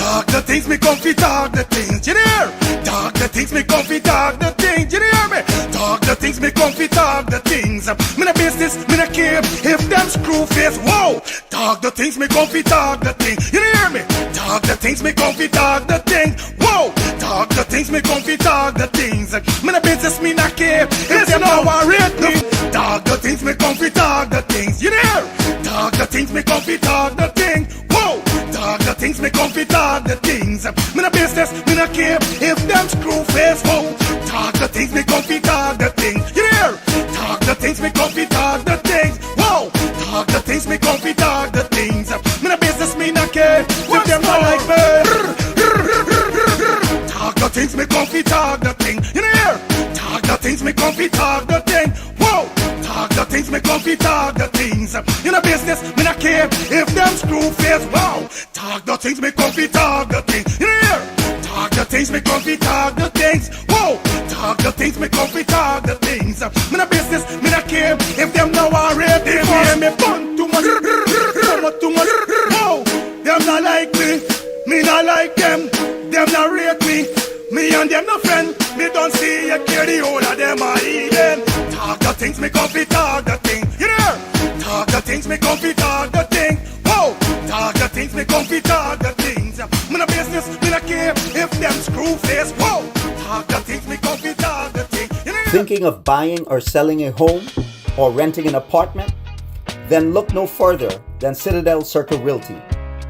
Talk the things, me comfy talk the things, you hear? Talk the things, me comfy talk the things, you hear me? Talk the things, me comfy talk the things. Me no business, me no care if them screw face, whoa. Talk the things, me comfy talk the things, you hear me? Talk the things, me comfy talk the things, whoa. Talk the things, me comfy talk the things. Me no business, me no care if them no worried me. Talk the things, me comfy talk the things, you hear? Talk the things, me comfy talk the things, whoa. Talk the things, me comfy talk the things. Me no business, me no care if them screw face, whoa. Talk the things, me comfy talk the things, you hear? Talk the things, me comfy talk the things, whoa. Talk the things, me comfy talk the things. Me no business, me no care if them not like me. Talk the things, me comfy talk the thing, you hear? Talk the things, me comfy talk the thing, whoa. Talk the things, me comfy talk the things. You know business, me not care if them screw face, wow. Talk the things, me comfy talk the things, you hear? Talk the things, me comfy talk the things, whoa. Talk the things, me comfy talk the things. Me not business, me not care if them now already hear me bun too much, too much, whoa. Them not like me not like them not rate me and them no friend. Me don't see you care the whole of them are even. Talk the things, me comfy talk the thing, you hear? Talk the things, me comfy talk the thing, whoa. Talk the things, me comfy talk the things. Me no business, me no care if them screw face, whoa. Talk the things, me comfy talk the thing, you hear? Thinking of buying or selling a home or renting an apartment? Then look no further than Citadel Circle Realty.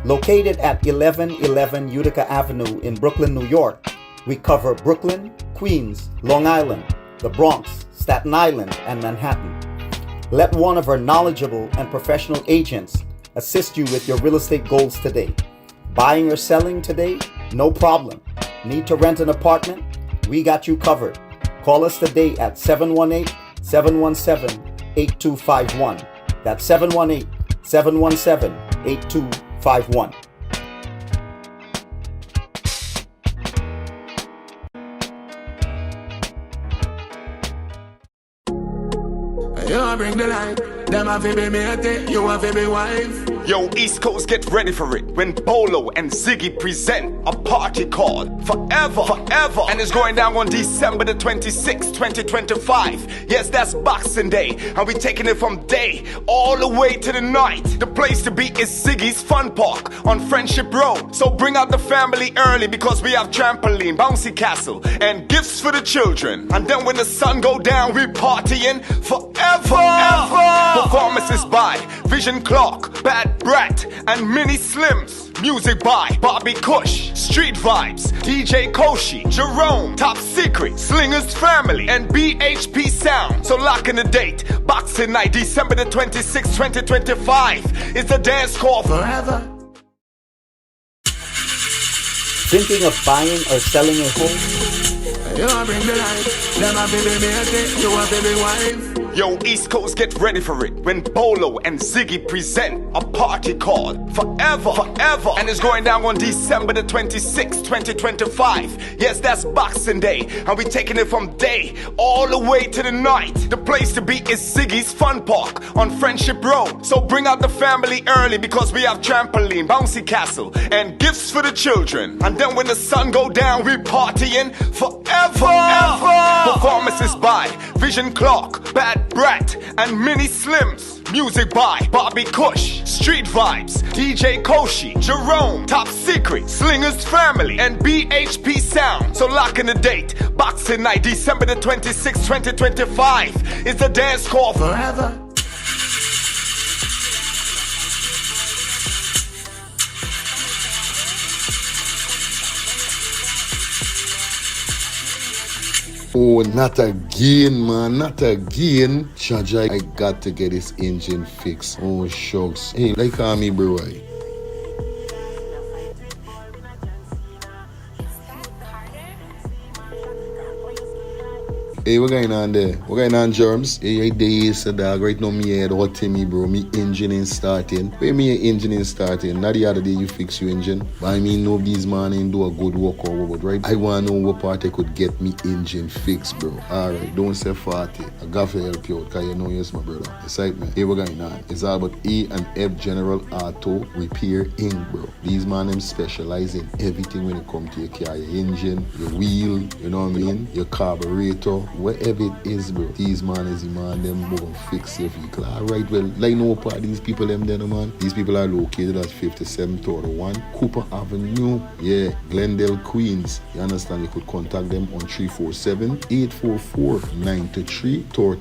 Located at 1111 Utica Avenue in Brooklyn, New York, we cover Brooklyn, Queens, Long Island, the Bronx, Staten Island, and Manhattan. Let one of our knowledgeable and professional agents assist you with your real estate goals today. Buying or selling today? No problem. Need to rent an apartment? We got you covered. Call us today at 718-717-8251. That's 718-717-8251. You bring the light, them have to be mate, you have to be wife. Yo, East Coast, get ready for it when Bolo and Ziggy present a party called Forever, Forever. And it's going down on December the 26th, 2025. Yes, that's Boxing Day. And we're taking it from day all the way to the night. The place to be is Ziggy's Fun Park on Friendship Road. So bring out the family early because we have trampoline, bouncy castle, and gifts for the children. And then when the sun go down, we partying forever. Performances by Vision Clark, Bad Brat, and Mini Slims. Music by Bobby Kush, Street Vibes, DJ Koshi, Jerome, Top Secret, Slingers Family, and BHP Sound. So lock in the date. Boxing Night, December the 26th, 2025. It's the dance call forever. Thinking of buying or selling a home? You bring the light, them have to be mate, you have to be wife. Yo, East Coast, get ready for it when Bolo and Ziggy present a party called Forever, Forever. And it's going down on December the 26th, 2025. Yes, that's Boxing Day. And we're taking it from day all the way to the night. The place to be is Ziggy's Fun Park on Friendship Road. So bring out the family early because we have trampoline, bouncy castle, and gifts for the children. And then when the sun go down, we partying forever. Performances by Vision Clark, Bad Brat, and Mini Slims. Music by Bobby Kush, Street Vibes, DJ Koshi, Jerome, Top Secret, Slingers Family, and BHP Sound. So lock in the date. Boxing Night, December the 26th, 2025. It's the dance call forever. Oh, not again, man, not again. Jaja, I got to get this engine fixed. Oh, shucks. Hey, like me, bro. Hey, what going on there? What going on, Germs? Hey, days, dog. Right now, me head hot to me, bro. Me engine ain't starting. Where me engine ain't starting? Not the other day you fix your engine. But I mean, nobody's man ain't do a good work or what, right? I want to know what part I could get me engine fixed, bro. Alright, don't say 40. I got to help you out, because you know yes, my brother. Excitement. Hey, what going on? It's all about E and F General Auto Repair Inc., bro. These man, them specialize in everything when it comes to your car, your engine, your wheel, you know what I mean? Your carburetor, whatever it is, bro. These man is the man, them go and fix your vehicle. Alright, well, like no part these people, them there, man. These people are located at 5731 Cooper Avenue, yeah, Glendale, Queens. You understand? You could contact them on 347-844-9333 or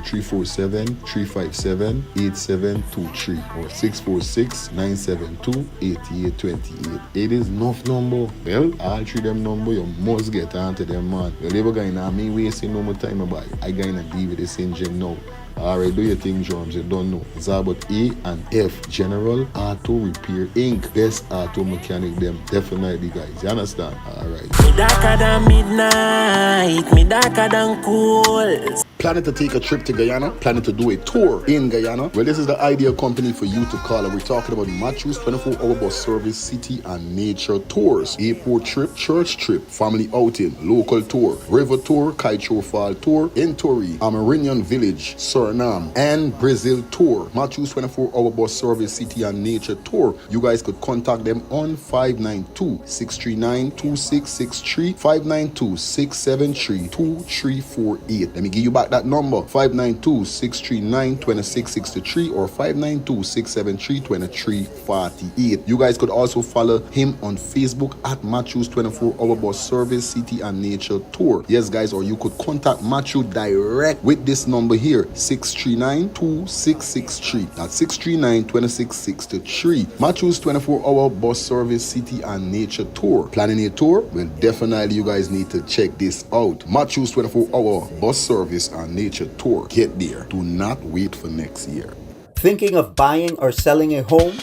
347-357-8723 or 646-972-8828. It is enough number. Well, all three them number, you must get onto them, man. Well, they were going to me wasting no more time about it. I gonna deal with this engine now. Alright, do your thing, Drums. You don't know. It's about E and F General Auto Repair Inc. Best auto mechanic them. Definitely, guys. You understand? Alright. Me darker than midnight, me darker than cool. Planning to take a trip to Guyana? Planning to do a tour in Guyana? Well, this is the ideal company for you to call. And we're talking about Matthews 24-hour bus service, city and nature tours. Airport trip, church trip, family outing, local tour, river tour, Kaicho Fall tour, Entori, Amarinian Village, Suriname, and Brazil tour. Matthews 24-hour bus service, city and nature tour. You guys could contact them on 592-639-2663, 592-673-2348. Let me give you back that number, 592-639-2663 or 592-673-2348. You guys could also follow him on Facebook at Matthews 24-hour bus service, city and nature tour. Yes, guys, or you could contact Matthew direct with this number here, 639-2663. That's 639-2663. Matthews 24-hour bus service, city and nature tour. Planning a tour? Well, definitely you guys need to check this out. Matthews 24-hour bus service and nature tour. Get there. Do not wait for next year. Thinking of buying or selling a home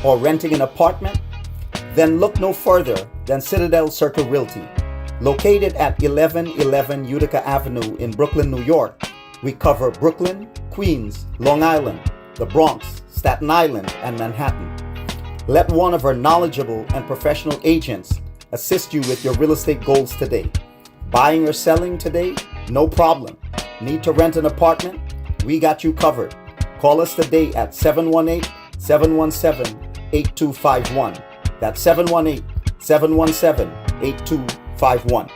or renting an apartment? Then look no further than Citadel Circle Realty. Located at 1111 Utica Avenue in Brooklyn, New York, we cover Brooklyn, Queens, Long Island, the Bronx, Staten Island, and Manhattan. Let one of our knowledgeable and professional agents assist you with your real estate goals today. Buying or selling today? No problem. Need to rent an apartment? We got you covered. Call us today at 718-717-8251. That's 718-717-8251.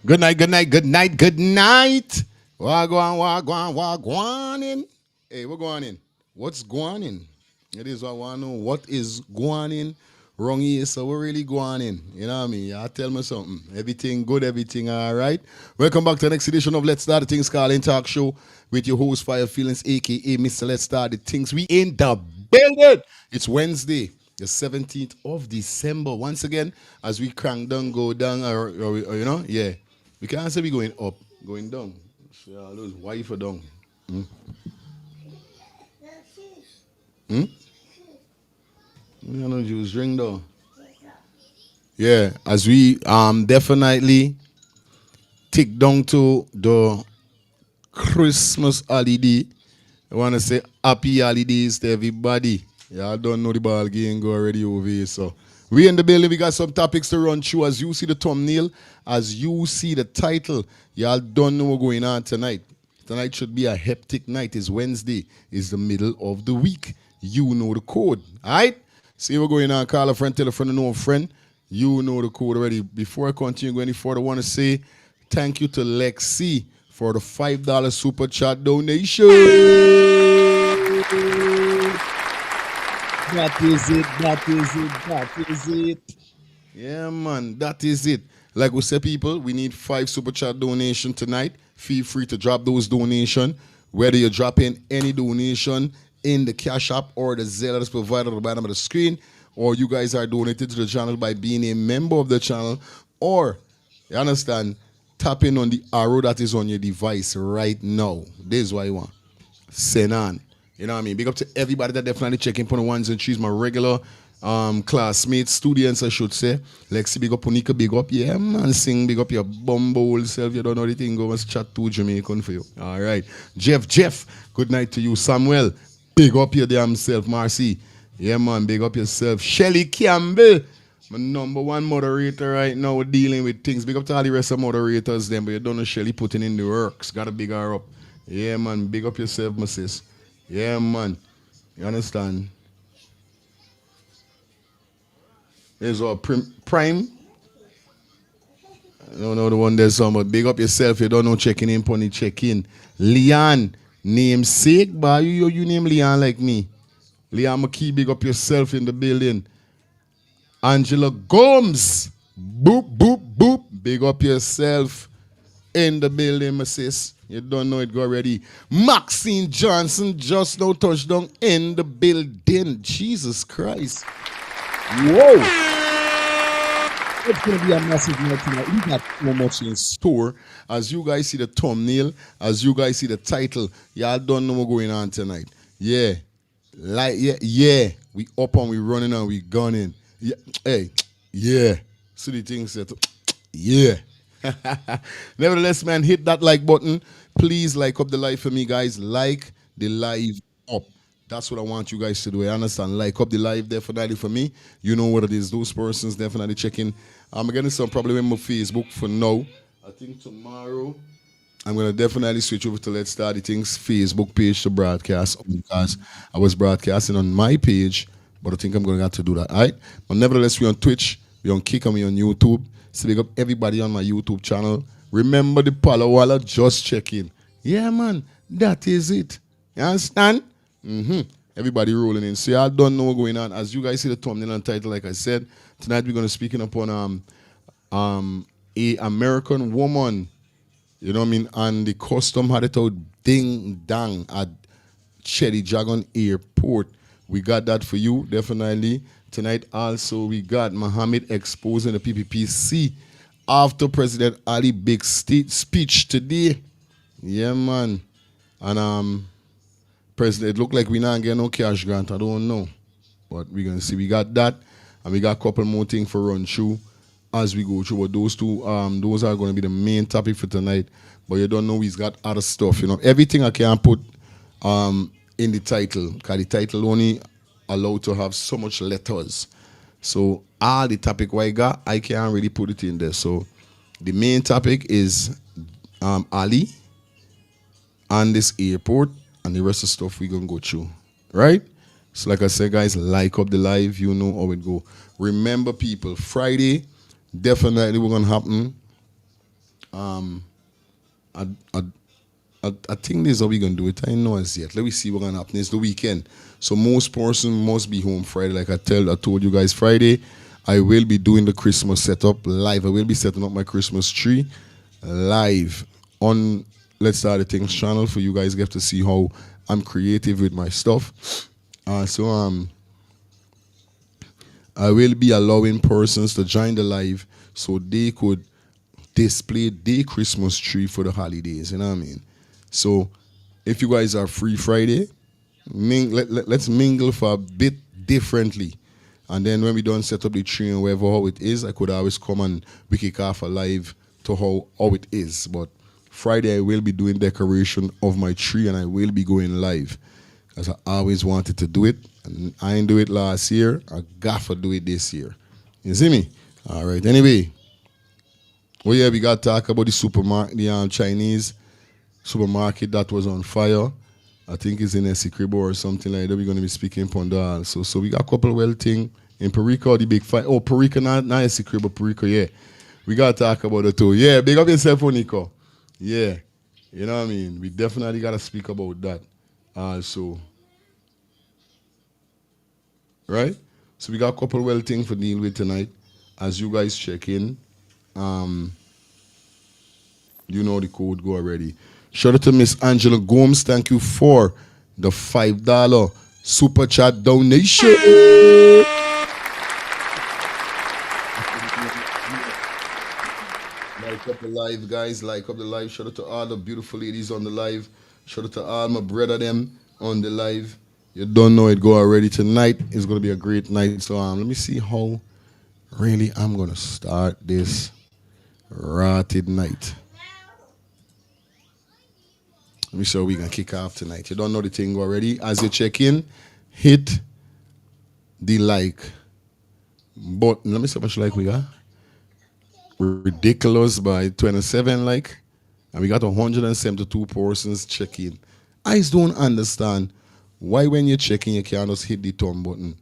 Good night, good night, good night, good night. Wagwan in. Hey, we're going in. What's going in? It is what I want to know. What is going in? Wrong here, so we're really going in. You know what I mean? Y'all tell me something. Everything good, everything all right. Welcome back to the next edition of Let's Start the Things Call In Talk Show with your host, Fire Feelings, a.k.a. Mr. Let's Start the Things. We in the building. It's Wednesday, the 17th of December. Once again, as we crank down, go down, or you know, yeah. We can't say we going up, going down. So all those wife are down. Hmm? I know juice drink though. Yeah, as we definitely tick down to the Christmas holiday. I want to say happy holidays to everybody. Y'all don't know the ball game go already over here. So we in the building. We got some topics to run through. As you see the thumbnail, as you see the title, y'all don't know what's going on tonight. Tonight should be a hectic night. It's Wednesday. It's the middle of the week. You know the code. All right? See what's going on. Call a friend, tell a friend, know a friend. You know the code already. Before I continue going any further, I want to say thank you to Lexi for the $5 super chat donation. That is it. Yeah, man, that is it. Like we say, people, we need 5 super chat donation tonight. Feel free to drop those donation. Whether you drop in any donation in the Cash App or the Zelle that's provided at the bottom of the screen, or you guys are donated to the channel by being a member of the channel, or, you understand, tapping on the arrow that is on your device right now. This is what you want. Send on. You know what I mean? Big up to everybody that definitely checking for the ones and threes, my regular classmates, students, I should say. Lexi, big up, Unika, big up. Yeah, man, sing, big up your bumble self. You don't know the thing, go and chat to Jamaican for you. All right. Jeff, good night to you. Samuel, big up your damn self. Marcy, yeah, man, big up yourself. Shelly Campbell, my number one moderator right now, dealing with things. Big up to all the rest of moderators, then, but you don't know Shelly putting in the works. Got to big her up. Yeah, man, big up yourself, my sis. Yeah, man. You understand? There's a prime. I don't know the one there's some, but big up yourself. You don't know checking in, pony check in. Leon, namesake, boy. You name Leon like me. Leon McKee, big up yourself in the building. Angela Gomes, boop, boop, boop. Big up yourself in the building, my sis. You don't know it already. Maxine Johnson, just no touchdown in the building. Jesus Christ. Whoa. It's going to be a massive night tonight. We got so much in store. As you guys see the thumbnail, as you guys see the title, y'all don't know what's going on tonight. Yeah. We up and we running and we gunning. Yeah. Hey. Yeah. See the things that. Yeah. Nevertheless, man, hit that like button. Please like up the live for me, guys. Like the live up. That's what I want you guys to do. I understand. Like up the live definitely for me. You know what it is. Those persons definitely checking. I'm getting some problem with my Facebook for now. I think tomorrow I'm going to definitely switch over to Let's Start the Things Facebook page to broadcast, because I was broadcasting on my page, but I think I'm going to have to do that. All right? But nevertheless, we're on Twitch, we're on Kick, and we're on YouTube. So big up everybody on my YouTube channel. Remember the Palo Walla, just check in. Yeah, man, that is it. You understand? Everybody rolling in. So y'all don't know what's going on. As you guys see the thumbnail and title, like I said, tonight we're going to speaking upon a American woman, you know what I mean, and the custom had it out ding dang at Cherry Dragon Airport. We got that for you, definitely. Tonight also we got Mohamed exposing the PPPC after President Ali big speech today. Yeah, man. And President, it look like we not getting no cash grant. I don't know. But we're going to see. We got that. And we got a couple more things for run through as we go through. But those two, those are going to be the main topic for tonight. But you don't know he's got other stuff. You know, everything I can put in the title. Because the title only allowed to have so much letters. So all the topic I got, I can't really put it in there. So the main topic is Ali and this airport, and the rest of the stuff we're going to go through. Right? So like I said, guys, like up the live. You know how it go. Remember, people, Friday, definitely we're going to happen. I think this is how we're going to do it. I know as yet. Let me see what's going to happen. It's the weekend. So most person must be home Friday. Like I told you guys, Friday, I will be doing the Christmas setup live. I will be setting up my Christmas tree live on Let's Start the Things channel for you guys get to see how I'm creative with my stuff. So I will be allowing persons to join the live so they could display their Christmas tree for the holidays. You know what I mean? So if you guys are free Friday, let's mingle for a bit differently. And then when we done set up the tree and wherever how it is, I could always come and we kick off a live to how it is. But Friday, I will be doing decoration of my tree and I will be going live. Because I always wanted to do it. And I didn't do it last year. I got to do it this year. You see me? All right. Anyway. Oh yeah, we got to talk about the supermarket, the Chinese supermarket that was on fire. I think it's in Essequibo or something like that. We're going to be speaking upon that also. So we got a couple of well things in Perico, the big fight. Oh, Perico, not Essequibo, Perico, yeah. We got to talk about it too. Yeah, big up yourself, Nico. Yeah. You know what I mean? We definitely got to speak about that also. Right? So we got a couple of well things for deal with tonight. As you guys check in, you know the code go already. Shout out to Miss Angela Gomes. Thank you for the $5 super chat donation. Like up the live, guys. Like up the live. Shout out to all the beautiful ladies on the live. Shout out to all my brother them on the live. You don't know it go already. Tonight is going to be a great night. So let me see how really I'm going to start this rotted night. Let me show we can kick off tonight. You don't know the thing already. As you check in, hit the like button. Let me see how much like we got. Ridiculous by 27 like. And we got 172 persons check in. I just don't understand why when you're checking you can't just hit the thumb button.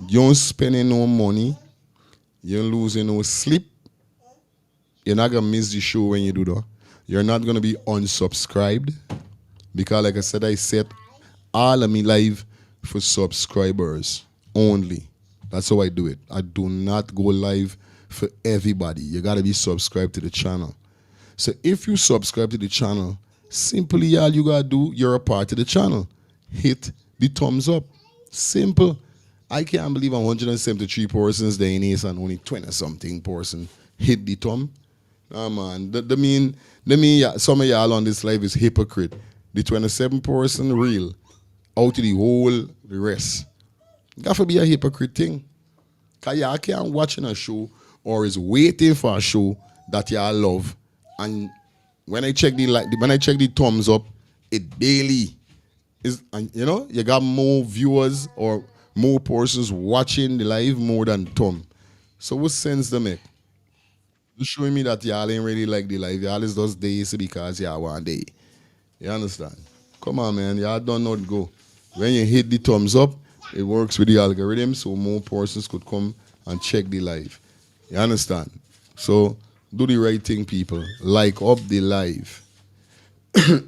You don't spending no money. You're losing no sleep. You're not going to miss the show when you do that. You're not going to be unsubscribed. Because like I said, I set all of me live for subscribers only. That's how I do it. I do not go live for everybody. You got to be subscribed to the channel. So if you subscribe to the channel, simply all you got to do, you're a part of the channel. Hit the thumbs up. Simple. I can't believe 173 persons there in Ace and only 20-something person hit the thumb. Nah, man. Some of y'all on this live is hypocrite. The 27 person real, out to the rest. Got to be a hypocrite thing. Because y'all can't watching a show or is waiting for a show that y'all love. And when I check the thumbs up, it daily is, and you know, you got more viewers or more persons watching the live more than thumb. So what sense to make? You showing me that y'all ain't really like the live. Y'all is just days because y'all want day. You understand? Come on, man. Y'all don't know it go. When you hit the thumbs up, it works with the algorithm so more persons could come and check the live. You understand? So do the right thing, people. Like up the live. You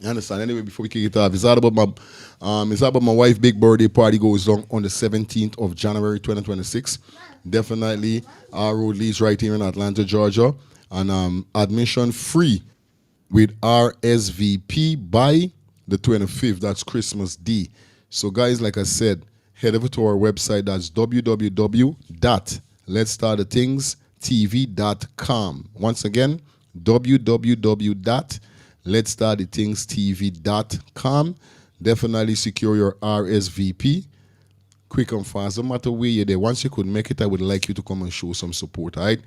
understand? Anyway, before we kick it off, it's all about my wife's big birthday party goes on the 17th of January 2026. Definitely our road leads right here in Atlanta, Georgia. And admission free with RSVP by the 25th. That's Christmas D. So guys, like I said, head over to our website. That's www.letstartthethingsTV.com. Once again, www.letstartthethingsTV.com. Definitely secure your RSVP. Quick and fast. No matter where you're there. Once you could make it, I would like you to come and show some support, all right?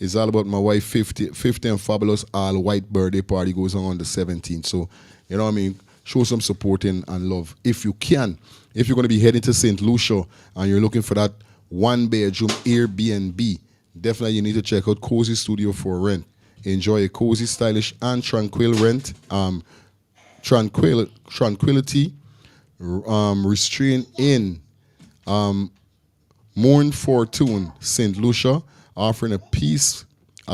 It's all about my wife's 50 and fabulous all-white birthday party goes on the 17th. So, you know what I mean? Show some support and love. If you can, if you're going to be heading to St. Lucia and you're looking for that one-bedroom Airbnb, definitely you need to check out Cozy Studio for rent. Enjoy a cozy, stylish, and tranquil rent. Tranquility, restrained in Morn Fortune, St. Lucia, offering a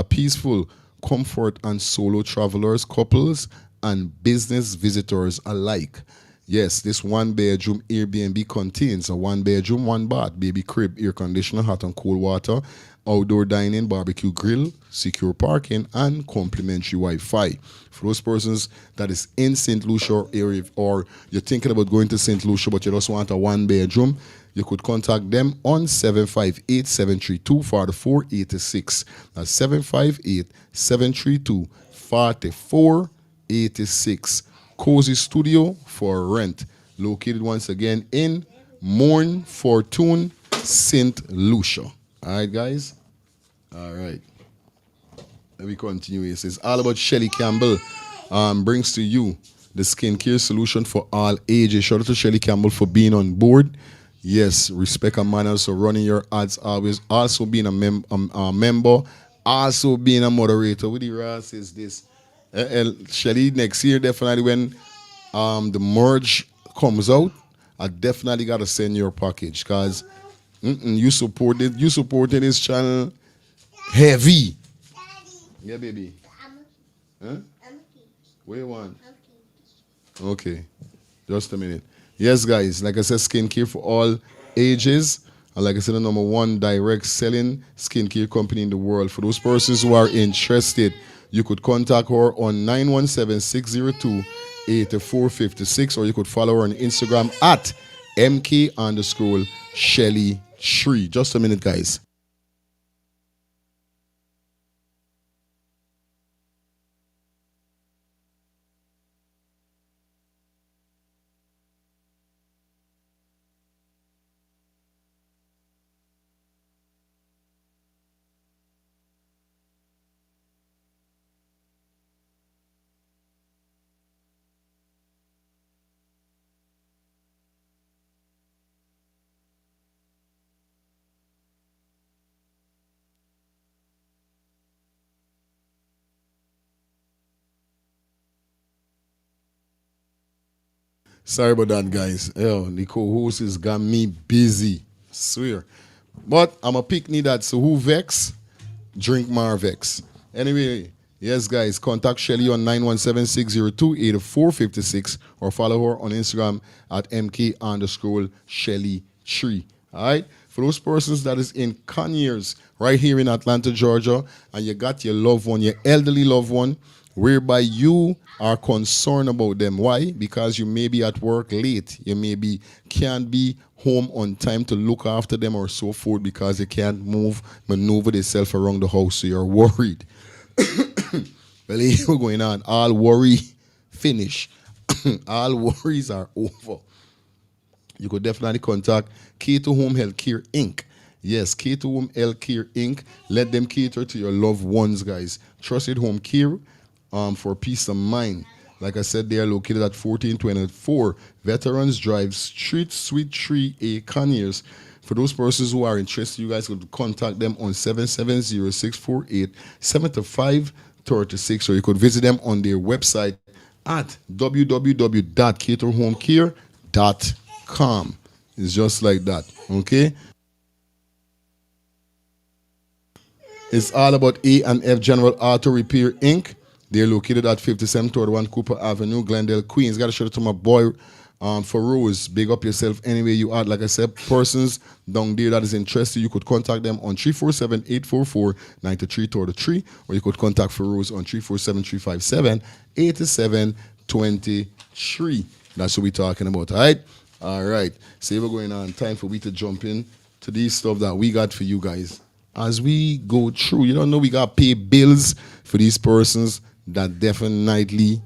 peaceful comfort and solo travelers, couples, and business visitors alike. Yes, this one-bedroom Airbnb contains a one-bedroom, one bath, baby crib, air conditioner, hot and cold water, outdoor dining, barbecue grill, secure parking, and complimentary Wi-Fi. For those persons that is in St. Lucia area, or you're thinking about going to St. Lucia but you just want a one-bedroom, you could contact them on 758-732-4486. That's 758-732-4486. Cozy Studio for rent. Located once again in Morn Fortune, St. Lucia. All right, guys? All right. Let me continue. It says all about Shelly Campbell. Brings to you the skincare solution for all ages. Shout out to Shelly Campbell for being on board. Yes, respect and manners. So running your ads always. Also being a member. Also being a moderator. What the Ross is this? Shelly, next year definitely when the merge comes out, I definitely gotta send your package because you supported this channel heavy. Yeah, baby. Huh? Where you want? Okay, just a minute. Yes, guys, like I said, skincare for all ages. And like I said, the number one direct selling skincare company in the world. For those persons who are interested, you could contact her on 917-602-8456, or you could follow her on Instagram at MK_Shelly3. Just a minute, guys. Sorry about that, guys. Yo, the co-host has got me busy. Swear. But I'm a pick that, so who vex? Drink Marvex. Anyway, yes, guys, contact Shelly on 917-602-8456 or follow her on Instagram at MK_Shelly3. All right? For those persons that is in Conyers, right here in Atlanta, Georgia, and you got your loved one, your elderly loved one, whereby you are concerned about them. Why? Because you may be at work late. You can't be home on time to look after them or so forth because they can't maneuver themselves around the house. So you're worried. Well, what's going on? All worry finish. All worries are over. You could definitely contact Cater Home Healthcare Inc. Yes, Cater Home Healthcare Inc. Let them cater to your loved ones, guys. Trusted home care for peace of mind. Like I said, they are located at 1424 Veterans Drive, Street Suite 3A, Conyers. For those persons who are interested, you guys could contact them on 770-648-7536, or you could visit them on their website at www.caterhomecare.com. It's just like that, okay? It's all about A&F General Auto Repair, Inc. They're located at 5731 Cooper Avenue, Glendale, Queens. Got to shout out to my boy Feroz. Big up yourself anywhere you are. Like I said, persons down there that is interested, you could contact them on 347-844-9333, or you could contact Feroz on 347-357-8723. That's what we're talking about, all right? All right. So we're going on. Time for we to jump in to these stuff that we got for you guys. As we go through, you don't know we got to pay bills for these persons that definitely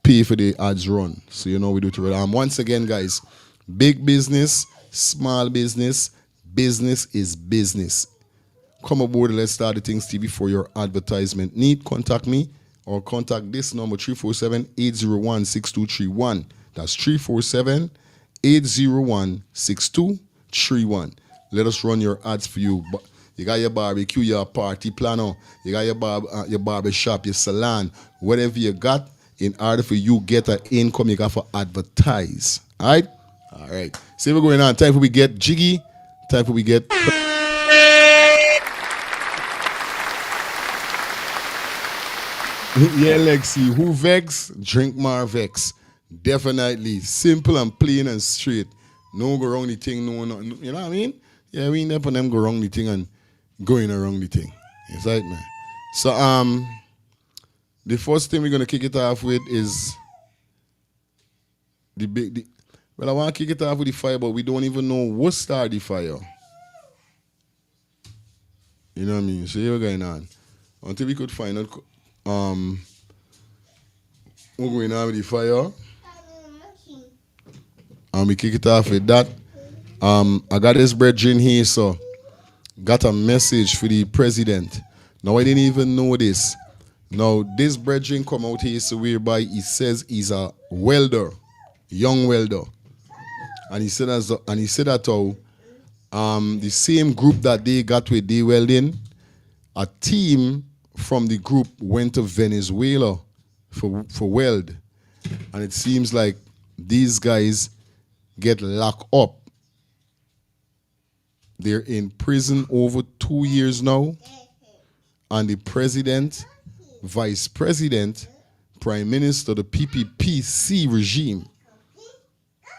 pay for the ads run. So you know we do to once again, guys, big business, small business, business is business. Come aboard and let's start the things TV for your advertisement need. Contact me or contact this number 347-801-6231. That's 347-801-6231. Let us run your ads for you. You got your barbecue, your party planner, you got your barber shop, your salon, whatever you got, in order for you get an income, you got for advertise. All right? All right. See what's going on. Time for we get jiggy. Time for we get... Yeah, Lexi. Who vex? Drink Marvex. Definitely. Simple and plain and straight. No go wrong the thing, no, you know what I mean? Yeah, we ain't up on them go wrong the thing and going around the thing. It's right, man. So the first thing we're gonna kick it off with is well, I want to kick it off with the fire, but we don't even know what started the fire. You know what I mean? So what's going on? Until we could find out what's going on with the fire. And we kick it off with that. I got this brethren here, so got a message for the president Now, I didn't even know this. Now, this brethren come out here so whereby he says he's a welder, young welder. And he said that how the same group that they got with they welding, a team from the group went to Venezuela for weld. And it seems like these guys get locked up. They're in prison over 2 years now. And the president, vice president, prime minister, the PPPC regime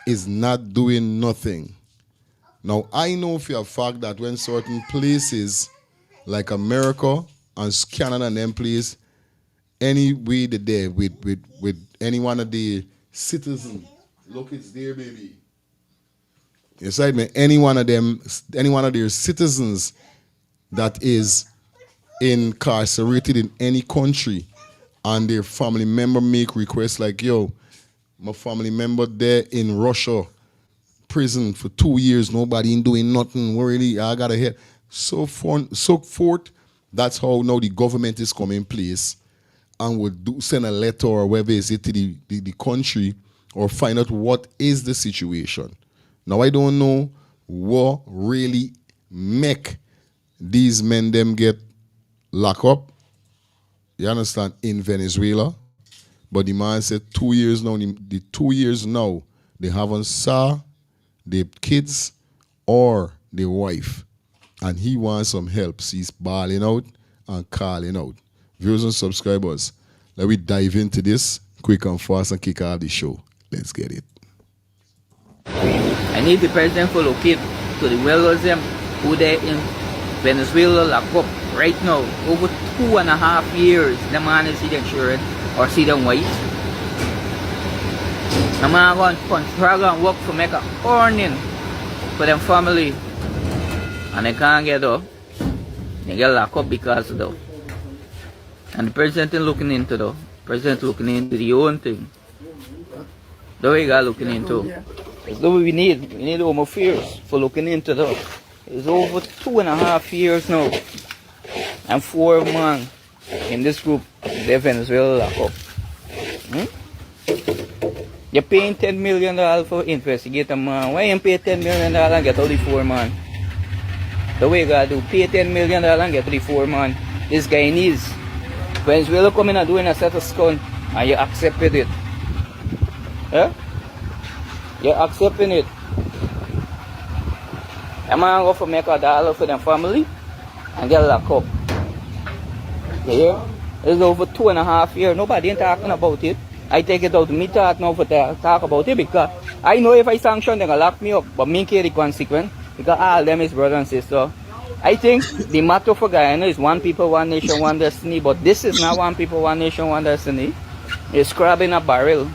is not doing nothing. Now, I know for a fact that when certain places like America and Canada and them places, any way that they with any one of the citizens, look, it's there, baby. Inside me, any one of their citizens that is incarcerated in any country and their family member make requests like, yo, my family member there in Russia, prison for 2 years, nobody ain't doing nothing, really, I gotta hear. So forth. That's how now the government is coming in place and will send a letter or whatever is it to the country or find out what is the situation. Now, I don't know what really make these men them get locked up, you understand, in Venezuela. But the man said 2 years now, the 2 years now, they haven't saw their kids or their wife. And he wants some help. So he's bawling out and calling out. Viewers and subscribers, let me dive into this quick and fast and kick off the show. Let's get it. I need the president to locate to the welders them who they in Venezuela locked up right now. Over 2.5 years, the man is either insurance or see them white. The man going to struggle and work to make a earning for them family. And they can't get up. They get locked up because of that. And the president is looking into that. The president looking into the own thing. The way God looking into. That's what we need. We need Home Affairs for looking into that. It's over 2.5 years now. And 4 men in this group, they're Venezuela locked up. You're paying $10 million for investigate a man. Why you pay $10 million and get all the 4 men? The way you gotta do, pay $10 million and get all the 4 men. This guy needs. Venezuela coming and doing a set of scum and you accepted it. Yeah? You're accepting it. A man go for make $1 for them family and get locked up. You hear? It's over 2.5 years. Nobody ain't talking about it. I take it out to me talk now for talk about it because I know if I sanction they're gonna lock me up, but me care the consequence because all them is brother and sister. I think the matter for Guyana is one people, one nation, one destiny, but this is not one people, one nation, one destiny. It's grabbing a barrel.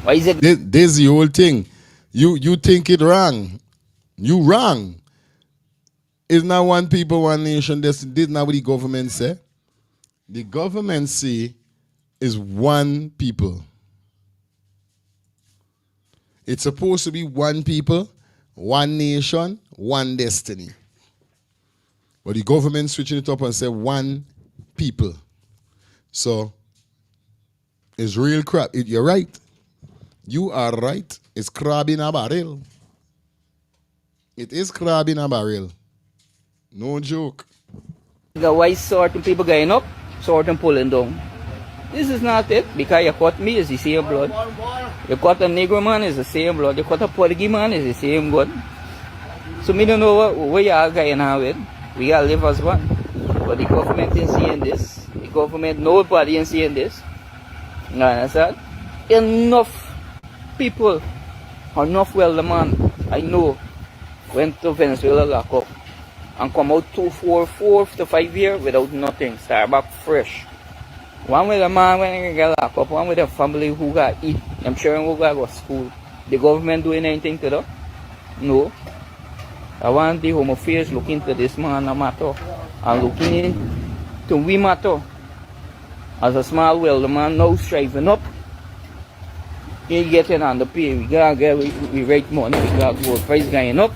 Why is it? This is the whole thing. You think it wrong. You wrong. It's not one people, one nation. This is not what the government say. The government say is one people. It's supposed to be one people, one nation, one destiny. But the government switching it up and say one people. So it's real crap. You're right. You are right. It's crab in a barrel. It is crab in a barrel. No joke. Why certain people going up, certain pulling down? This is not it. Because you cut me is the same blood. You cut a Negro man is the same blood. You cut a Portuguese man is the same blood. So me don't know what you are going on with. We gotta live as one. But the government ain't seeing this. The government, nobody ain't seeing this. You understand? Enough people, enough welder man, I know, went to Venezuela lock up and come out 4 to 5 years without nothing. Start back fresh. One with a man when he get locked up, one with a family who got eat. I'm sure who got go to school. The government doing anything to that? No. I want the Home Affairs looking into this man matter and looking into we matter. As a small welder man now striving up, he getting on the pay. We gotta get we rate money, we gotta go price going up,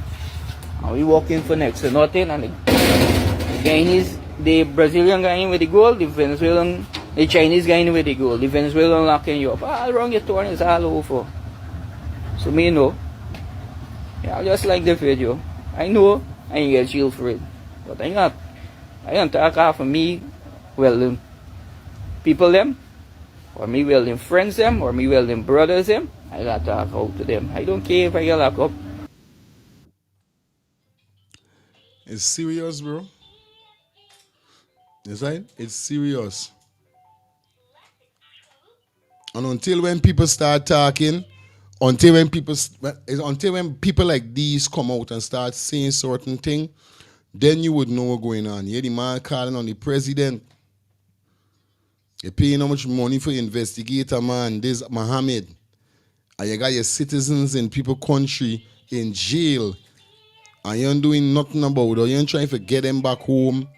and we working for next to nothing, and the gain is the Brazilian guy in with the gold, the Chinese guy in with the gold, the Venezuelan locking you up. All around your turn is all over. So me know. Yeah, I just like the video. I know I ain't get jail for it. But I don't talk half of me, well them people them, or me well them friends them, or me well them brothers them. I gotta talk out to them. I don't care if I get locked up. It's serious, bro. Is right? It's serious. And until when people start talking, until when people like these come out and start saying certain things, then you would know what's going on. Yeah, the man calling on the president. You're paying how much money for investigator, man. This Mohamed. And you got your citizens in people country in jail. And you ain't doing nothing about it. Or you ain't trying to get them back home.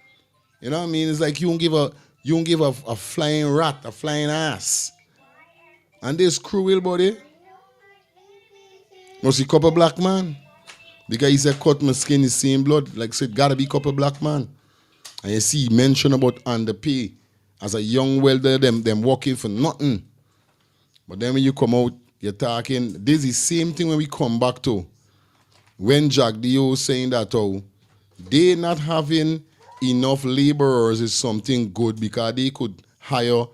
You know what I mean? It's like you don't give a flying rat, a flying ass. And this cruel body. Must be couple black man. Because he said cut my skin the same blood. Like I said, gotta be couple black man. And you see mention about underpay. As a young welder, them working for nothing. But then when you come out, you're talking. This is the same thing when we come back to. When Jack Dio saying that, oh, they not having enough laborers is something good because they could hire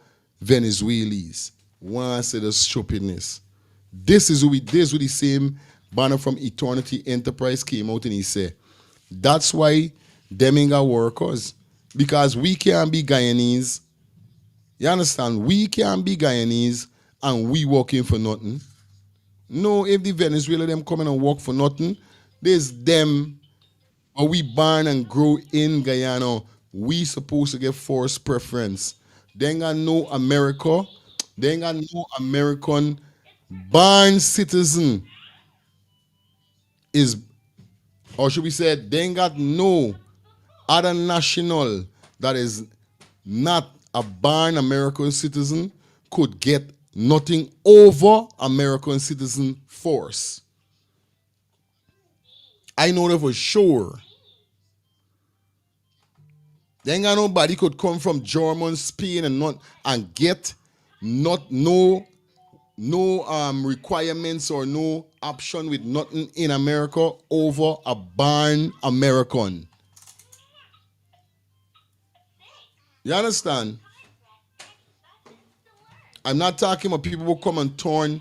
Venezuelans. One said the stupidness. This is with the same banner from Eternity Enterprise came out and he said, that's why them ain't got workers. Because we can't be Guyanese. You understand? We can't be Guyanese and we working for nothing. No, if the Venezuela them coming and work for nothing, there's them. Or we born and grow in Guyana, we supposed to get forced preference. They ain't got no America. They ain't got no American born citizen is, or should we say, they ain't got no other national that is not a born American citizen could get nothing over American citizen force. I know that for sure. There ain't got nobody could come from German, Spain, and get no requirements or no option with nothing in America over a born American. You understand? I'm not talking about people who come and turn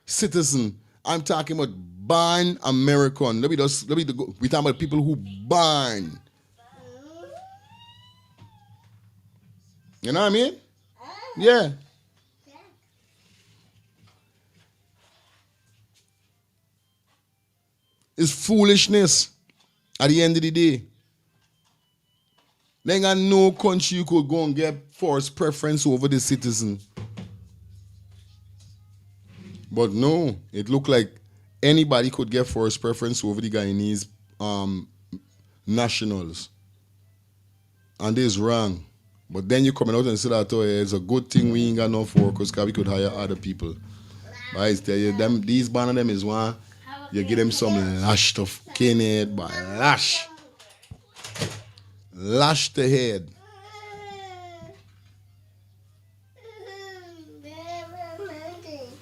citizen. I'm talking about born American. We talking about people who born. You know what I mean? Yeah. It's foolishness at the end of the day. There ain't got no country you could go and get forced preference over the citizen. But no, it looked like anybody could get forced preference over the Guyanese nationals. And this is wrong. But then you coming out and say that, oh, yeah, it's a good thing we ain't got enough workers because we could hire other people. But I tell you, these ban of them is one, you give them some lash stuff, cane head, by lash. Lash the head.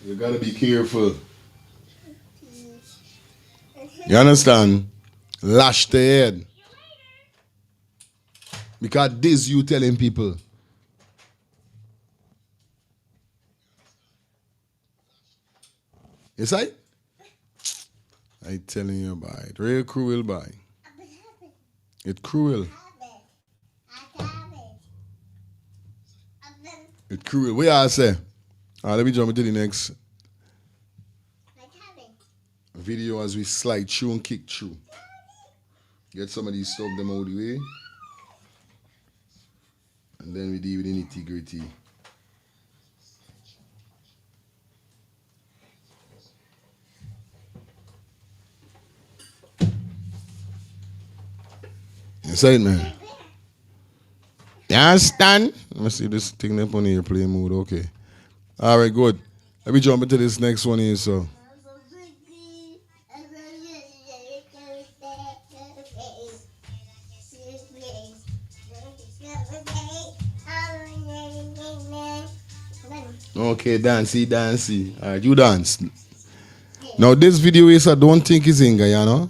You gotta be careful. You understand? Lash the head. Because this you telling people. Yes, I telling you about it. Real cruel boy. It's cruel. It's cruel. What y'all say? Let me jump into the next video as we slide through and kick through. Get some of these stuff them out of the way. And then we deal with the nitty-gritty. Inside, man. You understand? Let me see this thing up on airplane mode. Okay. All right, good. Let me jump into this next one here, so. Okay, dancey. Alright, you dance. Now this video is I don't think is in Guyana.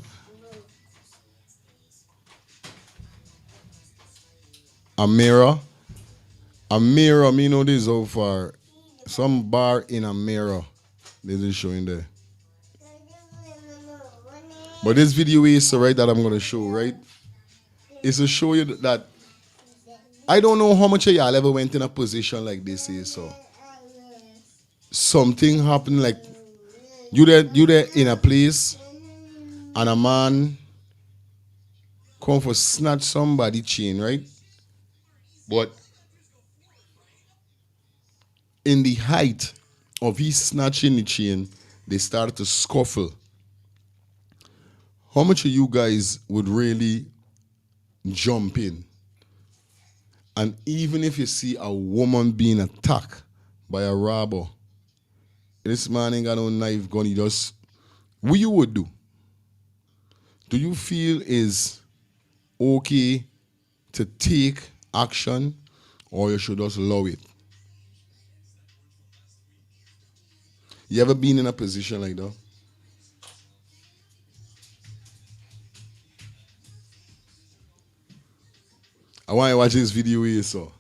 A mirror. Me know this how far. Some bar in a mirror. This is showing there. But this video is so right that I'm gonna show, right? Is to show you that I don't know how much of y'all ever went in a position like this is so. Something happened like you there in a place and a man come for snatch somebody chain, right? But in the height of he snatching the chain, they started to scuffle. How much of you guys would really jump in? And even if you see a woman being attacked by a robber, this man ain't got no knife gun, he just, what you would do? Do you feel is okay to take action or you should just allow it? You ever been in a position like that? I want to watch this video here, so.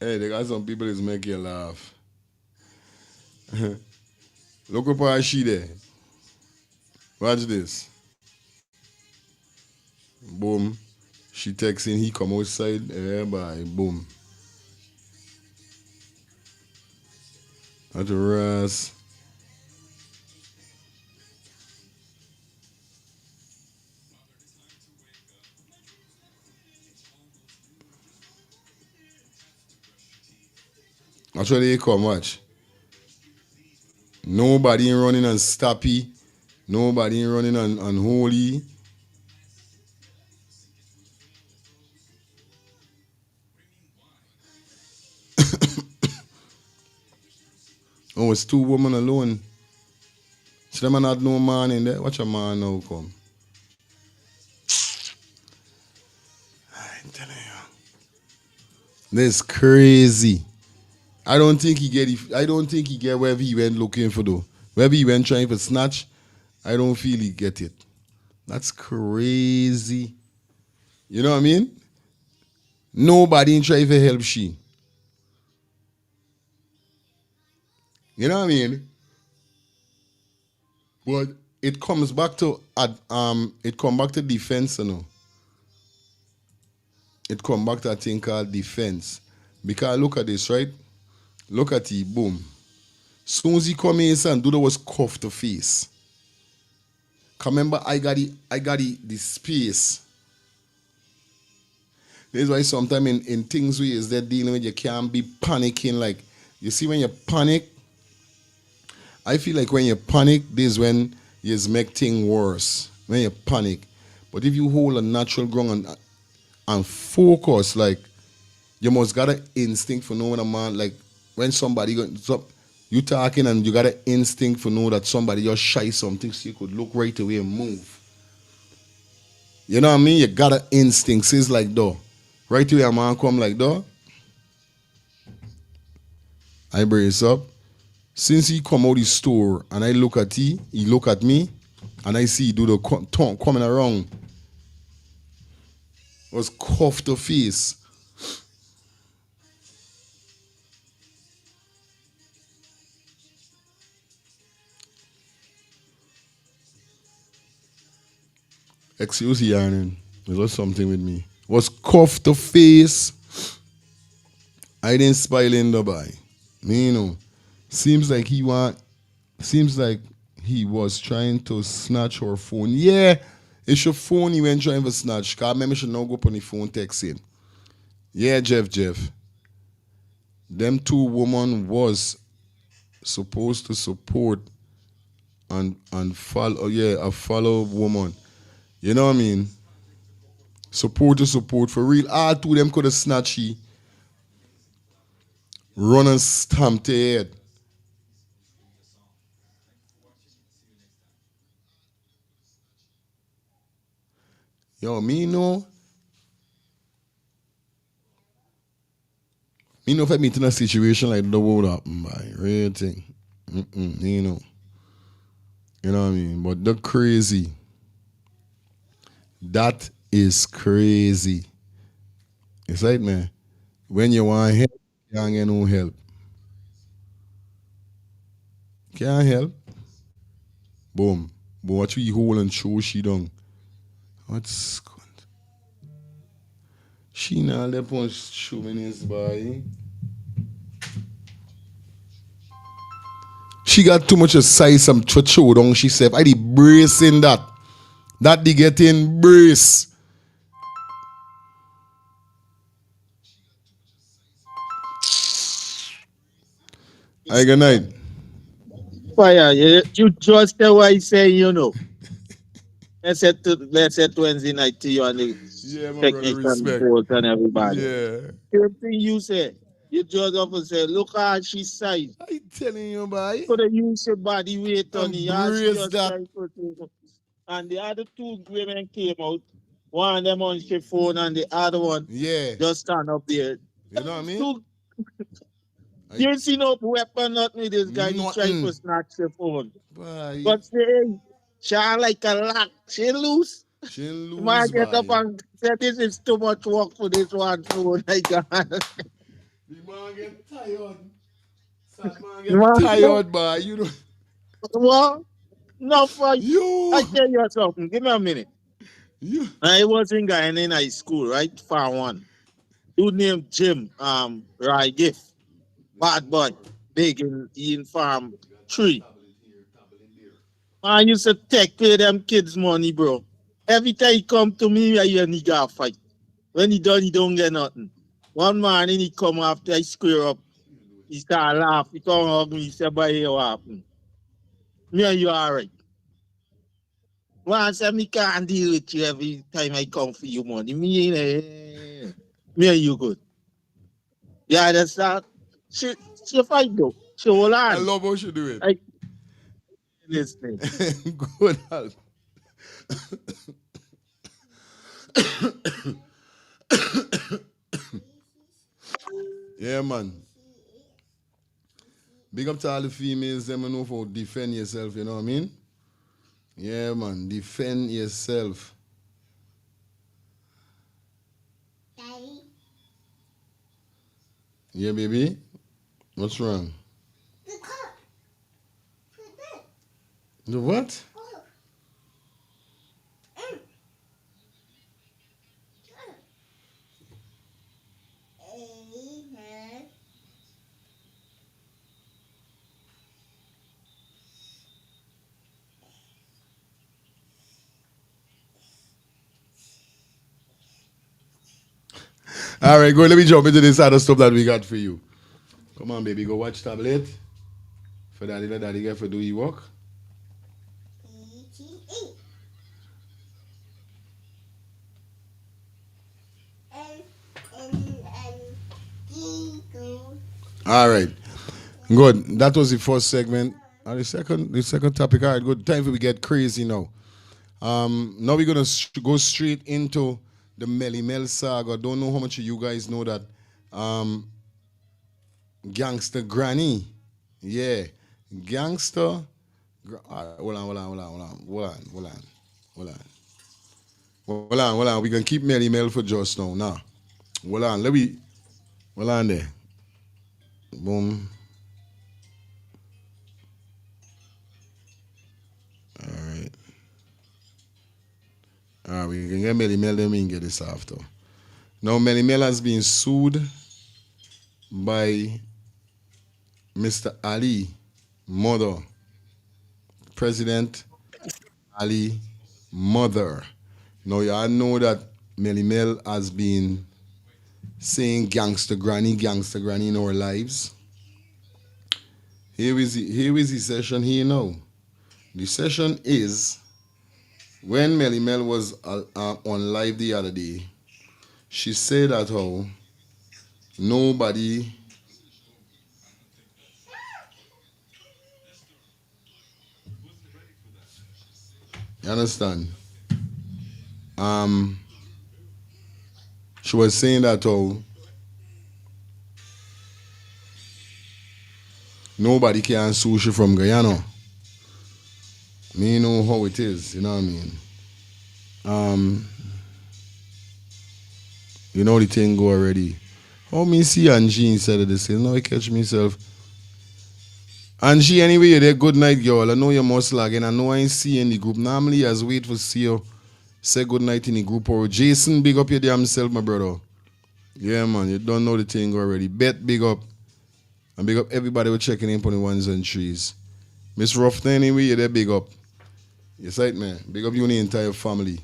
Hey, they got some people that's make you laugh. Look up how she there. Watch this. Boom. She texting, he come outside. Everybody, boom. That's a ras. That's where they come, watch. Nobody ain't running on Stappy. Nobody ain't running on Holy. Oh, it's two women alone. So them not no man in there. Watch a man now come. I'm telling you. This crazy. I don't think he get wherever he went looking for though. Wherever he went trying for snatch, I don't feel he get it. That's crazy. You know what I mean? Nobody ain't trying to help she. You know what I mean? But it comes back to defense, you know. It come back to a thing called defense. Because look at this, right? Look at it, boom. Soon as he come in and do that was cuff to face. Cause remember, I got the space. This is why sometimes in things we is that dealing with, you can't be panicking. Like, you see when you panic, I feel like when you panic, this is when you make things worse. When you panic. But if you hold a natural ground and focus, like, you must got an instinct for knowing a man, like, when somebody you talking and you got an instinct for know that somebody just shy something so you could look right away and move. You know what I mean? You got an instinct. Says like though. Right away a man come like though. I brace up. Since he come out the store and I look at he look at me and I see he do the tongue coming around. Was cuffed the face. Excuse me, Arnon. There was something with me. Was cuffed the face. I didn't spile in the by. You know. Seems like he was trying to snatch her phone. Yeah, it's your phone he went trying to snatch. Cause remember she now go up on the phone texting. Yeah, Jeff. Them two women was supposed to support and follow, a follow woman. You know what I mean? Support to support for real. All two of them could have snatched she. Run and stamp their head. Yo, me know. Me know if I meet in a situation like that would happen, boy. Real thing. You know. You know what I mean? But the crazy. That is crazy. It's like, man, when you want help, you can't get no help. Can't help. Boom. But what you hold and show she done. What's good? She not left on chauvinist, boy. She got too much of size, some chocho down she said. I did bracing that. That they get in brace. Hey, good night. Fire, you just the way I say, you know. Let's say Wednesday night to you and the Yeah, my brother, technician respect. both and everybody. Yeah. Same thing you say. You just up and say, look how she size. I telling you, boy. So they use your body weight on it. And she Embrace just that. try to. And the other two women came out. One of them on her phone and the other one Yeah. just stand up there. You know what I mean? Two, you see no weapon, nothing with this guy. He try Nothing. to snatch the phone. Boy. But she like a lock. She loose. She ain't You might lose, get up boy. and say this is too much work for this one phone. My God. The man get tired. That man get Man, tired, boy. You know. what? No, for You. I tell you something. Give me a minute. You. I was in Guyana in high school, right? Farm one. Dude named Jim, Rye Gift. Bad boy. Big in farm tree. I used to take pay them kids money, bro. Every time he come to me, I hear nigga fight. When he done, he don't get nothing. One morning he come after I square up. He start laugh. He come hug me. He say, boy, here what happen? Me and you all right. One say me can't deal with you every time I come for you money. Me and you good. You understand? She fight though. She hold I on. love how she do it. I listening. Good. Al. Yeah, man. Big up to all the females, them know for defend yourself, you know what I mean? Yeah, man. Defend yourself. Daddy. Yeah, baby? What's wrong? The car. The what? All right, go. Let me jump into this other stuff that we got for you. Come on, baby. Go watch tablet. For daddy, let daddy get for do your work. All right. Good. That was the first segment. And the second topic. All right, good. Time for we get crazy now. Now we're gonna go straight into the Melly Mel saga. Don't know how much of you guys know that. Gangster Granny. Yeah. Gangster. Hold on. We can keep Melly Mel for just now. Now. Hold on. Hold on there. Boom. All right. We can get Melly Mel, then we can get this after. Now, Melly Mel has been sued by Mr. Ali, mother. President Ali, mother. Now, y'all know that Melly Mel has been saying gangster granny in our lives. Here is the session here now. The session is when Melly Mel was on live the other day, she said that how nobody you understand? She was saying that how Nobody can sushi from Guyana. Me know how it is, you know what I mean? You know the thing go already. How me see Angie instead of this? You know I catch myself. Angie, anyway, you're there. Good night, girl. I know you're most lagging. I know I ain't see you in the group. Normally, I wait for see you. Say good night in the group. Or Jason, big up your damn self, my brother. Yeah, man. You don't know the thing already. Bet, big up. And big up everybody who checking in on the ones and threes. Miss Ruffton, anyway, you're there. Big up. Yes, right, man. Big up you and the entire family.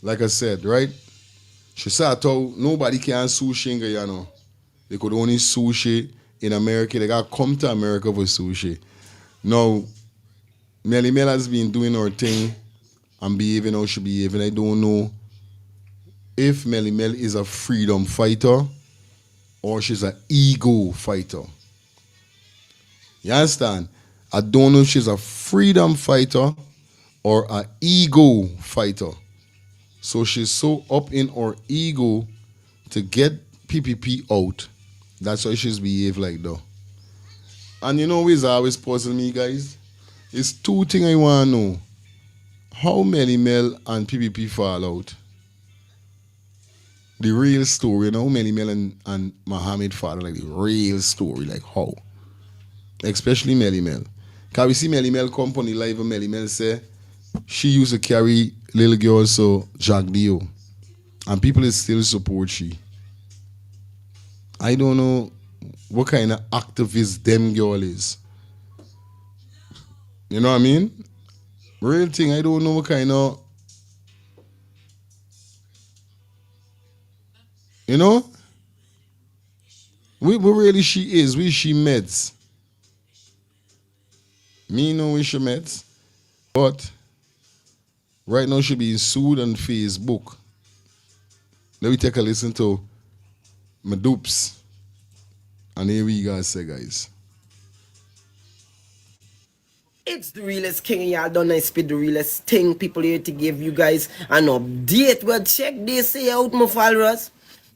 Like I said, right? She said how nobody can sushi in Guyana. They could only sushi in America. They got to come to America for sushi. Now, Melly Mel has been doing her thing and behaving how she behaving. I don't know if Melly Mel is a freedom fighter or she's an ego fighter. You understand? I don't know if she's a freedom fighter or an ego fighter. So she's so up in her ego to get PPP out. That's why she's behave like that. And you know what's always puzzling me, guys? It's two things I want to know. How Melly Mel and PPP fall out? The real story, you know, Melly Mel and Mohamed fall out, like the real story, like how? Especially Melly Mel. Because we see Melly Mel come on the live and Melly Mel say she used to carry little girls so Jack Dio. And people still support she. I don't know what kind of activist them girl is. You know what I mean? Real thing, I don't know what kind of, you know? What really she is, we she meds. Me know we she meds. But right now she being sued on Facebook. Let me take a listen to my dupes. And here we guys say, guys. It's the realest king, y'all don't know speed the realest thing. People here to give you guys an update. Well, check this out, my followers.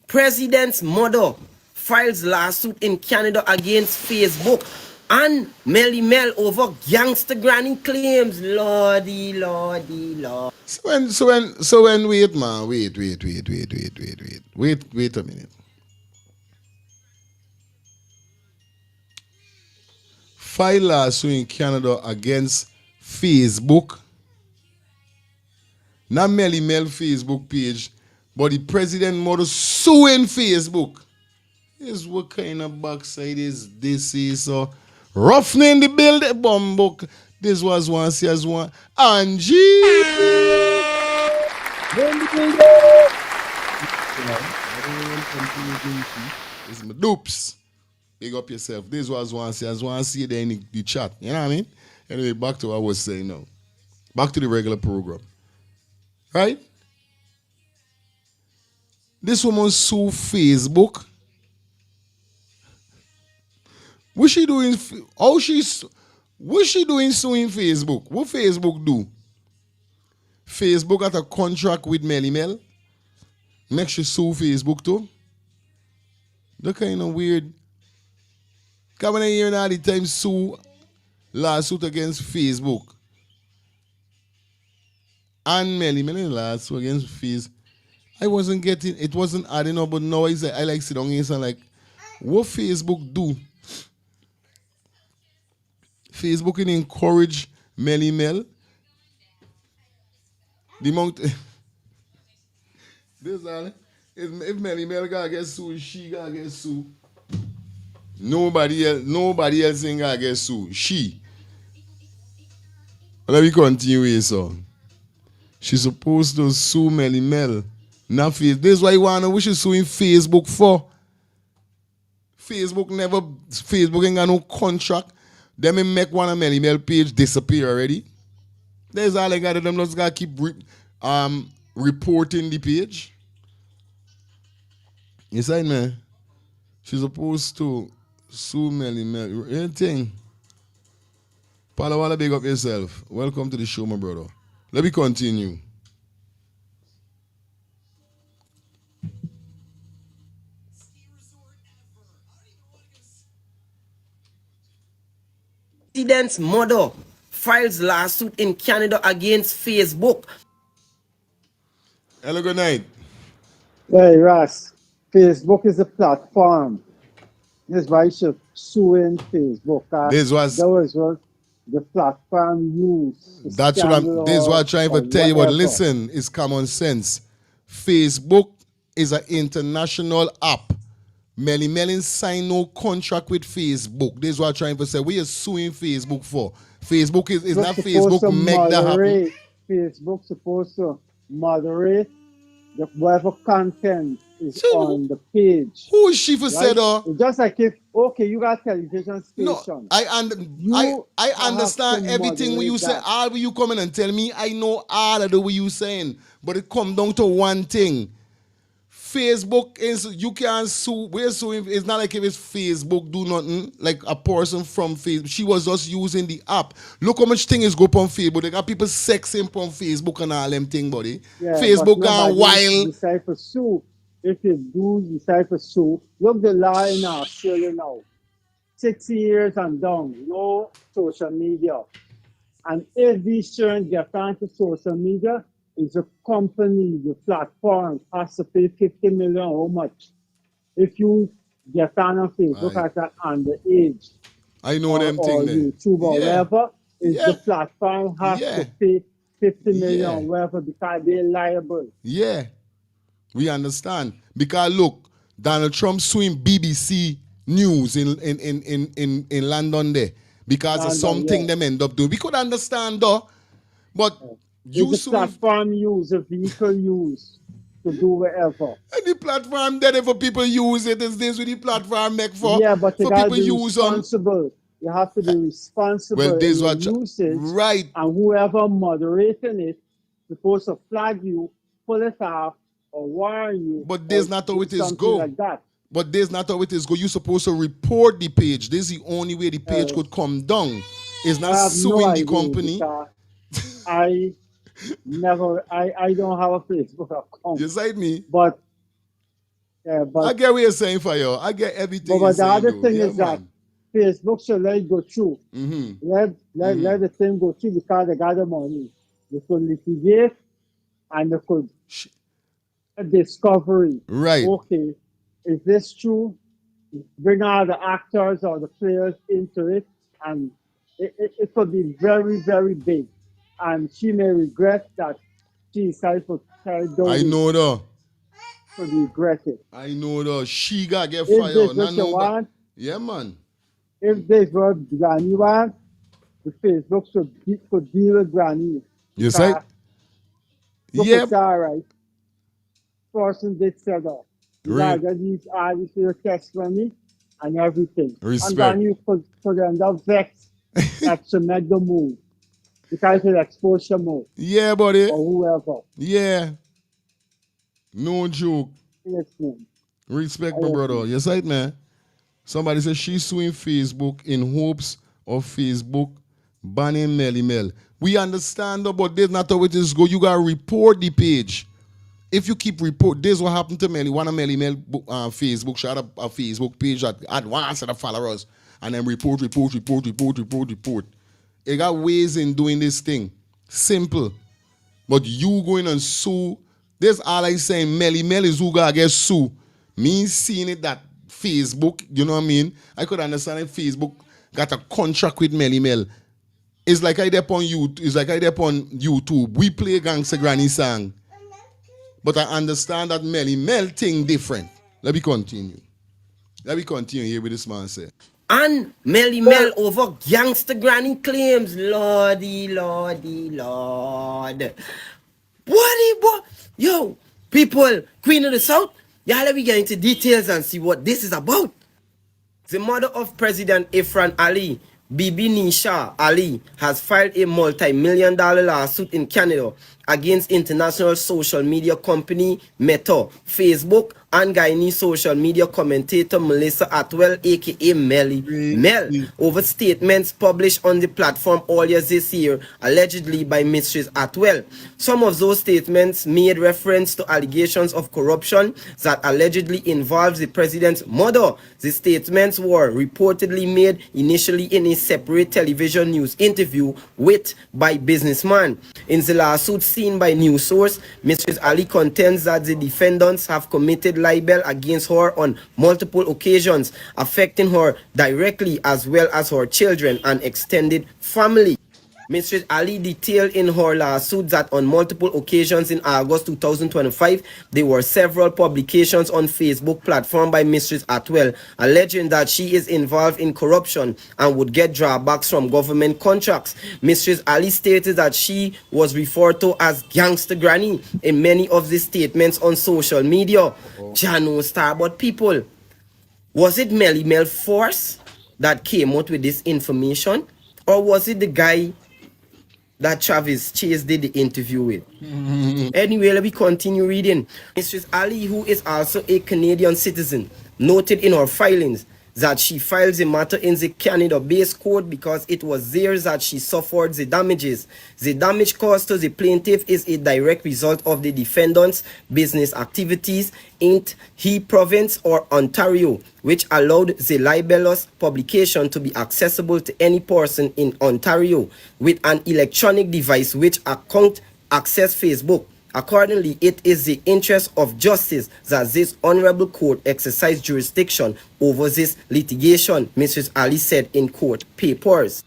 President's mother files lawsuit in Canada against Facebook and Melly Mel over gangster granny claims. Lordy, lordy, lord. So when wait, man, wait a minute. File lawsuit in Canada against Facebook. Not Melly Mel Facebook page, but the president mother suing Facebook. Is what kind of backside is this is so roughing the build bomb book. This was one see as one Angie. It's my dupes. Big up yourself. This was one see as one see there in the chat. You know what I mean? Anyway, back to what I was saying now. Back to the regular program. Right? This woman sue Facebook. What she doing? What she doing suing Facebook? What Facebook do? Facebook got a contract with Melly Mel. Next she sue Facebook too. That kind of weird. Coming in here all the time sue lawsuit against Facebook. And Melly Mel lawsuit against Facebook. I wasn't getting it wasn't adding up, but now I like sit down here and like, what Facebook do? Facebook can encourage Melly Mel. The amount this all if Melly Mel gotta get sued, she gotta get sued. Nobody else ain't gotta get sued. She. Let me continue here, so. She's supposed to sue Melly Mel. Not Facebook. This is why you wanna know she's suing Facebook for. Facebook ain't got no contract. Them make one of Melly Mel page disappear already. There's all I got. Them just gotta keep reporting the page. Yes, I man. She's supposed to sue Melly Mel. Anything. Paula, wanna big up yourself. Welcome to the show, my brother. Let me continue. President's mother files lawsuit in Canada against Facebook. Hello, good night. Hey, Ross, Facebook is a platform. That's why you should sue in Facebook. This was That was what the platform used. to That's what scandal this is what I'm trying or to tell you. But whatever. listen, it's common sense. Facebook is an international app. Melly Mellin signed no contract with Facebook. This is what I'm trying to say. We are suing Facebook for. Facebook is not supposed to Facebook make that happen. moderate. Facebook supposed to moderate whatever content is on the page. Who is she for say though? It's just like if you got television No, station. I understand everything when you say. All when you come in and tell me, I know all of the way you saying, but it come down to one thing. Facebook is you can't sue. We're suing. It's not like if it's Facebook do nothing. Like a person from Facebook, she was just using the app. Look how much thing is go on Facebook. They got people sexing on Facebook and all them thing, buddy. Yeah, Facebook but gone nobody wild. decide for sue. If you do decide for sue, look the law in Australia now. 6 years and down, no social media. And if these children get onto social media, is the company, the platform has to pay 50 million. How much? If you get on Facebook as an underage, I know them or thing there. YouTube or Yeah. whatever, is Yeah. the platform has Yeah. to pay 50 million Yeah. whatever because they're liable. Yeah, we understand. Because look, Donald Trump suing BBC News in London there because of London, something yeah. them end up doing. We could understand though, but you It's a suing platform use, a vehicle use to do whatever. and the platform there for people use it. Is this what the platform make for? Yeah, but you for gotta people be use on. responsible. You have to be responsible Well, this in what your usage. right. And whoever moderating it supposed to flag you, pull it off, or warn you. But there's or not how do it is something go. like that. But there's not how it is go. You're supposed to report the page. This is the only way the page could come down. It's I not have suing no the idea company. because I don't have a Facebook account. You side me. But I get what you're saying for you. I get everything but you're the saying. other though. thing Yeah, is that man. Facebook should let it go through. Let the thing go through because they got the money. They could litigate and they could a discovery. Right. Okay, is this true? Bring all the actors or the players into it, and it could be very, very big. And she may regret that she decided to carry down. I know though. Could regret it. I know though. She got get If fired. this Not what you no, but- want, yeah, man. if this what Granny wants, the Facebook could deal with Granny. You say? Look, Yep. it's all right. Person did say that. Real- Yeah, these artists will test money and everything. Respect. And then you could end up vexed that she made the move. Because it exposure move. Yeah, buddy. Or whoever. Yeah. No joke. Listening. Respect, my brother. Yes, right, man. Somebody says she's suing Facebook in hopes of Facebook banning Melly Mel. We understand, though, but there's not how it is go. You gotta report the page. If you keep report, this what happened to Melly. One of Melly Mel Facebook shot up a Facebook page that had one set of followers, and then report. It got ways in doing this thing. Simple. But you going and sue. This all I saying, Melly Mel is who gotta get sue. Me seeing it that Facebook, you know what I mean? I could understand if Facebook got a contract with Melly Mel. It's like I dep on YouTube. We play Gangsta Granny song. But I understand that Melly Mel thing different. Let me continue here with this man say. And Melly Mel over gangster granny claims. Lordy. What? Yo, people, Queen of the South, y'all let me get into details and see what this is about. The mother of President Ifran Ali, Bibi Nisha Ali, has filed a multi-million-dollar lawsuit in Canada against international social media company Meta, Facebook, and Guyanese social media commentator Melissa Atwell, aka Mel, over statements published on the platform earlier this year, allegedly by Mistress Atwell. Some of those statements made reference to allegations of corruption that allegedly involves the president's mother. The statements were reportedly made initially in a separate television news interview by businessman. In the lawsuit seen by news source, Mistress Ali contends that the defendants have committed libel against her on multiple occasions, affecting her directly as well as her children and extended family. Mistress Ali detailed in her lawsuit that on multiple occasions in August 2025, there were several publications on Facebook platform by Mistress Atwell alleging that she is involved in corruption and would get drawbacks from government contracts. Mistress Ali stated that she was referred to as Gangster Granny in many of the statements on social media. Jano Star, but people, was it Melly Mel Force that came out with this information? Or was it the guy that Travis Chase did the interview with? Anyway, let me continue reading. Mistress Ali, who is also a Canadian citizen, noted in her filings that she filed the matter in the Canada-based court because it was there that she suffered the damages. The damage caused to the plaintiff is a direct result of the defendant's business activities in he province or Ontario, which allowed the libelous publication to be accessible to any person in Ontario with an electronic device which account access Facebook. Accordingly, it is the interest of justice that this honorable court exercise jurisdiction over this litigation, Mrs. Ali said in court papers.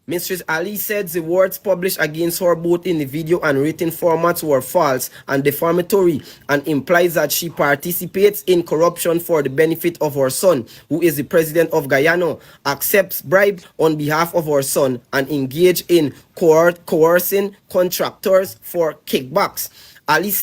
Mistress Ali said the words published against her both in the video and written formats were false and defamatory and implies that she participates in corruption for the benefit of her son, who is the president of Guyana, accepts bribe on behalf of her son, and engage in coercing contractors for kickbacks. Ali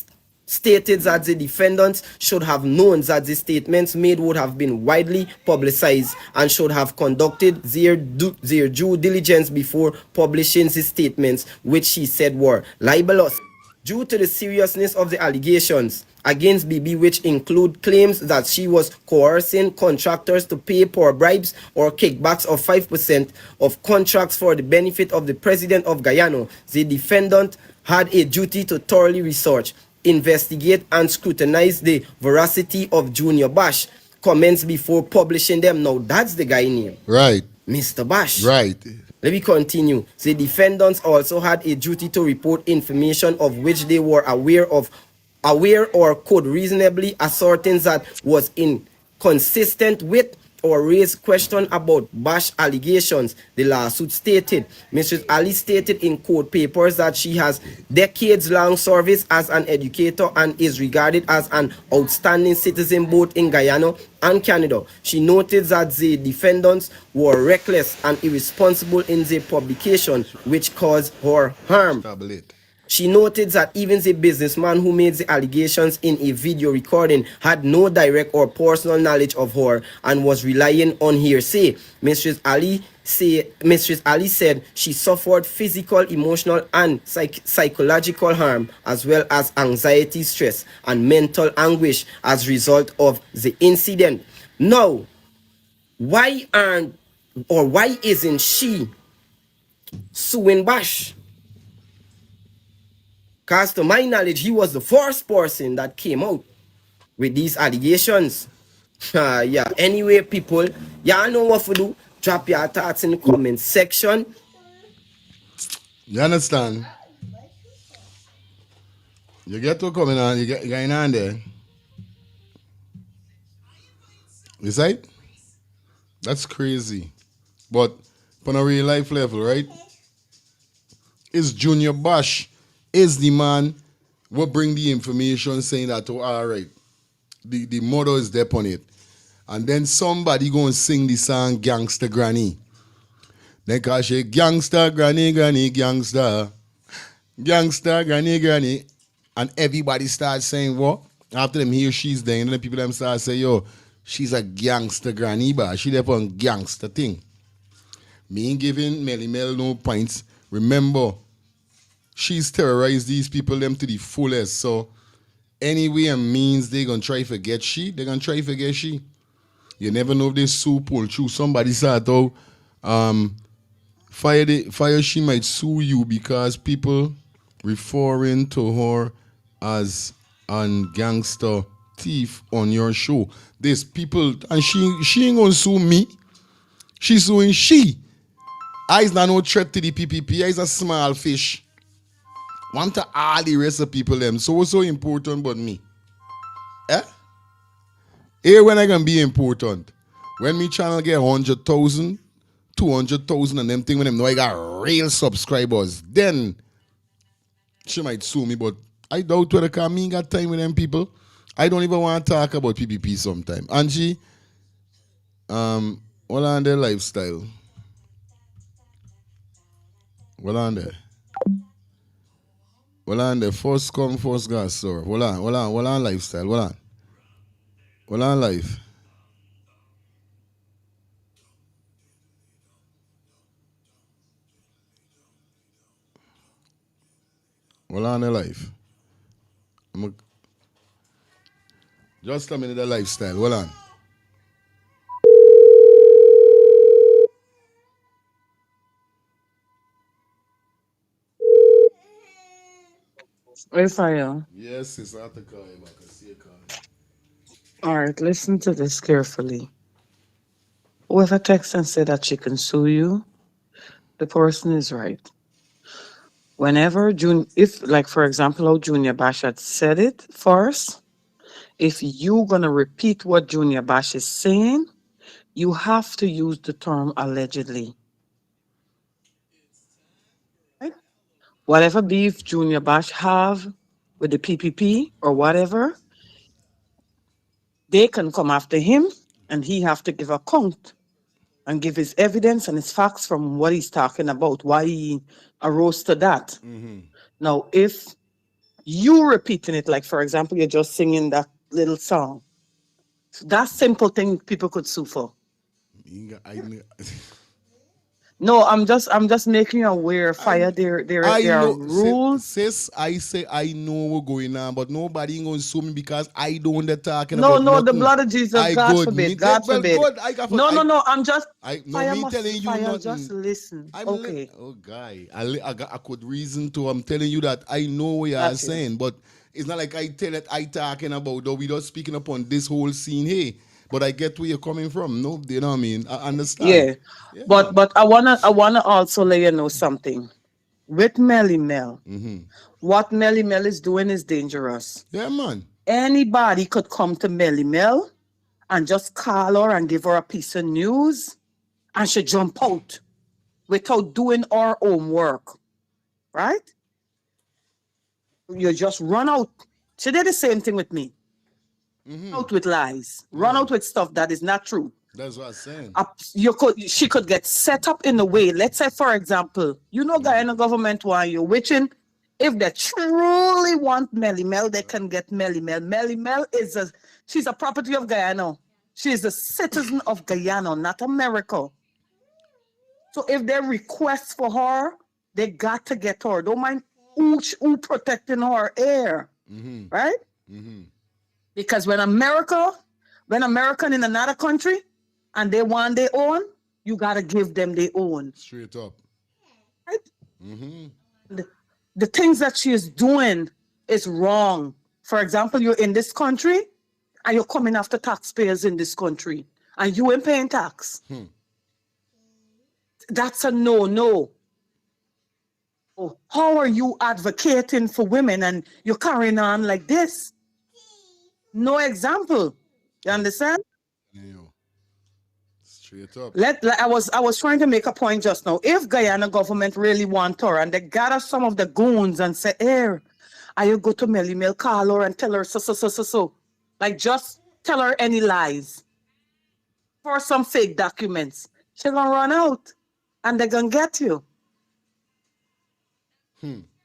stated that the defendants should have known that the statements made would have been widely publicized and should have conducted their due diligence before publishing the statements, which she said were libelous. Due to the seriousness of the allegations against Bibi, which include claims that she was coercing contractors to pay for bribes or kickbacks of 5% of contracts for the benefit of the president of Guyana, the defendant had a duty to thoroughly research, investigate, and scrutinize the veracity of Junior Bash comments before publishing them. Now that's the guy name. Right. Mr. Bash. Right. Let me continue. The defendants also had a duty to report information of which they were aware or could reasonably ascertain that was inconsistent with or raise question about Bash allegations, the lawsuit stated. Mrs. Ali stated in court papers that she has decades-long service as an educator and is regarded as an outstanding citizen both in Guyana and Canada. She noted that the defendants were reckless and irresponsible in their publication, which caused her harm. She noted that even the businessman who made the allegations in a video recording had no direct or personal knowledge of her and was relying on hearsay. Mistress Ali said she suffered physical, emotional, and psychological harm, as well as anxiety, stress, and mental anguish as a result of the incident. Now, why isn't she suing Bash? Because to my knowledge, he was the first person that came out with these allegations. Yeah. Anyway, people, y'all know what to do. Drop your thoughts in the comment section. You understand? You get to coming on, you get going on there. You see it? That's crazy. But on a real life level, right? Is Junior Bash is the man will bring the information saying that, oh, all right, the mother is there on it. And then somebody go and sing the song Gangster Granny. Then call she Gangster Granny, Granny, Gangster. Gangster Granny, Granny. And everybody starts saying what? After them hear she's there, and then people them start saying, yo, she's a gangster granny, but she there on gangster thing. Me ain't giving Melly Mel no points. Remember, she's terrorized these people them to the fullest. So any way and means they gonna try to get she, they gonna try to get she. You never know if they sue pull through. Somebody said though, fire she might sue you because people referring to her as an gangster thief on your show. There's people and she ain't gonna sue me. She's suing she. I's not no threat to the PPP. I's a small fish. Want to all the rest of people them so important but me. Eh? Here when I can be important. When me channel get 100,000, 200,000 and them thing when them know I got real subscribers, then she might sue me, but I doubt whether cause me ain't got time with them people. I don't even want to talk about PPP sometime. Angie, what on their lifestyle? What on there? What on there? First come, first gas, sir. What on lifestyle? What on life? What on the life? Just tell me the lifestyle. What on? Hey, Fire. Yes, it's out the car. I can see a car. All right, listen to this carefully. Whoever texts and said that she can sue you, the person is right. Whenever if like for example, how Junior Bash had said it first, if you gonna repeat what Junior Bash is saying, you have to use the term allegedly. Right? Whatever beef Junior Bash have with the PPP or whatever, they can come after him and he have to give account and give his evidence and his facts from what he's talking about, why he arose to that. Now, if you repeating it, like for example, you're just singing that little song, that simple thing people could sue for. No, I'm just making you aware, Fire. I There are know, rules. sis. I say I know what's going on, but nobody ain't gonna sue me because I don't they talking No, about no, the nothing. blood of Jesus, I God good. forbid, God Well, forbid. good. I got. No, no, no, I'm just no Fire me telling must you Fire, nothing. just listen. Okay, Oh, guy. I could reason to. I'm telling you that I know what you are got you. saying, but it's not like I tell that I talking about. Though we not speaking upon this whole scene here. But I get where you're coming from. No, you know what I mean. I understand. Yeah, Yeah, man. but I wanna also let you know something. With Melly Mel, what Melly Mel is doing is dangerous. Yeah, man. Anybody could come to Melly Mel and just call her and give her a piece of news, and she jump out without doing her homework, right? You just run out. She did the same thing with me. Out with lies, run out with stuff that is not true. That's what I'm saying. She could get set up in a way. Let's say, for example, Guyana government want you, which if they truly want Melly Mel, they can get Melly Mel. Melly Mel she's a property of Guyana. She is a citizen of Guyana, not America. So if they request for her, they got to get her. Don't mind who protecting her air, right? Because when American in another country and they want their own, you got to give them their own. Straight up. Right? The things that she is doing is wrong. For example, you're in this country and you're coming after taxpayers in this country and you ain't paying tax. That's a no. Oh, how are you advocating for women and you're carrying on like this? No example. You understand? Straight up. I was trying to make a point just now. If Guyana government really want her and they gather some of the goons and say, "Here, I you go to Melly Mel, call her and tell her so." Like just tell her any lies for some fake documents. She gonna run out and they're gonna get you.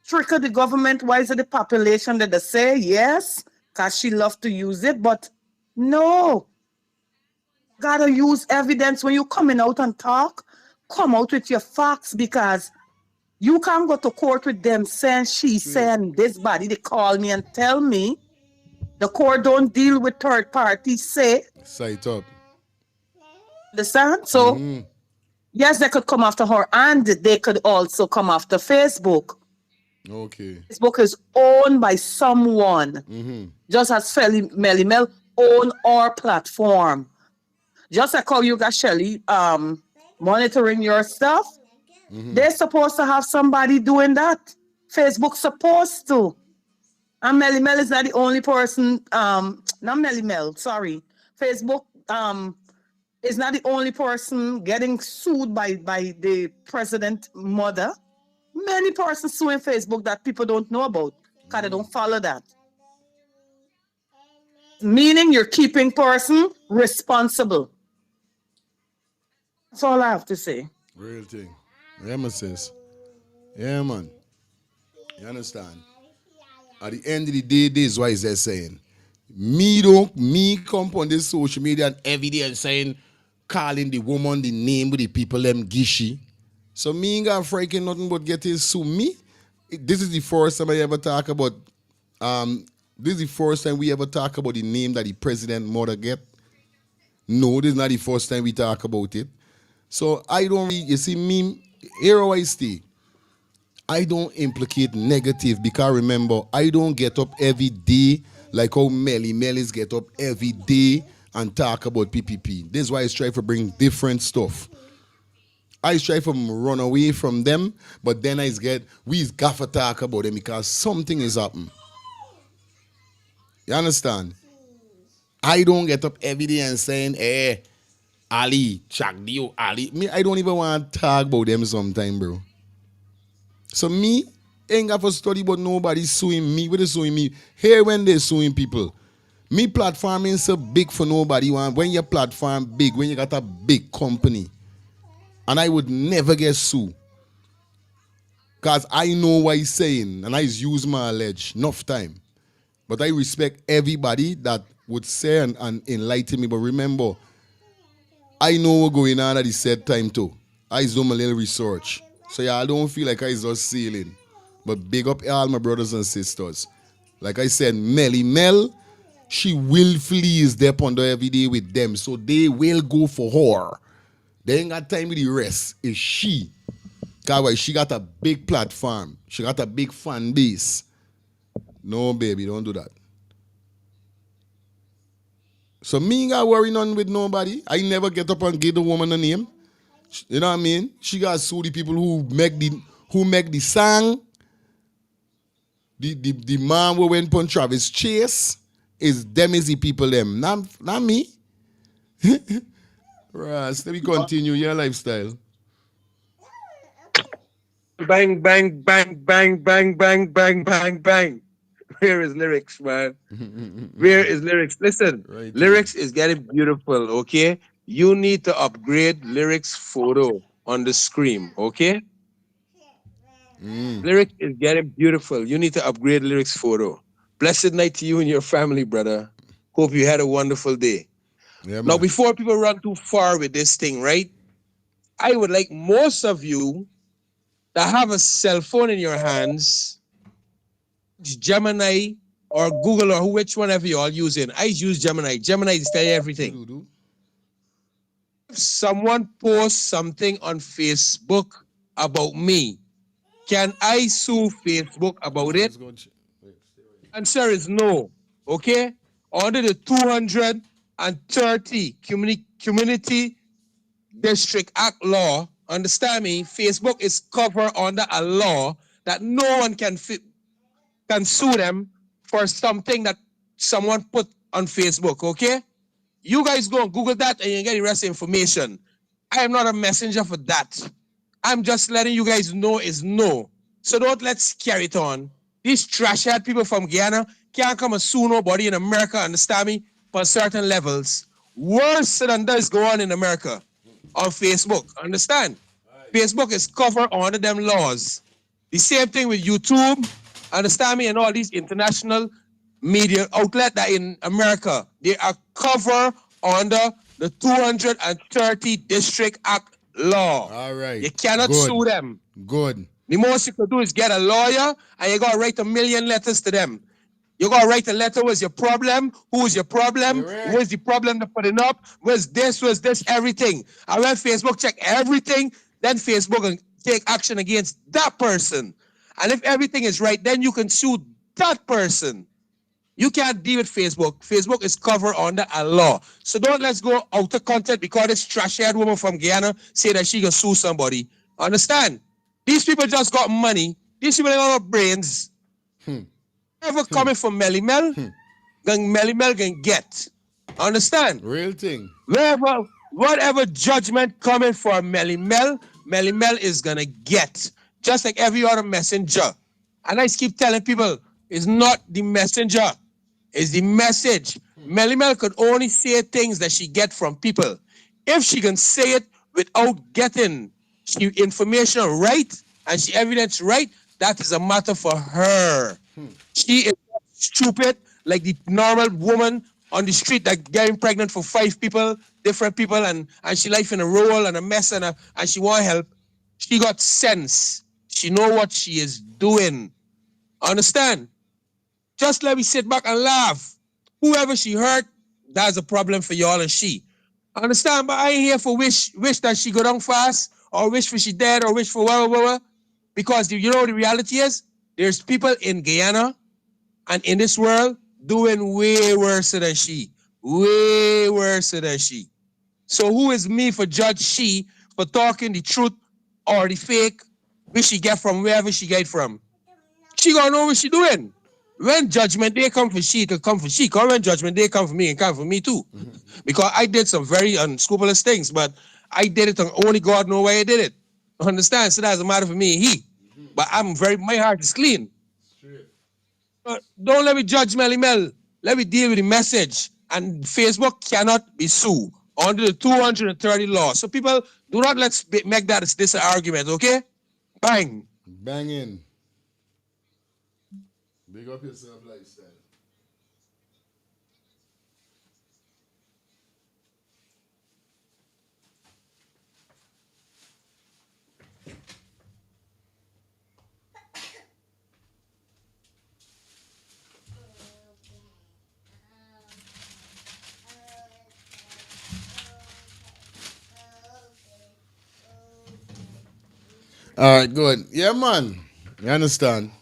Trick of the government, wise of the population that they say yes, because she love to use it, but no. Gotta use evidence when you coming out and talk. Come out with your facts because You can't go to court with them saying she saying this body. They call me and tell me the court don't deal with third parties. Say, Sight up. understand? So yes, they could come after her, and they could also come after Facebook. Okay. Facebook is owned by someone, just as Melly Mel own our platform. Just like how you got Shelly monitoring your stuff, they're supposed to have somebody doing that. Facebook's supposed to. And Melly Mel is not the only person, not Melly Mel, sorry. Facebook is not the only person getting sued by the president mother. Many persons suing Facebook that people don't know about because they don't follow that. Meaning you're keeping person responsible. That's all I have to say. Real thing. Yeah, man, sis. Yeah, man. You understand? At the end of the day, this is what they're saying. Me come on this social media and every day and saying, calling the woman the name with the people them gishy. So me ain't got freaking nothing but getting sue me. This is the first time I ever talk about this is the first time we ever talk about the name that the president mother get. No, this is not the first time we talk about it. So I don't really, you see me, here I stay. I don't implicate negative because remember, I don't get up every day like how Melly's get up every day and talk about PPP. This is why I try to bring different stuff. I try to run away from them, but then we got to talk about them because something is happening. You understand? I don't get up every day and saying, hey, Ali, Chagdio, Ali. Me, I don't even want to talk about them sometime, bro. So me, ain't got to study about nobody suing me. What is suing me? Here when they suing people. Me platform ain't so big for nobody. When your platform big, when you got a big company. And I would never get sued. Because I know what he's saying. And I use my allege enough time. But I respect everybody that would say and enlighten me. But remember, I know what's going on at the said time too. I do my little research. So yeah, I don't feel like I just sailing. But big up all my brothers and sisters. Like I said, Melly Mel, she willfully is there under every day with them. So they will go for her. They ain't got time with the rest. It's she. Because she got a big platform. She got a big fan base. No, baby, don't do that. So me ain't got worry none with nobody. I never get up and give the woman a name. You know what I mean? She got sue the people who make the song. The man who went on Travis Chase is them is the people them. Not me. Right, let me continue your lifestyle. Bang, bang, bang, bang, bang, bang, bang, bang, bang. Where is lyrics, man? Where is lyrics? Listen, Right lyrics is getting beautiful, okay? You need to upgrade lyrics photo on the screen, okay? Lyrics is getting beautiful. You need to upgrade lyrics photo. Blessed night to you and your family, brother. Hope you had a wonderful day. Yeah, Now, man. before people run too far with this thing, right? I would like most of you that have a cell phone in your hands, Gemini or Google or which one ever you all using. I use Gemini. Gemini is telling you everything. If someone posts something on Facebook about me, can I sue Facebook about it? Answer is no. Okay? Under the 230 Community District Act law, understand me, Facebook is covered under a law that no one can sue them for something that someone put on Facebook, okay? You guys go and Google that and you get the rest of the information. I am not a messenger for that. I'm just letting you guys know is no. So don't let's carry it on. These trash-head people from Guyana can't come and sue nobody in America, understand me, for certain levels. Worse than this go on in America on Facebook, understand? Facebook is covered under them laws. The same thing with YouTube, understand me, and all these international media outlet that in America, they are covered under the 230 District Act law. All right. You cannot Good. sue them. Good. The most you could do is get a lawyer and you gotta write 1,000,000 letters to them. You gotta write a letter. What's your problem? Who is your problem? Where's the problem to put it up? Where's this? Everything. And when Facebook check everything, then Facebook can take action against that person. And if everything is right, then you can sue that person. You can't deal with Facebook. Facebook is covered under a law. So don't let's go out of content because this trashy-head woman from Guyana say that she can sue somebody. Understand? These people just got money. These people don't have brains. Whatever coming from Melly Mel, Melly Mel can get. Understand? Real thing. Whatever judgment coming for Melly Mel is gonna get. Just like every other messenger. And I keep telling people, it's not the messenger, it's the message. Melly Mel could only say things that she get from people. If she can say it without getting information right and she evidence right, that is a matter for her. She is not stupid like the normal woman on the street that getting pregnant for 5 people, different people, and she life in a roll and a mess and she want help. She got sense. She know what she is doing. Understand? Just let me sit back and laugh. Whoever she hurt, that's a problem for y'all and she. Understand? But I ain't here for wish that she go down fast or wish for she dead or wish for whatever. Because you know the reality is, there's people in Guyana and in this world doing way worse than she. Way worse than she. So who is me for judge she for talking the truth or the fake which she get from wherever she get from? She gonna know what she doing. When judgment day come for she, it'll come for she. Because when judgment day come for me, it come for me too. Because I did some very unscrupulous things, but I did it and only God know why I did it. Understand? So that doesn't matter for me and he. But my heart is clean. Don't let me judge Melly Mel. Let me deal with the message. And Facebook cannot be sued under the 230 law. So people, do not let's make this an argument, okay? Bang. Banging. Big up yourself, lifestyle. All right, good. Yeah, man. You understand?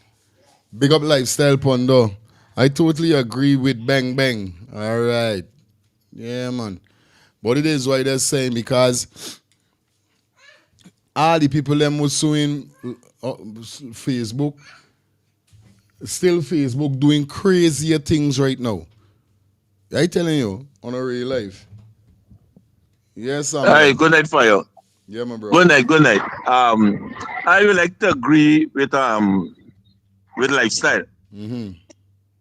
Big up lifestyle, Pondo. I totally agree with Bang Bang. All right. Yeah, man. But it is what they're saying because all the people them was suing Facebook, still Facebook doing crazier things right now. I telling you, on a real life. Yes, All right, good night for you. Yeah, my bro. Good night, good night. I would like to agree with lifestyle.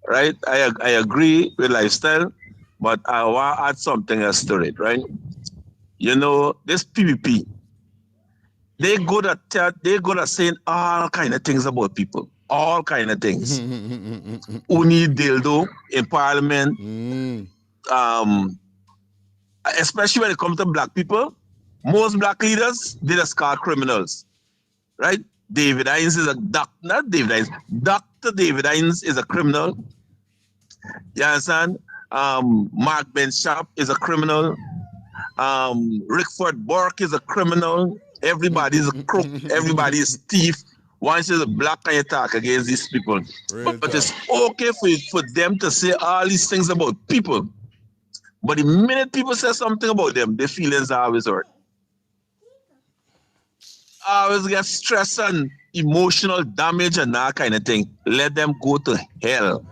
Right? I agree with lifestyle, but I want to add something else to it, right? You know, this PvP, they good at saying all kind of things about people. All kind of things. Who need dildo in parliament. Especially when it comes to black people, most black leaders, they just call criminals. Right? David Hines is not David Hines. Dr. David Hines is a criminal. You understand? Mark Benchop is a criminal. Rickford Burke is a criminal. Everybody's a crook. Everybody's thief. Once you're black and you talk against these people. But it's okay for them to say all these things about people. But the minute people say something about them, their feelings are always hurt. Always get stress and emotional damage and that kind of thing. Let them go to hell.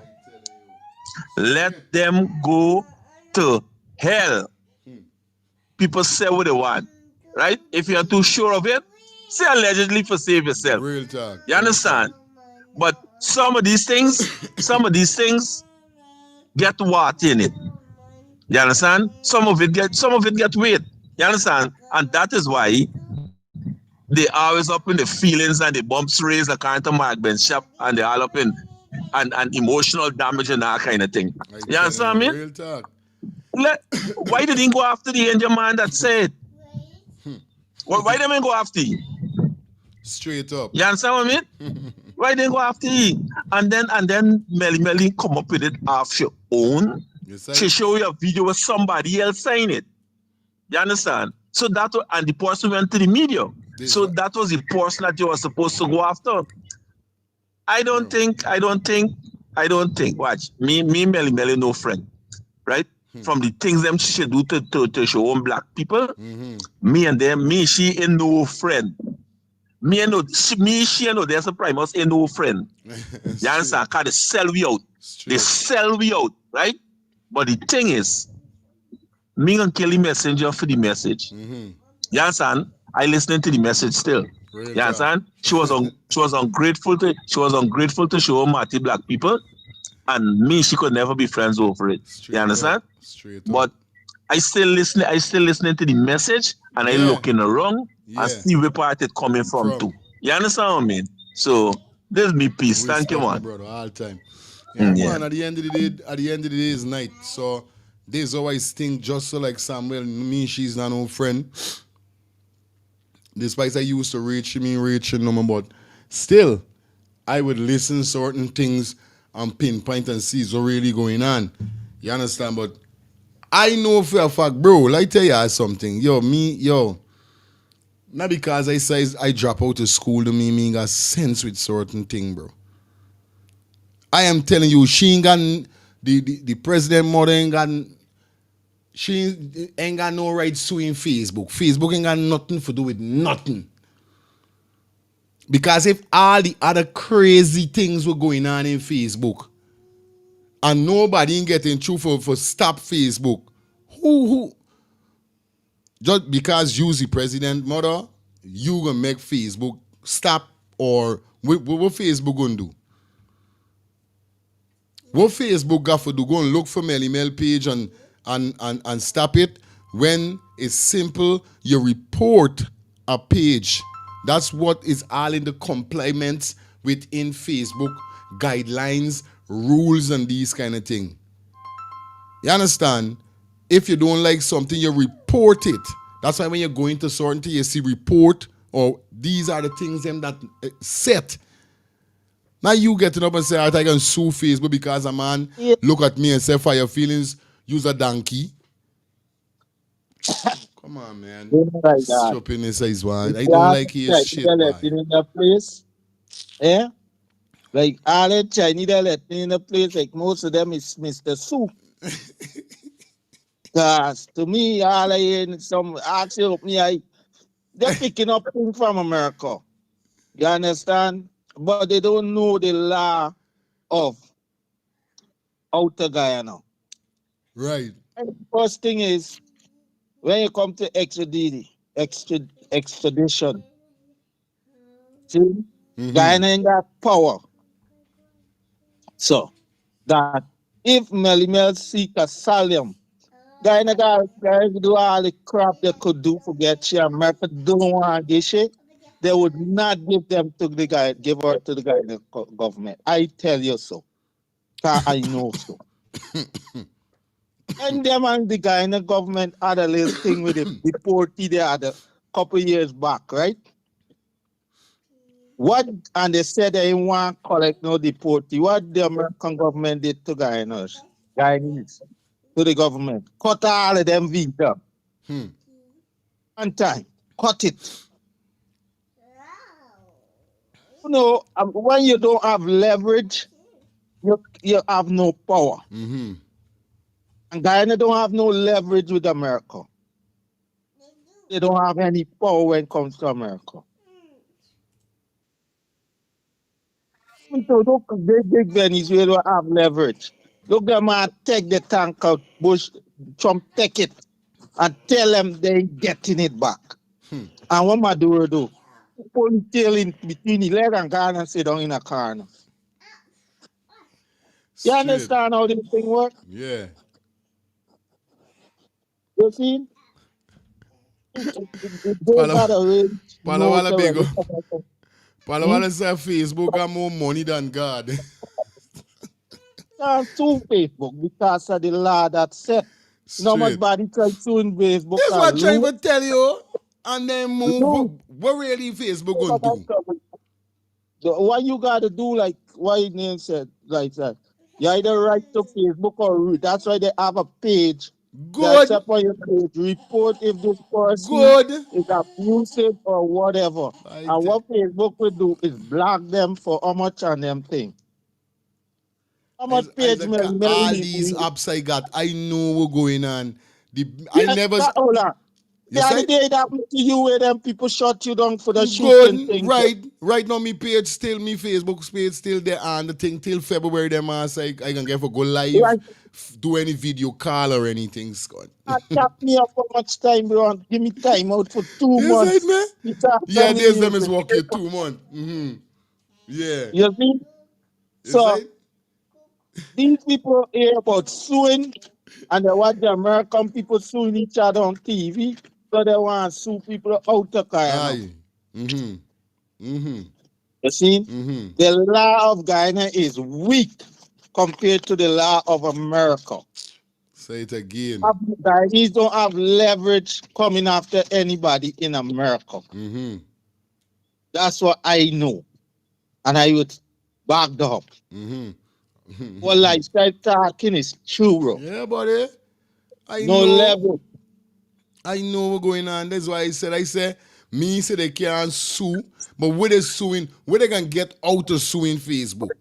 Let them go to hell. People say what they want, right? If you're too sure of it, say allegedly for save yourself. Real talk. You understand? But some of these things get what in it. You understand? Some of it get weight. You understand? And that is why they always up in the feelings and the bumps raised according to Mark Benchop and they all up in and emotional damage and that kind of thing. You understand me? Real talk. Why did he go after the angel man that said? Why didn't he go after you? Straight up. You understand what I mean? Why they go after you? And then Melly come up with it off your own. She show you a video with somebody else saying it. You understand? So that was, and the person went to the media. So that was the person that you were supposed to go after. I don't think. Watch me, Melly, no friend, right? From the things them she do to show on black people, me and them, she ain't no friend. She and no, there's a primus ain't no friend. You understand? Cause they sell we out. They sell we out, right? But the thing is, me and Kelly messenger for the message. You understand? I listening to the message still. You understand? She was ungrateful to show Marty black people, and me, she could never be friends over it. You understand? But I still listening to the message, and I looking around and see where part it coming from too. You understand what I mean? So this be peace. Thank you, man. Brother, all time. Yeah, man, at the end of the day is night. So there's always thing just so like Samuel, me, she's not no friend. Despite I used to reach no, but still, I would listen certain things and pinpoint and see what's really going on. You understand? But I know for a fact, bro, like tell you something. Not because I say I drop out of school to me got sense with certain thing, bro. I am telling you, she ain't got the president mother she ain't got no right suing Facebook. Facebook ain't got nothing to do with nothing. Because if all the other crazy things were going on in Facebook and nobody ain't getting through for stop Facebook, who just because you's the president mother, you gonna make Facebook stop, or what Facebook gonna do? What Facebook got to do? Go and look for Melly Mel page and stop it when it's simple. You report a page. That's what is all in the compliance within Facebook guidelines, rules, and these kind of thing. You understand? If you don't like something, you report it. That's why when you're going to certain thing, you see report, or these are the things them that set. Now you getting up and say, I can sue Facebook because a man look at me and say, for your feelings, use a donkey. Come on, man. Like Stupidness is one. I don't like his shit, boy. In the place, yeah? Like all the Chinese that let me in the place, like most of them is Mr. Soup. Cause to me, all I hear is some actually open me eye. They're picking up things from America. You understand? But they don't know the law of outer Guyana. Right. And the first thing is when you come to extradition, see, Guyana ain't got power. So that if Melly Mel seek asylum, Guyana guys do all the crap they could do for get shit. America don't want this shit. They would not give them to the guy, give her to the Guyana government. I tell you so. I know so. And them and the Guyana government had a little thing with the deportee they had a couple years back, right? What, and they said they didn't want to collect no deportee. What the American government did to Guyanese, to the government, cut all of them visa. One time, cut it. You know, when you don't have leverage, you have no power. And Guyana don't have no leverage with America. They don't have any power when it comes to America. So look, big Venezuela have leverage. Look, them man take the tank out, Bush, Trump take it, and tell them they ain't getting it back. And what Maduro do? Ponytail in between the leg and Ghana and sit down in a corner. You understand how this thing works? Yeah. You see? Palawala big. Palawala say Facebook got more money than God. Sue Facebook because of the law that set. You know how much body try suing Facebook? That's what I'm trying to tell you. and then move. What really Facebook gonna do? What you gotta do, like what name said, like that. You either write to Facebook or root. That's why they have a page. That's Good. up on your page. Report if this person Good. is abusive or whatever. And what Facebook will do is block them for how much on them thing. How much page All these apps I got, I know what's going on. I Yes, never. hold on. You The other say? day that happened to you where them people shut you down for the shooting Good, thing. right now me page still, me Facebook page still there and the thing till February them as I can get for go live, Right. do any video call or anything, Scott. Tap me up how much time, bro. Give me time out for 2 You months. said, man? It's after Yeah, me there's them use is it. work here 2 months. Yeah. You see? You So say? these people hear about suing and they watch the American people suing each other on TV. So they want to sue people out of Guyana. Aye. You see? The law of Guyana is weak compared to the law of America. Say it again. Guyanese don't have leverage coming after anybody in America. That's what I know. And I would back that up. What lifestyle talking is true, bro. Yeah, buddy. I No know. level. I know what's going on. That's why I say, me say they can't sue, but where they suing, where they can get out of suing Facebook.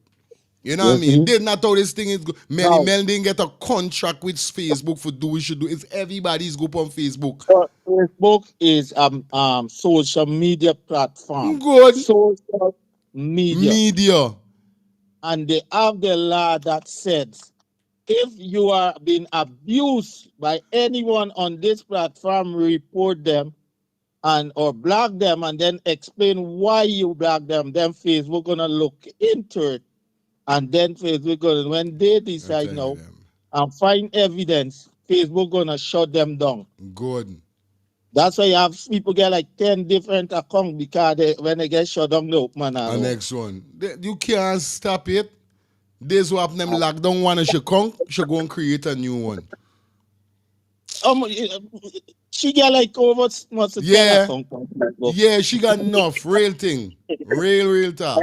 You know what I mean? That's not how this thing is. Mel didn't get a contract with Facebook for do what should do. It's everybody's group on Facebook. Facebook is social media platform. Good. Social Media. And they have the law that says if you are being abused by anyone on this platform, report them and or block them and then explain why you block them. Then Facebook gonna look into it. And then Facebook gonna, when they decide now and find evidence, Facebook gonna shut them down. Good. That's why you have people get like 10 different accounts because when they get shut down, they open The next one. You can't stop it. This what them lockdown one and she go and create a new one. She get like over 10 accounts. Yeah, she got enough. Real thing. Real talk.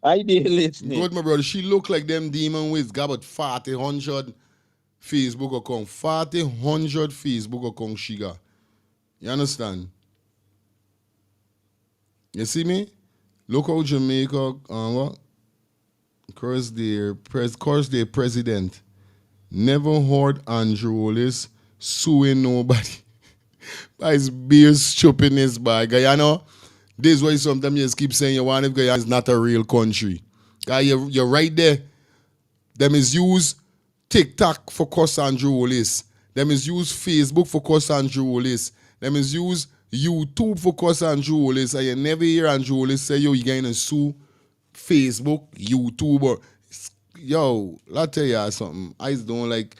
I did listening. Good, my brother. She look like them demon with got about 40, 100 Facebook account. 40, 100 Facebook account she got. You understand? You see me? Look how Jamaica, what? Course their president never heard Andrew Willis suing nobody by his beer stupidness by Guyana. This is why sometimes you just keep saying you want if Guyana is not a real country. You're right there. Them is use TikTok for cuss Andrew Willis. Them is use Facebook for cuss Andrew Willis. Them is use YouTube for cuss Andrew Willis. And you never hear Andrew Willis say, yo, you going to sue Facebook, YouTube, or yo, I'll tell you something. I just don't like.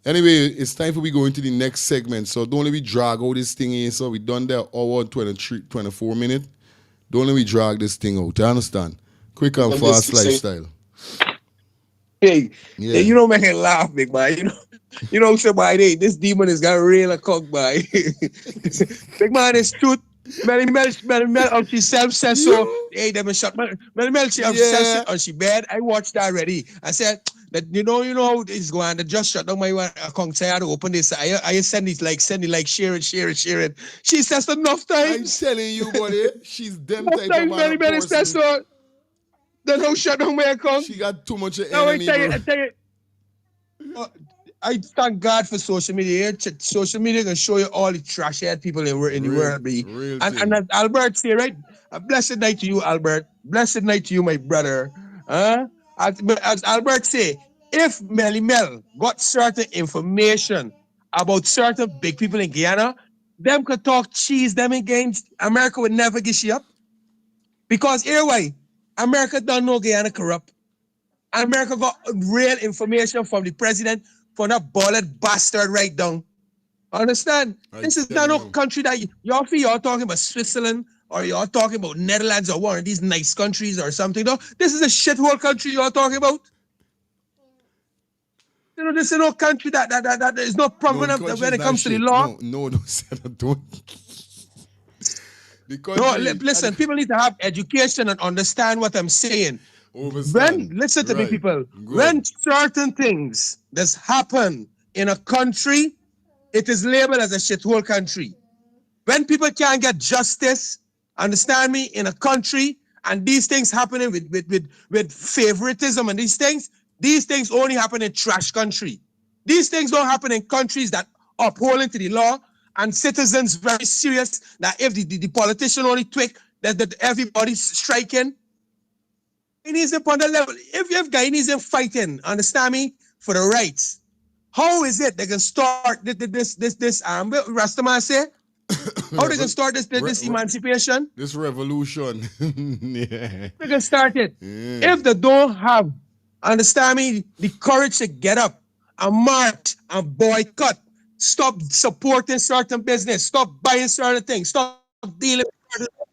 Anyway, it's time for we go into the next segment. So don't let me drag all this thing in. So we done that hour 24 minutes. Don't let me drag this thing out. You understand? Quick and fast lifestyle. Hey, you know, make it laugh, big man. You know, somebody, hey, this demon is got real a cock, boy. Big man is truth. Mel, she self-said so. Hey, them is shot. Mel, she self-said on she bed. I watched that already. I said that you know it's going to just shut down my account. Say I had to open this. I send it, share it. She says enough times. I'm telling you, buddy, she's them type of man. Mel says so. Then don't shut down my account. She got too much No, enemy, I tell you. I thank God for social media. Social media can show you all the trash head people in the world. And as Albert say, right? A blessed night to you, Albert. Blessed night to you, my brother. As Albert say, if Melly Mel got certain information about certain big people in Guyana, them could talk cheese them against America would never get she up. Because here why? America don't know Guyana corrupt. America got real information from the president for that bullet bastard right down. Understand? This is not no country that y'all talking about Switzerland or y'all talking about Netherlands or one of these nice countries or something. No, this is a shithole country y'all talking about. You know, this is no country that is not prominent when it comes to the law. No, don't. The No, country. listen, people need to have education and understand what I'm saying. Overstand. Listen to me, Right. people. Good. When certain things that happen in a country, it is labeled as a shithole country. When people can't get justice, understand me, in a country, and these things happening with favoritism and these things only happen in trash country. These things don't happen in countries that upholding to the law and citizens very serious that if the politician only tweak that everybody's striking. Guyanese upon the level. If Guyanese fighting, understand me, for the rights, how is it they can start this Rastaman say? How they can start this emancipation? This revolution. Yeah. They can start it. Yeah. If they don't have, understand me, the courage to get up and march and boycott, stop supporting certain business, stop buying certain things, stop dealing with certain things.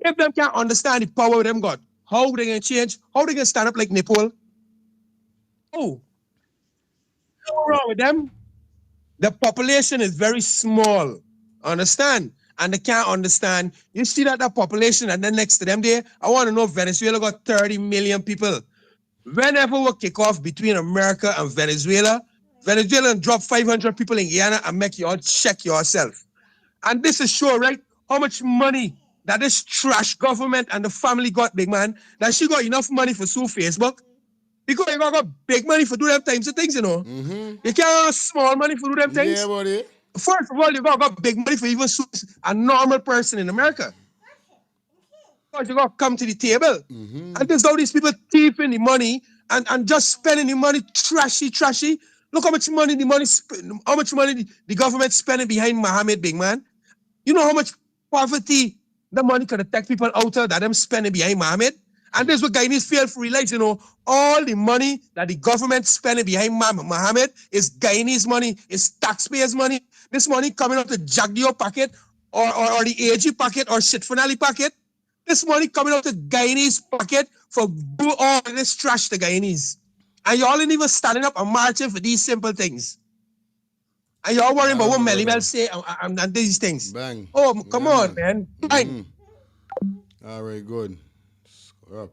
If them can't understand the power them got, how they gonna change? How they gonna stand up like Nepal? Oh, what's wrong with them? The population is very small. Understand? And they can't understand. You see that population, and then next to them there, I want to know if Venezuela got 30 million people. Whenever we kick off between America and Venezuela drop 500 people in Guyana and make you all check yourself. And this is sure, right? How much money that this trash government and the family got, big man, that she got enough money for sue Facebook. Because you got big money for do them types of things, you know. You can't have small money for do them things. Yeah, buddy. First of all, you got big money for even a normal person in America. Because you got to come to the table. And there's all these people thieving the money and just spending the money trashy. Look how much money the government spending behind Mohamed, big man. You know how much poverty the money could attack people out of that them spending behind Mohamed? And this is what Guyanese fail to realize, you know, all the money that the government spending behind Mohamed is Guyanese money, is taxpayers' money. This money coming out of the Jagdio pocket or the AG pocket or Shitfanali pocket. This money coming out of the Guyanese pocket for do all this trash to Guyanese. And y'all ain't even standing up and marching for these simple things. And y'all worrying about what Melly Mel say and these things. Bang. Oh, come on, man. Bang. All right, good. Score up.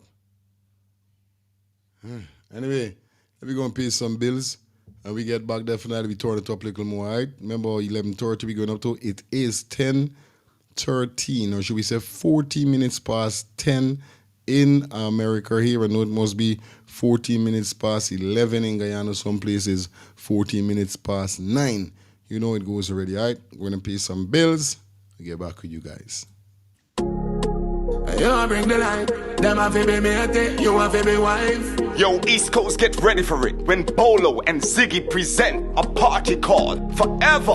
Anyway, let me go and pay some bills. And we get back, definitely we turn it up a little more, all right? Remember 11:30 we going up to? It is 10:13, or should we say 40 minutes past 10 in America here. I know it must be 14 minutes past 11 in Guyana. Some places 14 minutes past 9. You know it goes already, all right? We're going to pay some bills. I'll get back with you guys. You bring the light. Them have to be mate, you have to be wife. Yo, East Coast, get ready for it when Bolo and Ziggy present a party called Forever.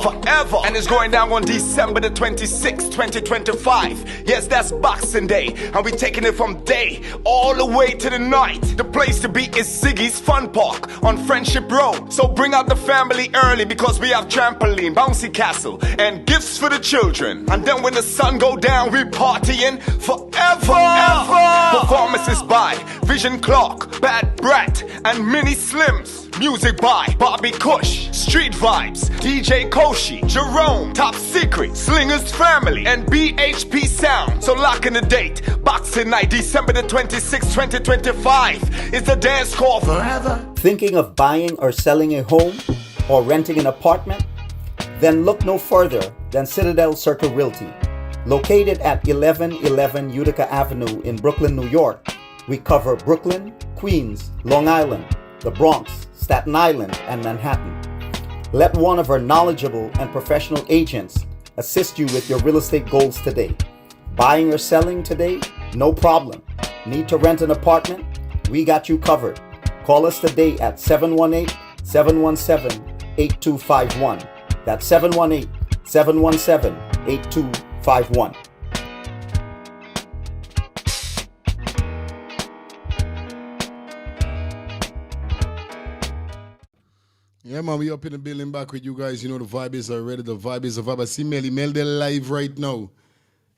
And it's going down on December the 26th, 2025. Yes, that's Boxing Day. And we're taking it from day all the way to the night. The place to be is Ziggy's Fun Park on Friendship Road. So bring out the family early because we have trampoline, bouncy castle, and gifts for the children. And then when the sun go down, we partying forever. Performances by Vision Clark, Bad Brat, and Mini Slims. Music by Bobby Kush, Street Vibes, DJ Koshi, Jerome, Top Secret, Slingers Family, and BHP Sound. So lock in the date. Boxing Night, December the 26th, 2025. It's a dance call forever. Thinking of buying or selling a home or renting an apartment? Then look no further than Citadel Circle Realty. Located at 1111 Utica Avenue in Brooklyn, New York, we cover Brooklyn, Queens, Long Island, the Bronx, Staten Island, and Manhattan. Let one of our knowledgeable and professional agents assist you with your real estate goals today. Buying or selling today? No problem. Need to rent an apartment? We got you covered. Call us today at 718-717-8251. That's 718-717-8251. Yeah, man, we up in the building back with you guys. You know the vibe is already. The vibe is a vibe. I see Melly Mel there live right now.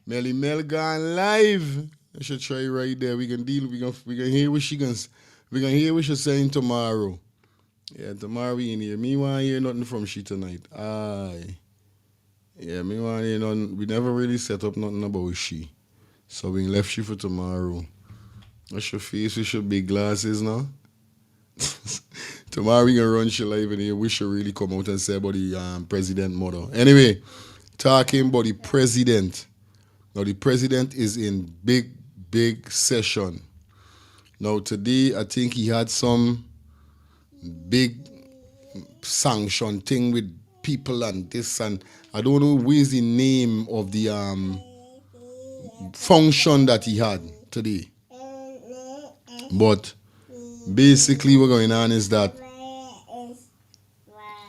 Melly Mel gone live. I should try right there. We can deal. We can hear what she gonna. We can hear what she's saying tomorrow. Yeah, tomorrow we in here. Me want hear nothing from she tonight. Aye. Yeah, me want you know, we never really set up nothing about she. So we left she for tomorrow. What's your face with your big glasses now? Tomorrow we gonna run she live in here. We should really come out and say about the president mother. Anyway, talking about the president. Now the president is in big session. Now today I think he had some big sanction thing with people and this, and I don't know what is the name of the function that he had today. But basically what's going on is that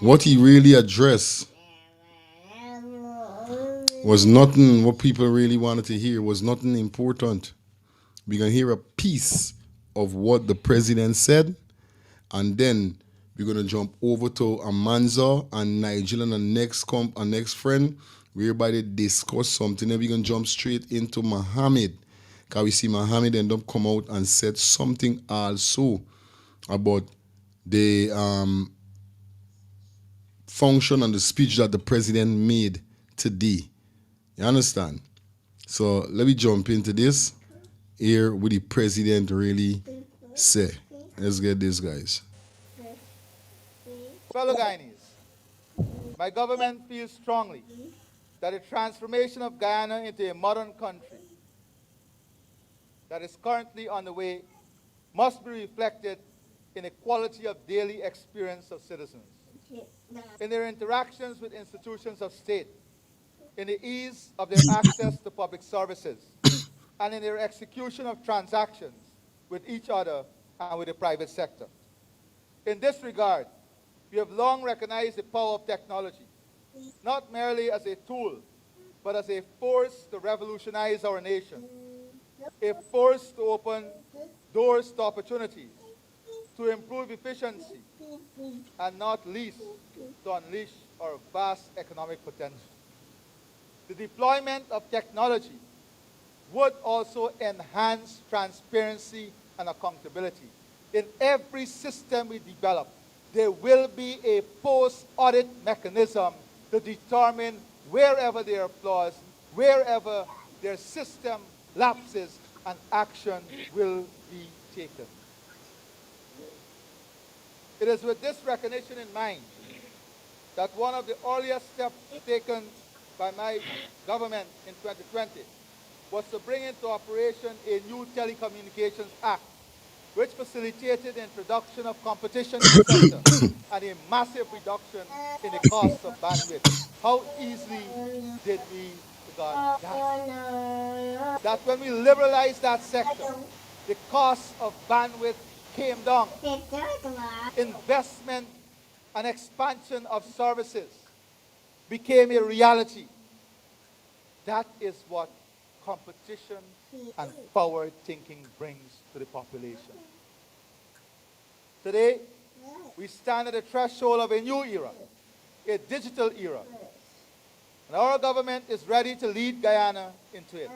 what he really addressed was nothing what people really wanted to hear, was nothing important. We're going to hear a piece of what the president said, and then we're going to jump over to Amanza and Nigel and the next friend, whereby they discuss something. Then we're going to jump straight into Mohamed, because we see Mohamed end up come out and said something also about the function and the speech that the president made today. You understand? So let me jump into this. Hear what the president really say. Let's get this, guys. Fellow Guyanese, my government feels strongly that the transformation of Guyana into a modern country that is currently underway must be reflected in the quality of daily experience of citizens, in their interactions with institutions of state, in the ease of their access to public services, and in their execution of transactions with each other and with the private sector. In this regard, we have long recognized the power of technology, not merely as a tool, but as a force to revolutionize our nation, a force to open doors to opportunities, to improve efficiency, and not least, to unleash our vast economic potential. The deployment of technology would also enhance transparency and accountability. In every system we develop, there will be a post-audit mechanism to determine wherever there are flaws, wherever their system lapses, and action will be taken. It is with this recognition in mind that one of the earliest steps taken by my government in 2020 was to bring into operation a new Telecommunications Act, which facilitated the introduction of competition in the sector and a massive reduction in the cost of bandwidth. How easily did we forget that? That when we liberalized that sector, the cost of bandwidth came down. Investment and expansion of services became a reality. That is what competition and forward thinking brings to the population. Today, we stand at the threshold of a new era, a digital era. And our government is ready to lead Guyana into it.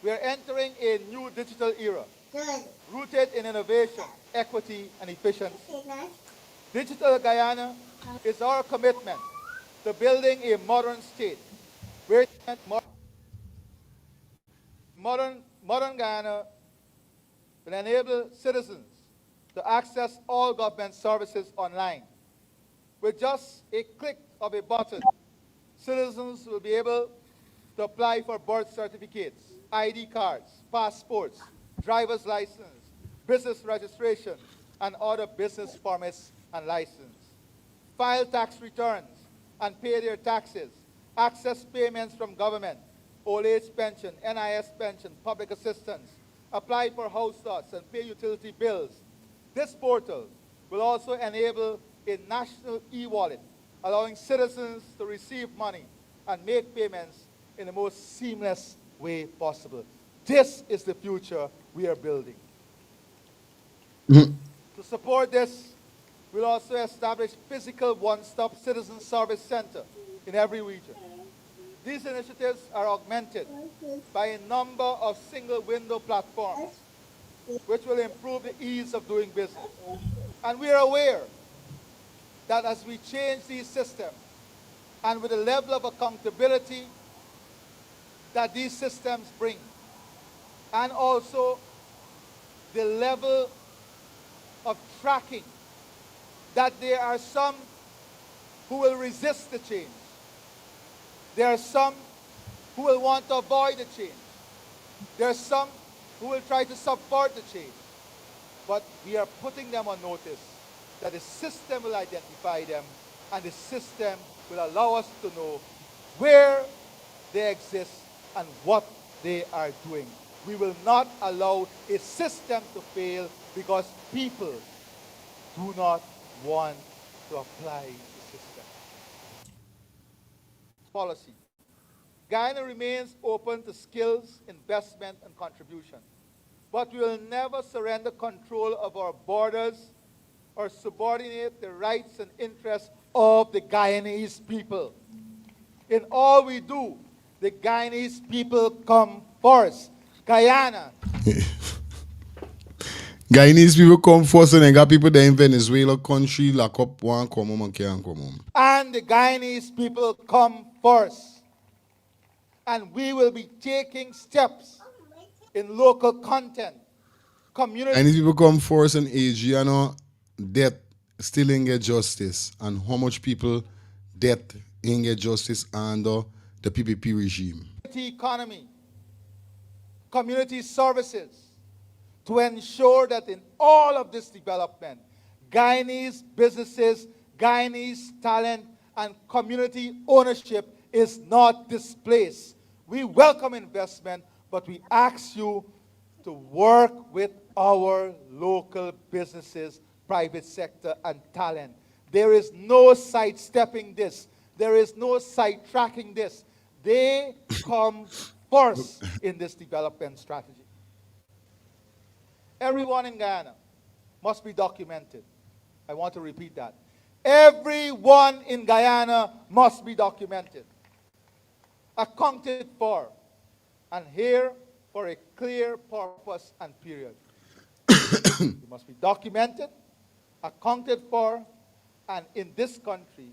We are entering a new digital era, rooted in innovation, equity, and efficiency. Digital Guyana is our commitment to building a modern state, where modern Guyana will enable citizens to access all government services online. With just a click of a button, citizens will be able to apply for birth certificates, ID cards, passports, driver's license, business registration, and other business permits and license. File tax returns and pay their taxes, access payments from government, old age pension, NIS pension, public assistance, apply for house lots, and pay utility bills. This portal will also enable a national e-wallet, allowing citizens to receive money and make payments in the most seamless way possible. This is the future we are building. To support this, we'll also establish physical one-stop citizen service center in every region. These initiatives are augmented by a number of single-window platforms, which will improve the ease of doing business. And we are aware that as we change these systems, and with the level of accountability that these systems bring, and also the level of tracking, that there are some who will resist the change. There are some who will want to avoid the change. There are some who will try to subvert the change. But we are putting them on notice that the system will identify them, and the system will allow us to know where they exist and what they are doing. We will not allow a system to fail because people do not want to apply the system. Policy. Guyana remains open to skills, investment, and contribution. But we will never surrender control of our borders or subordinate the rights and interests of the Guyanese people. In all we do, the Guyanese people come first. Guyana. Guyanese people come first and then got people there in Venezuela country lock up one come home and can't come home. And the Guyanese people come first. And we will be taking steps in local content, community. And these people come first and age, you know, death still ain't get justice. And how much people death ain't get justice under the PPP regime. Economy, community services, to ensure that in all of this development, Guyanese businesses, Guyanese talent, and community ownership is not displaced. We welcome investment, but we ask you to work with our local businesses, private sector, and talent. There is no sidestepping this. There is no sidetracking this. They come first in this development strategy. Everyone in Guyana must be documented. I want to repeat that. Everyone in Guyana must be documented, accounted for, and here for a clear purpose and period. You must be documented, accounted for, and in this country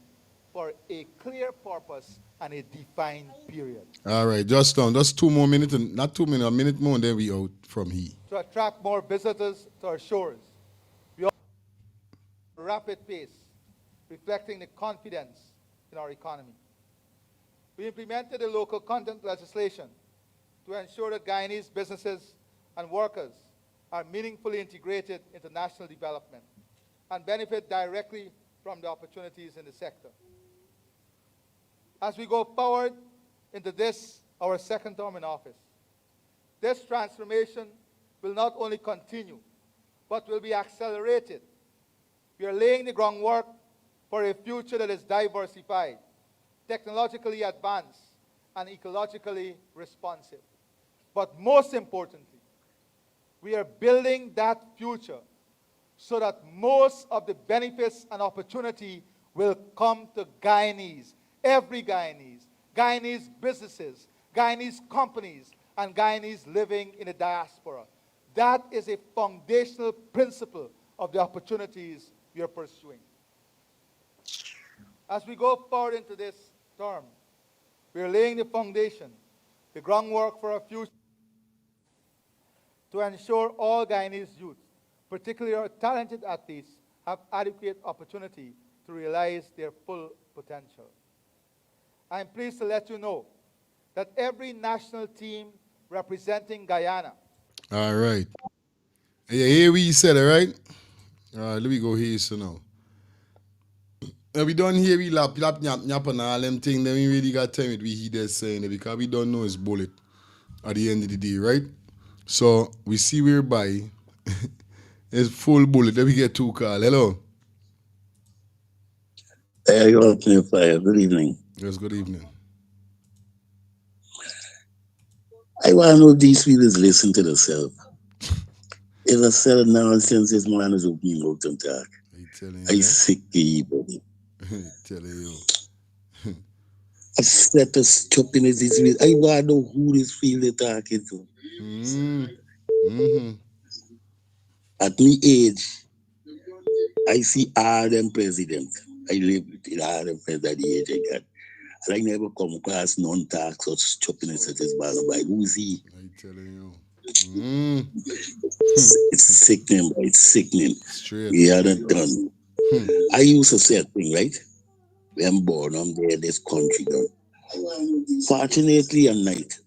for a clear purpose and a defined period. All right, just 2 more minutes, and not 2 minutes, a minute more, and then we out from here. To attract more visitors to our shores. We also at a rapid pace, reflecting the confidence in our economy. We implemented the local content legislation to ensure that Guyanese businesses and workers are meaningfully integrated into national development and benefit directly from the opportunities in the sector. As we go forward into this, our second term in office, this transformation will not only continue, but will be accelerated. We are laying the groundwork for a future that is diversified, technologically advanced, and ecologically responsive. But most importantly, we are building that future so that most of the benefits and opportunity will come to Guyanese, every Guyanese, Guyanese businesses, Guyanese companies, and Guyanese living in the diaspora. That is a foundational principle of the opportunities we are pursuing. As we go forward into this term, we are laying the foundation, the groundwork for our future to ensure all Guyanese youth, particularly our talented athletes, have adequate opportunity to realize their full potential. I am pleased to let you know that every national team representing Guyana. All right. Yeah, here we said it, right? All right, let me go here so now. Now we done here, we lap, nyap, and all them things, then we really got time with we hear that saying it because we don't know it's bullet at the end of the day, right? So we see whereby it's full bullet. Let me get 2 calls. Hello. Hey, good evening. Yes, good evening. I want to know if these people listen to themselves. If I sell nonsense, this man is opening out and talk. I sick of you, buddy. Telling you. I set a stop in this. I want to know who this field they're talking to. At my age, I see all them presidents. I live with all them presidents at the age I got. So I never come across none talk such stupidness as this man. I'm like, who's he? I'm telling you. It's sickening, bro. It's sickening. Straight. Yeah, that done. I used to say a thing, right? I'm born, I'm there, this country done. Fortunately, at night,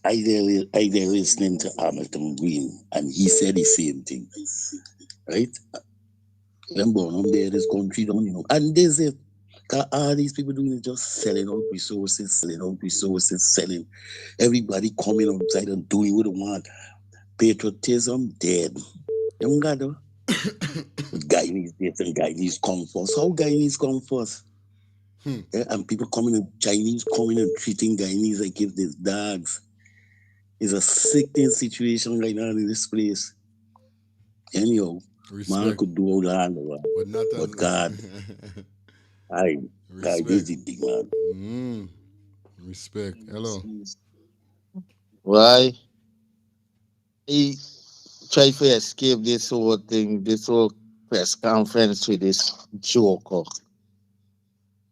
I there listening to Hamilton Green, and he said the same thing, right? I'm born, I'm there, this country done, you know. And there's it. All these people doing is just selling out resources, selling. Everybody coming outside and doing what they want. Patriotism dead. Don't got to. Guyanese this and Guyanese come first. How Guyanese come first? Yeah, and people coming and Chinese coming and treating Guyanese like if they're dogs. It's a sickening situation right now in this place. Anyhow, man could do all that, but God, God is the big man. Respect. Hello. Why? He try to escape this whole thing, this whole press conference with this joker.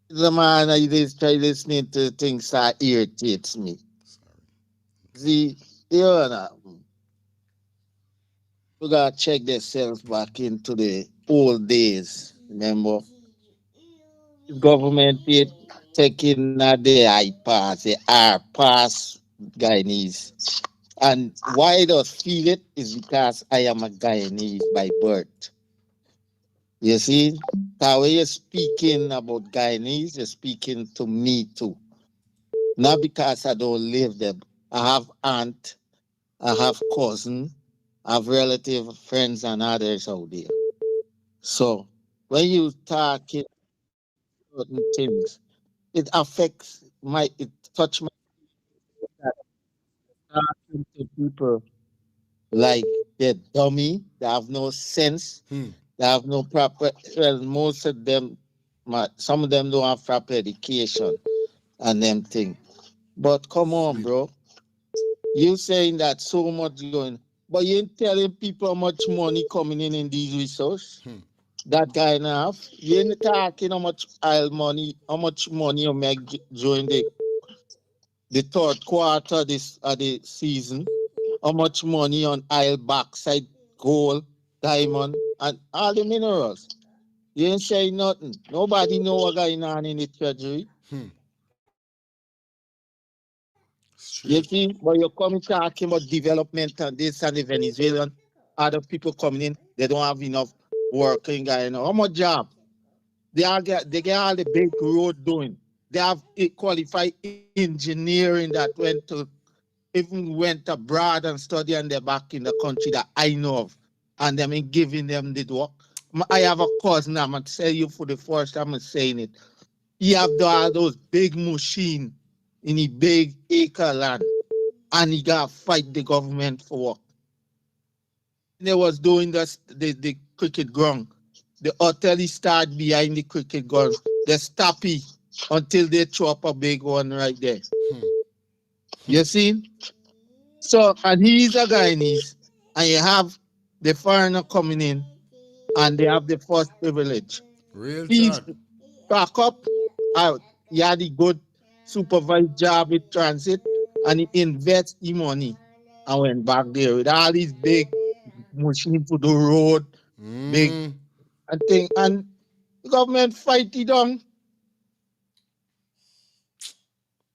The man I just try listening to things that irritates me. See, you know, we gotta check themselves back into the old days. Remember, government did taking the I pass, the R pass Guyanese. And why I don't feel it is because I am a Guyanese by birth. You see, how you're speaking about Guyanese, you're speaking to me too. Not because I don't live there. I have aunt, I have cousin, I have relative, friends, and others out there. So when you talking certain things, it affects it touch my talking to people like they're dummy, they have no sense, they have no proper. Well, most of them, some of them don't have proper education and them thing. But come on, bro. You saying that so much going, but you ain't telling people how much money coming in these resources. That guy now, you ain't talking how much oil money, how much money you make during the third quarter this the season. How much money on oil, backside, gold, diamond, and all the minerals. You ain't saying nothing. Nobody know what's going on in the treasury. You see, but you're coming talking about development and this and the Venezuelan, other people coming in, they don't have enough working guy. How much job? They get all the big road doing. They have a qualified engineering that even went abroad and study and they're back in the country that I know of. And them ain't giving them the work. I have a cousin, I'm gonna tell you for the first time I'm saying it. He have all those big machine in the big acre land and he got to fight the government for work. They was doing the cricket ground. The hotel he started behind the cricket ground. They stop it until they throw up a big one right there. You see? So, and he's a Guyanese, and you have the foreigner coming in, and they have the first privilege. Real He's talk. back up. He had a good supervised job with transit, and he invest the money and went back there with all these big machine for the road, big and thing. And the government fight it down,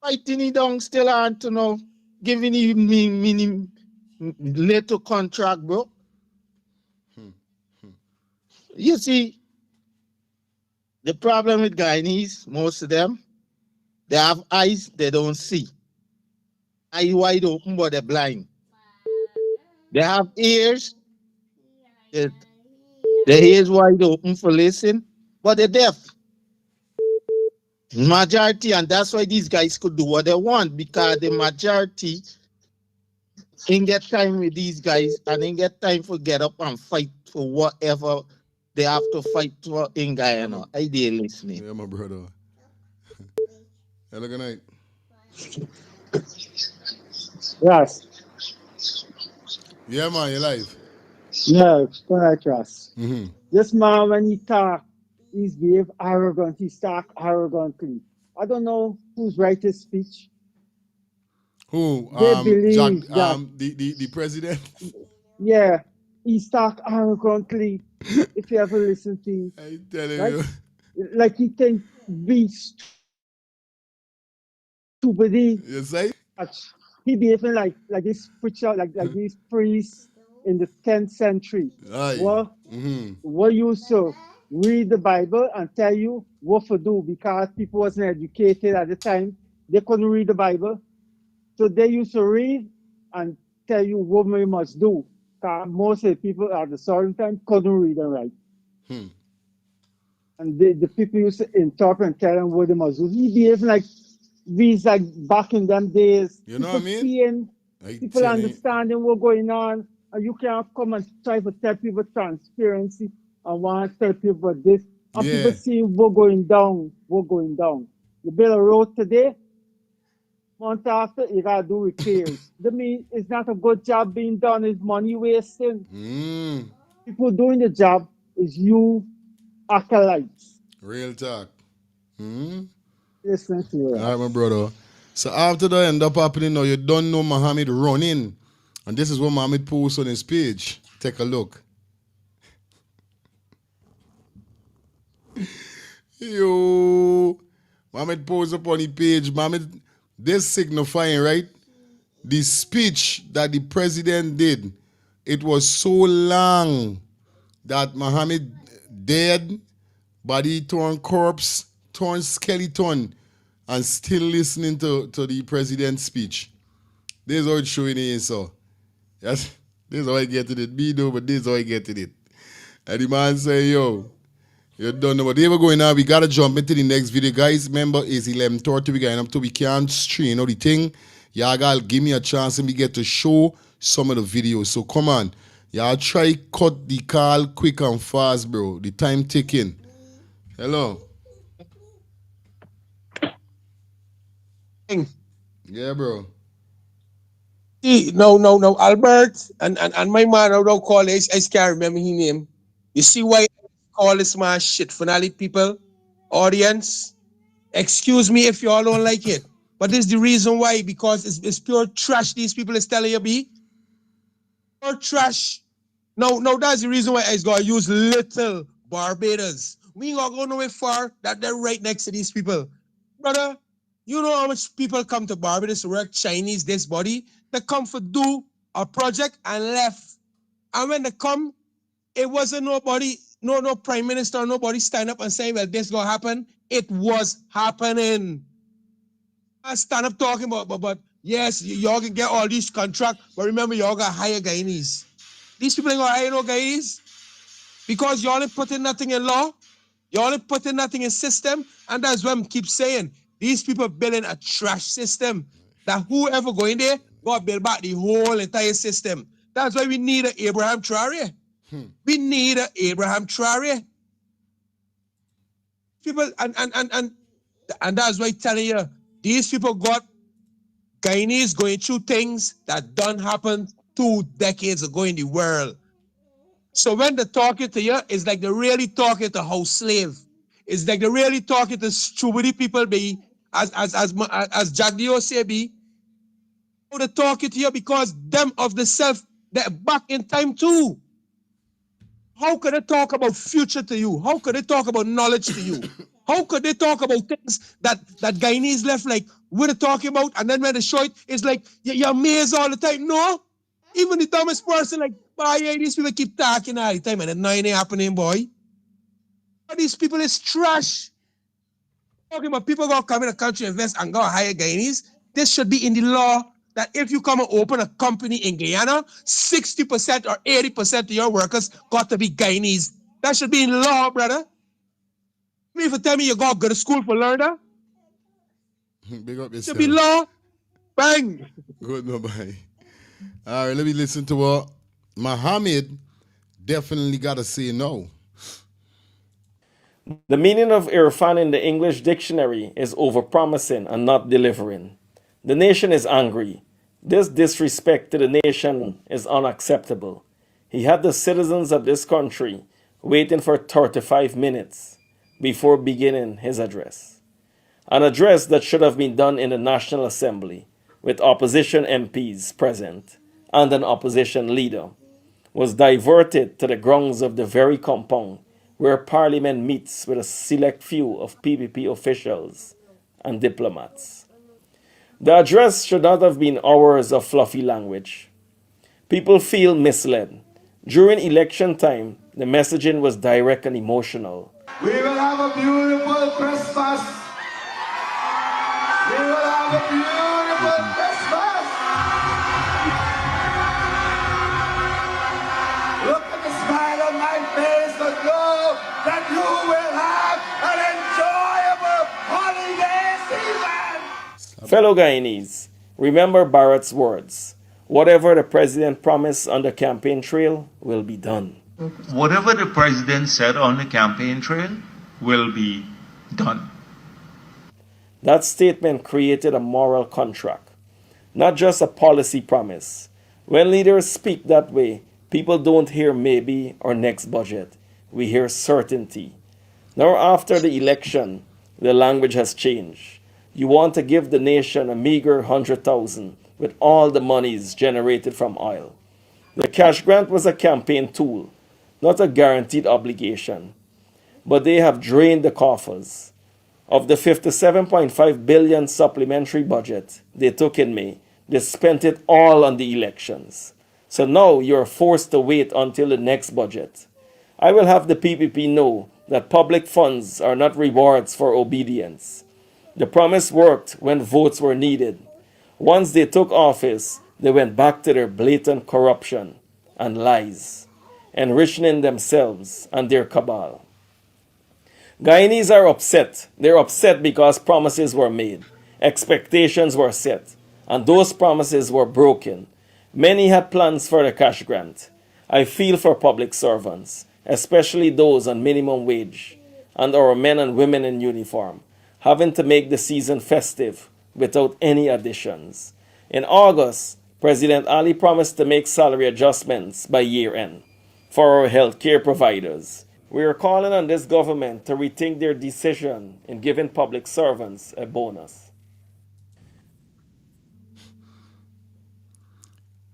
fighting it down still on to know, giving him mini little contract, bro. You see, the problem with Guyanese, most of them, they have eyes they don't see. Eye wide open, but they're blind. They have ears, they, their ears wide open for listen, but they're deaf. Majority, and that's why these guys could do what they want, because the majority ain't get time with these guys and ain't get time for get up and fight for whatever they have to fight for in Guyana. I did listening. Yeah, my brother. Hello, good night. Yes. Yeah, man, you're live. Yeah, correct, Ross. This man, when he talk, he's behave arrogant. He talk arrogantly. I don't know who's write this speech. Who? They Jack, believe that, the president. yeah, he talk arrogantly. If you ever listen to him, I telling right? you. Like he think we stupidity. You say? He behaving like this preacher, like these priests in the 10th century. Aye. Well, Mm-hmm. what used to read the Bible and tell you what to do because people wasn't educated at the time. They couldn't read the Bible. So they used to read and tell you what we must do. Because most of the people at the certain time couldn't read and write. Hmm. And the people used to interpret and tell them what they must do. He behaved like these like back in them days. You know what I People mean? seeing, I people telling you. understanding what going on. And you can't come and try to tell people transparency and want to tell people this. And people Yeah. seeing what going down, what going down. You build a road today, month after, you gotta do repairs. That means it's not a good job being done, it's money wasting. Mm. People doing the job is you acolytes. Real talk. Hmm. Listen to All that. right, my brother. So after that end up happening now, you don't know Mohamed running. And this is what Mohamed posts on his page. Take a look. Yo. Mohamed posts up on his page. Mohamed, this signifying, right? The speech that the president did, it was so long that Mohamed dead, body torn corpse, torn skeleton, and still listening to the president's speech. This is how it's showing here, so. Yes, this is how I get it. Me though, but this is how I get it. And the man say, yo, you don't know what they were going on. We gotta jump into the next video. Guys, remember it's 11:30. We going up to we can't stream the thing. Y'all gotta give me a chance and we get to show some of the videos. So come on. Y'all try cut the call quick and fast, bro. The time ticking. Hello. Yeah, bro. No, Albert and my man, I don't call it, I can't remember his name. You see why I call this man shit finale, people? Audience, excuse me if y'all don't like it. But this is the reason why, because it's pure trash these people is telling you, be. Pure trash. No, that's the reason why I gotta use little Barbados. We ain't gonna go nowhere far, that they're right next to these people. Brother, you know how much people come to Barbados to work Chinese this body? They come for do a project and left. And when they come, it wasn't nobody, no prime minister, nobody stand up and say, well, this gonna happen. It was happening. I stand up talking about, but yes, y'all can get all these contracts, but remember, y'all got hire Guyanese. These people ain't gonna hire no Guyanese because y'all ain't putting nothing in law. Y'all ain't putting nothing in system, and that's what I keep saying. These people building a trash system that whoever go in there, gotta build back the whole entire system. That's why we need an Abraham Traore. We need an Abraham Traore. People, and that's why I'm telling you, these people got Guyanese going through things that done happen 2 decades ago in the world. So when they're talking to you, it's like they're really talking to house slave. It's like they're really talking to stupid people, be as Jack Dio say, be. They're talking to you because them of the self, they're back in time too. How could they talk about future to you? How could they talk about knowledge to you? How could they talk about things that Guyanese left like we're talking about, and then when they show it, it's like you're amazed all the time. No, even the dumbest person like, boy, yeah, these people keep talking all the time, and then nothing happening, boy. These people is trash. Talking about people gonna come in the country, invest, and go hire Guyanese. This should be in the law that if you come and open a company in Guyana, 60% or 80% of your workers got to be Guyanese. That should be in law, brother. Me if you tell me you go to school for learn that, Big up yourself. should be law. Bang. Good, nobody. All right, let me listen to what Mohamed definitely got to say no. The meaning of Irfan in the English dictionary is overpromising and not delivering. The nation is angry. This disrespect to the nation is unacceptable. He had the citizens of this country waiting for 35 minutes before beginning his address. An address that should have been done in the National Assembly with opposition MPs present and an opposition leader was diverted to the grounds of the very compound where Parliament meets with a select few of PPP officials and diplomats. The address should not have been hours of fluffy language. People feel misled. During election time, the messaging was direct and emotional. We will have a beautiful Christmas. We will have a beautiful Christmas. Look at the smile on my face and know that you will have an enjoyable holiday season. Fellow Guyanese, remember Barrett's words. Whatever the president promised on the campaign trail will be done. Whatever the president said on the campaign trail will be done. That statement created a moral contract, not just a policy promise. When leaders speak that way, people don't hear maybe or next budget. We hear certainty. Now, after the election, the language has changed. You want to give the nation a meager 100,000 with all the monies generated from oil. The cash grant was a campaign tool, not a guaranteed obligation. But they have drained the coffers. Of the 57.5 billion supplementary budget they took in May, they spent it all on the elections. So now you're forced to wait until the next budget. I will have the PPP know that public funds are not rewards for obedience. The promise worked when votes were needed. Once they took office, they went back to their blatant corruption and lies, enriching themselves and their cabal. Guyanese are upset. They're upset because promises were made, expectations were set, and those promises were broken. Many had plans for the cash grant. I feel for public servants, especially those on minimum wage, and our men and women in uniform, having to make the season festive without any additions. In August, President Ali promised to make salary adjustments by year end for our healthcare providers. We are calling on this government to rethink their decision in giving public servants a bonus.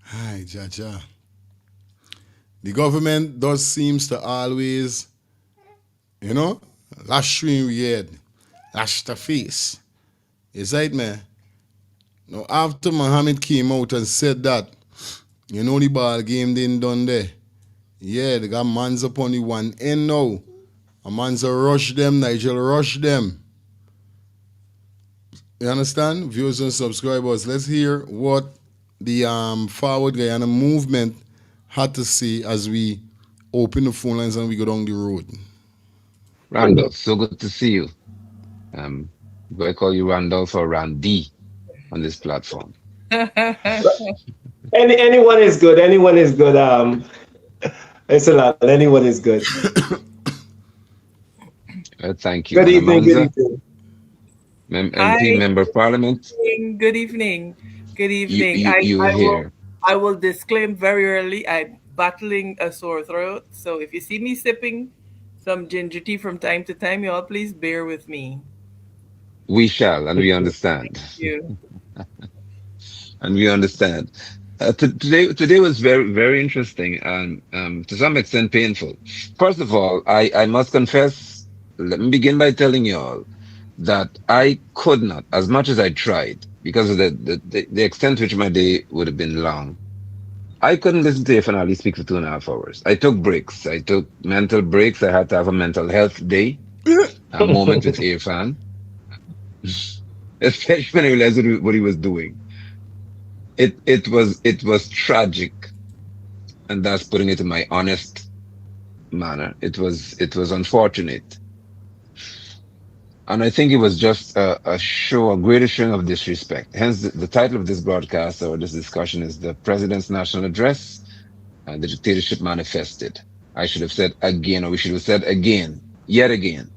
Hi, Jaja. The government does seems to always, lash you in your head, lash the face. Is right, man? Now, after Mohamed came out and said that, the ball game didn't done there. Yeah, they got mans up on the one end now. A man's a rush them, Nigel rush them. You understand? Viewers and subscribers, let's hear what the Forward Guyana movement had to say as we open the phone lines and we go down the road. Randolph, so good to see you. Do I call you Randolph or Randy on this platform? Anyone is good. Anyone is good. It's a lot. Anyone is good. Thank you. Good evening. Good evening. MP, Member of Parliament. Good evening. Good evening. I will disclaim very early. I'm battling a sore throat, so if you see me sipping some ginger tea from time to time, you all please bear with me. We shall, and we understand. Thank you. And we understand. Today was very, very interesting and to some extent painful. First of all, I must confess, let me begin by telling you all that I could not, as much as I tried, because of the extent to which my day would have been long, I couldn't listen to Irfan Ali speak for 2.5 hours. I took breaks. I took mental breaks. I had to have a mental health day, a moment with Irfan. Especially when I realized what he was doing. It was tragic, and that's putting it in my honest manner. It was unfortunate, and I think it was just a greater showing of disrespect. Hence, the title of this broadcast or this discussion is "The President's National Address and the Dictatorship Manifested." I should have said again, or we should have said again, yet again.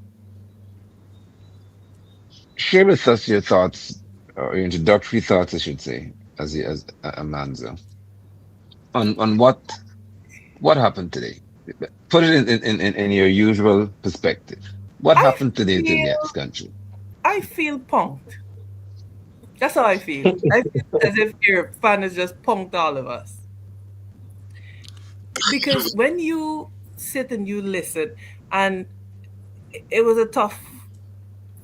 Share with us your thoughts, or your introductory thoughts, I should say, as a manzo, on what happened today. Put it in your usual perspective. What happened today to this country? I feel punked. That's how I feel. I feel as if your fan has just punked all of us. Because when you sit and you listen, and it was a tough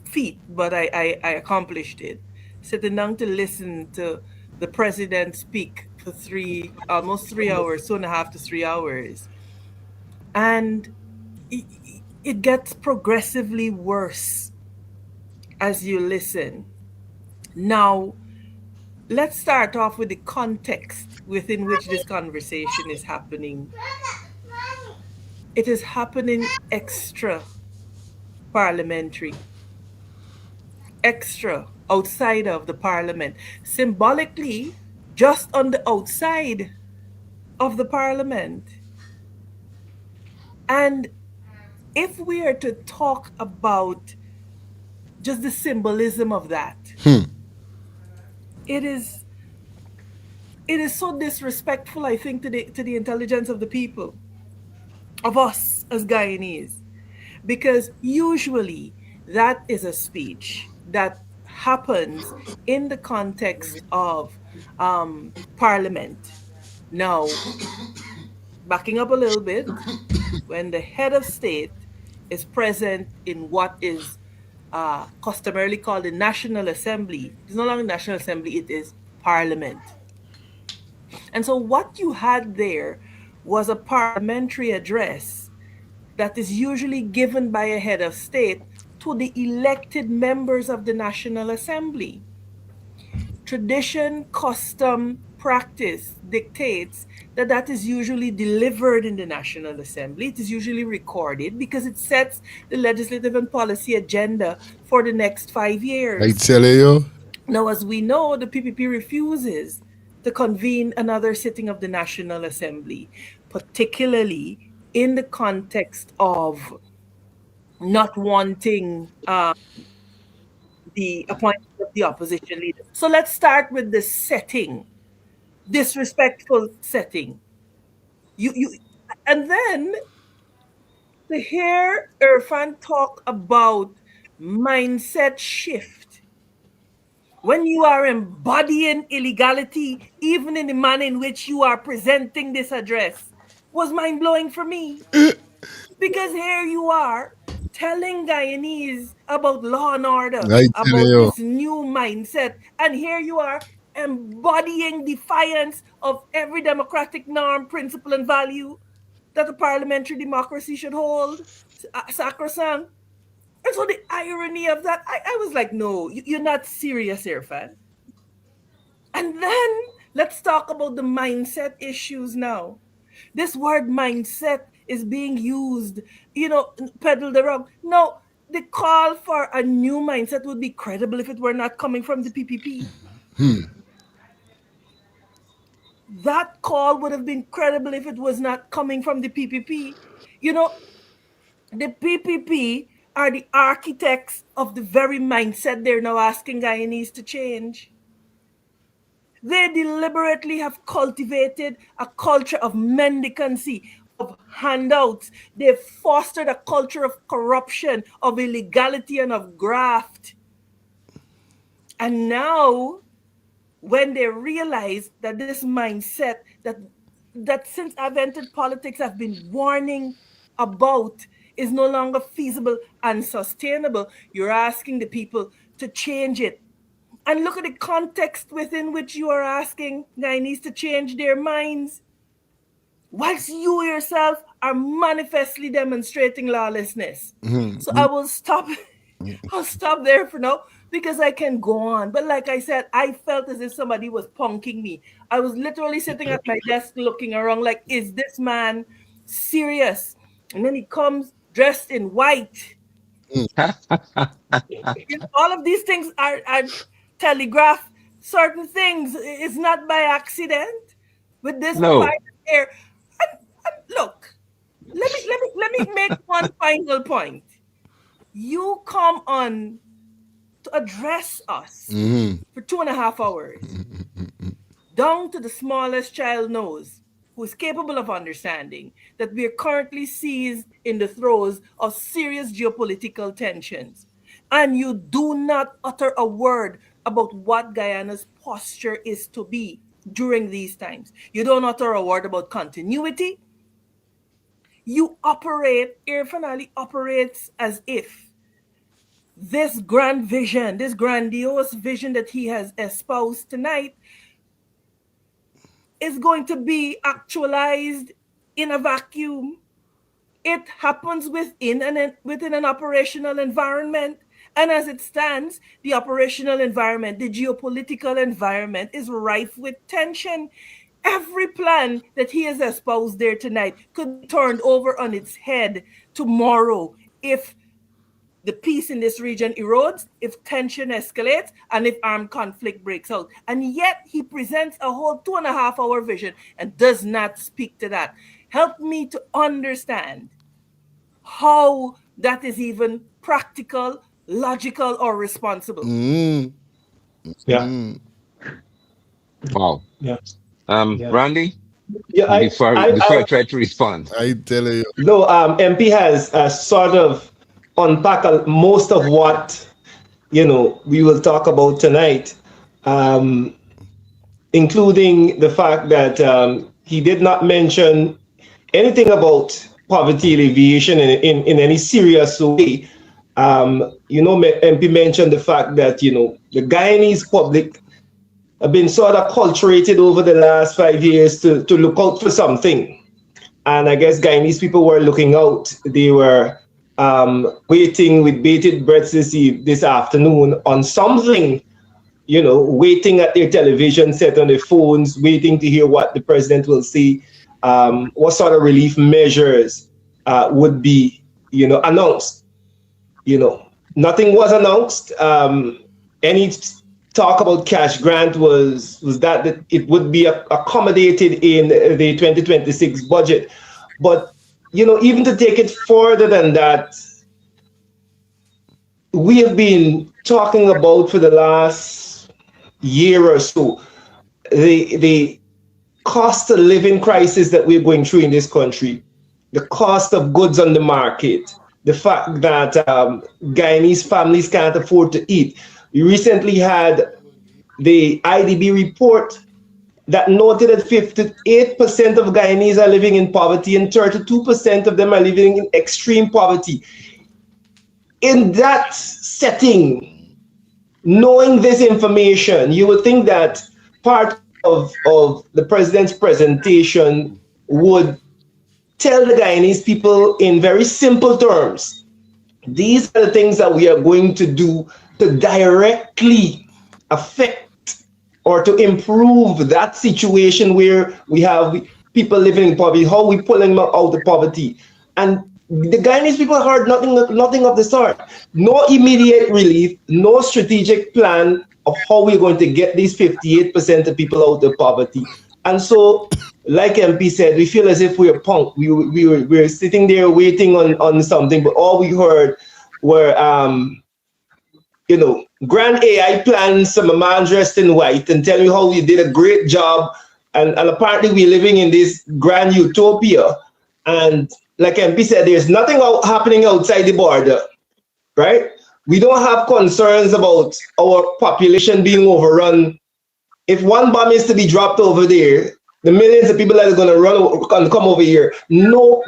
feat, but I accomplished it. Sitting down to listen to the president speak for almost 3 hours, 2.5 to 3 hours. And it gets progressively worse as you listen. Now, let's start off with the context within which this conversation is happening. It is happening extra parliamentary, extra outside of the parliament, symbolically just on the outside of the parliament. And if we are to talk about just the symbolism of that, it is so disrespectful, I think, to the intelligence of the people, of us as Guyanese, because usually that is a speech that happens in the context of parliament. Now, backing up a little bit, when the head of state is present in what is customarily called the National Assembly, it's no longer National Assembly, it is Parliament. And so what you had there was a parliamentary address that is usually given by a head of state to the elected members of the National Assembly. Tradition, custom, practice dictates that that is usually delivered in the National Assembly. It is usually recorded because it sets the legislative and policy agenda for the next 5 years. I tell you. Now, as we know, the PPP refuses to convene another sitting of the National Assembly, particularly in the context of not wanting the appointment of the opposition leader. So let's start with the setting, disrespectful setting. And then to hear Irfan talk about mindset shift when you are embodying illegality, even in the manner in which you are presenting this address, was mind blowing for me. Because here you are telling Guyanese about law and order, I tell about you. this new mindset, and here you are embodying defiance of every democratic norm, principle, and value that a parliamentary democracy should hold sacrosanct. And so the irony of that, I was like, no, you're not serious, Irfan. And then let's talk about the mindset issues now. This word mindset is being used, peddled around. No, the call for a new mindset would be credible if it were not coming from the PPP. That call would have been credible if it was not coming from the PPP. The PPP are the architects of the very mindset they're now asking Guyanese to change. They deliberately have cultivated a culture of mendicancy, of handouts. They've fostered a culture of corruption, of illegality, and of graft. And now, when they realize that this mindset that since I've entered politics I've been warning about is no longer feasible and sustainable, you're asking the people to change it. And look at the context within which you are asking Guyanese to change their minds, whilst you yourself are manifestly demonstrating lawlessness. So I will stop. I'll stop there for now because I can go on. But like I said, I felt as if somebody was punking me. I was literally sitting at my desk looking around like, is this man serious? And then he comes dressed in white. All of these things are telegraph certain things. It's not by accident with this No. private air. And look, let me make one final point. You come on to address us for 2.5 hours, down to the smallest child knows, who is capable of understanding that we are currently seized in the throes of serious geopolitical tensions. and you do not utter a word about what Guyana's posture is to be during these times. You don't utter a word about continuity. You operate, Irfan operates as if this grand vision, this grandiose vision that he has espoused tonight is going to be actualized in a vacuum. It happens within an operational environment. And as it stands, the operational environment, the geopolitical environment is rife with tension. Every plan that he has espoused there tonight could be turned over on its head tomorrow if the peace in this region erodes, if tension escalates, and if armed conflict breaks out. And yet he presents a whole 2.5 hour vision and does not speak to that. Help me to understand how that is even practical, logical, or responsible. Yeah. Wow. Yeah. Yeah. Randy, Yeah, before I try to respond. I tell you. No, MP has sort of unpacked most of what we will talk about tonight, including the fact that he did not mention anything about poverty alleviation in any serious way. MP mentioned the fact that the Guyanese public have been sort of culturated over the last 5 years to look out for something. And I guess Guyanese people were looking out. They were waiting with bated breath this afternoon on something, waiting at their television set on their phones, waiting to hear what the president will say, what sort of relief measures would be, announced. Nothing was announced. Any talk about cash grant was that it would be accommodated in the 2026 budget. But, even to take it further than that, we have been talking about for the last year or so, the cost of living crisis that we're going through in this country, the cost of goods on the market, the fact that Guyanese families can't afford to eat. We recently had the IDB report that noted that 58% of Guyanese are living in poverty and 32% of them are living in extreme poverty. In that setting, knowing this information, you would think that part of the president's presentation would tell the Guyanese people in very simple terms, these are the things that we are going to do to directly affect or to improve that situation where we have people living in poverty, how we pull them out of poverty. And the Guyanese people heard nothing of the sort. No immediate relief, no strategic plan of how we're going to get these 58% of people out of poverty. And so, like MP said, we feel as if we're punked. We were sitting there waiting on something, but all we heard were grand AI plans, some man dressed in white and tell you how we did a great job. And apparently we're living in this grand utopia. And like MP said, there's nothing happening outside the border, right? We don't have concerns about our population being overrun. If one bomb is to be dropped over there, the millions of people that are going to run and come over here. No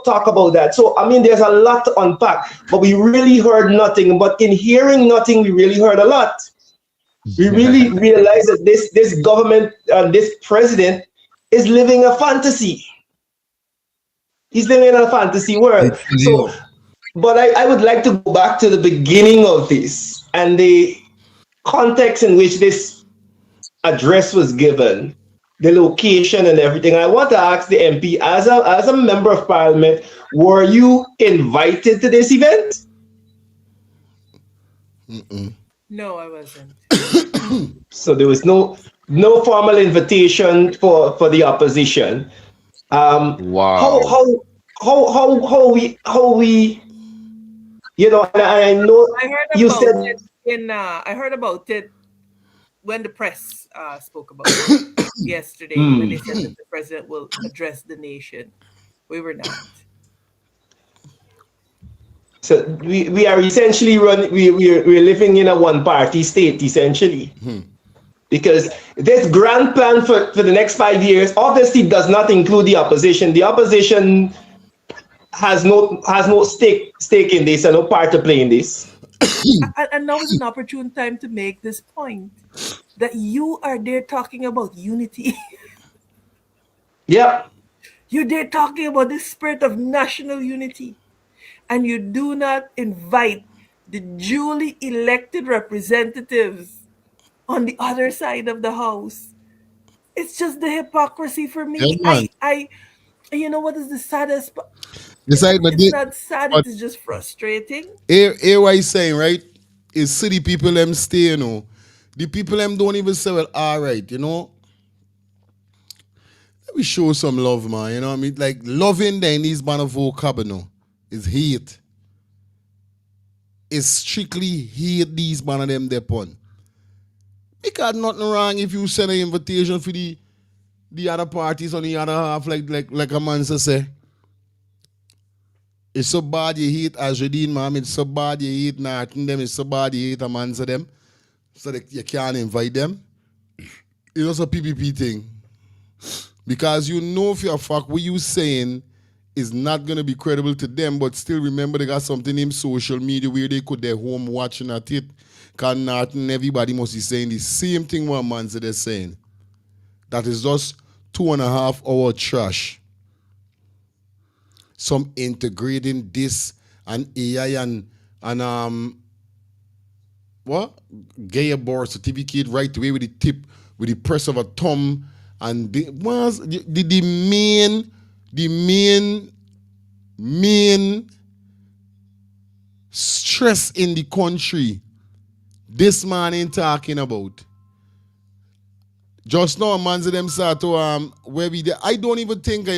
talk about that. So, I mean, there's a lot to unpack, but we really heard nothing. But in hearing nothing, we really heard a lot. We really realized that this government, this president is living a fantasy. He's living in a fantasy world. So, but I would like to go back to the beginning of this and the context in which this address was given, the location and everything. I want to ask the MP, as a member of parliament, were you invited to this event? No, I wasn't. So there was no formal invitation for the opposition. Wow. How we and I know I heard you about said it I heard about it when the press spoke about it yesterday, when they said that the president will address the nation. We were not. So we are essentially we're living in a one party state essentially. Because this grand plan for the next 5 years obviously does not include the opposition. The opposition has no stake in this and no part to play in this. And now is an opportune time to make this point that you are there talking about unity. Yep. You're there talking about the spirit of national unity. And you do not invite the duly elected representatives on the other side of the house. It's just the hypocrisy for Yeah, me. man. You know what is the saddest? Decide, It's not sad. but It is just frustrating. here what he's saying, right? Is city people them stay, The people them don't even say, well, all right, Let me show some love, man. You know what I mean? Like loving then is man of vocabulary, is hate. It's strictly hate these man of them depon. Because nothing wrong if you send an invitation for the other parties on the other half, like a man say. It's so bad you hate Azradine, ma'am. It's so bad you hate Norton them. It's so bad you hate a man to them. So that you can't invite them. It's also a PPP thing. Because you know for a fact what you saying is not going to be credible to them, but still remember they got something in social media where they could their home watching at it. Because Norton, everybody must be saying the same thing what man said they're saying. That is just 2.5 hour trash. Some integrating this and AI and what? Gay birth certificate right away with the tip, with the press of a thumb, and the main stress in the country. This man ain't talking about. Just now, man say them start to where we I don't even think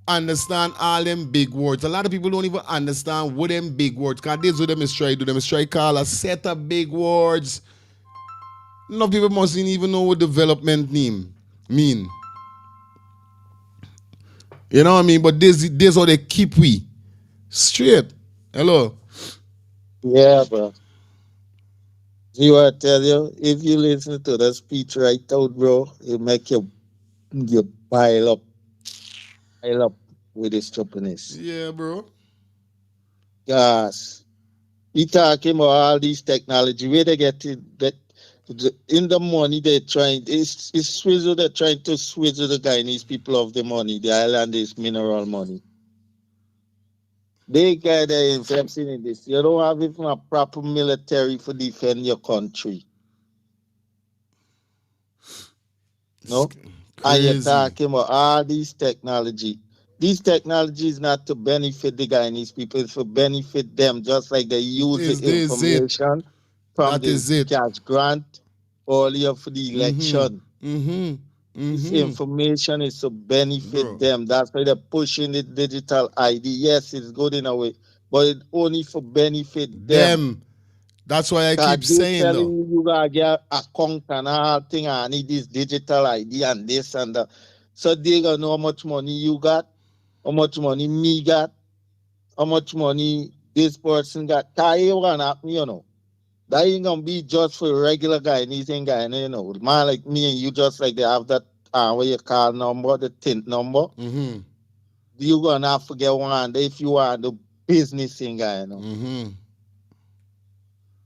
understand all them big words. A lot of people don't even understand what them big words. Cause this what them is try do. Them is try call a set of big words. No people mustn't even know what development mean. You know what I mean? But this how they keep we straight. Hello. Yeah, bro. See what I tell you? If you listen to the speech right out, bro, it make you pile up with the stupidness. Yeah, bro. Yes. We talking about all these technology. Where they get it that in the money they're trying it's swizzle they're trying to swizzle the Guyanese people of the money. The island is mineral money. They guy they're investing in this. You don't have even a proper military for defend your country. No? And you're Crazy. talking about all these technology. These technology is not to benefit the Guyanese people, it's to benefit them, just like they use the information from the cash grant earlier for the election. This information is to benefit them. That's why they're pushing the digital ID. Yes, it's good in a way, but it's only for benefit them. That's why I keep They're saying telling though. you gotta get account and all thing. I need this digital ID and this and that. So they gonna know how much money you got, how much money me got, how much money this person got. That ain't gonna happen, That ain't gonna be just for regular guy, anything guy, Man like me and you, just like they have that what you call number, the tint number. You gonna have to get one if you are the business thing guy,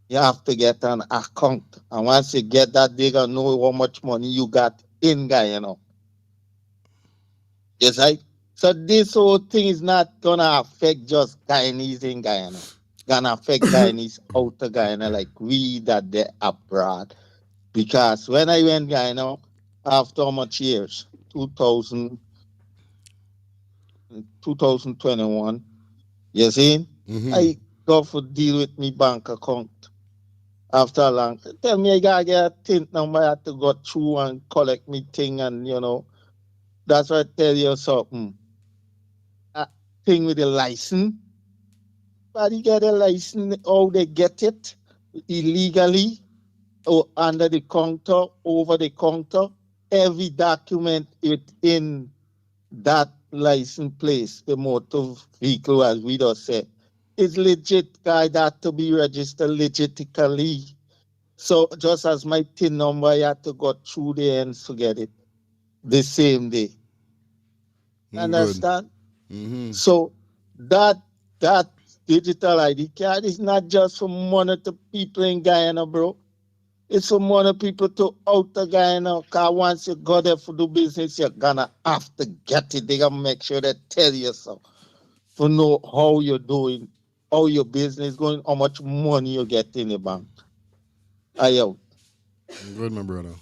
You have to get an account. And once you get that, they gonna know how much money you got in guy, Yes, right? So this whole thing is not gonna affect just Guyanese in Guyana. Gonna affect Guyanese out of Guyana, like we that they abroad. Because when I went Guyana, after how much years? 2021, you see? I go for deal with me bank account. After a long tell me I gotta get a tint number, I have to go through and collect me thing, and that's why I tell you something. That thing with the license. But you get a license, how they get it illegally or under the counter, over the counter. Every document within that license place, the motor vehicle, as we just said, is legit, guy, that to be registered legitimately. So just as my TIN number, I had to go through the ends to get it the same day. Understand? So that digital ID card is not just for money to people in Guyana, bro. It's for money people to outer Guyana. Cause once you go there for do business, you're gonna have to get it. They gonna make sure they tell you so. To know how you're doing, how your business going, how much money you get in the bank. Ayo. Good, my brother.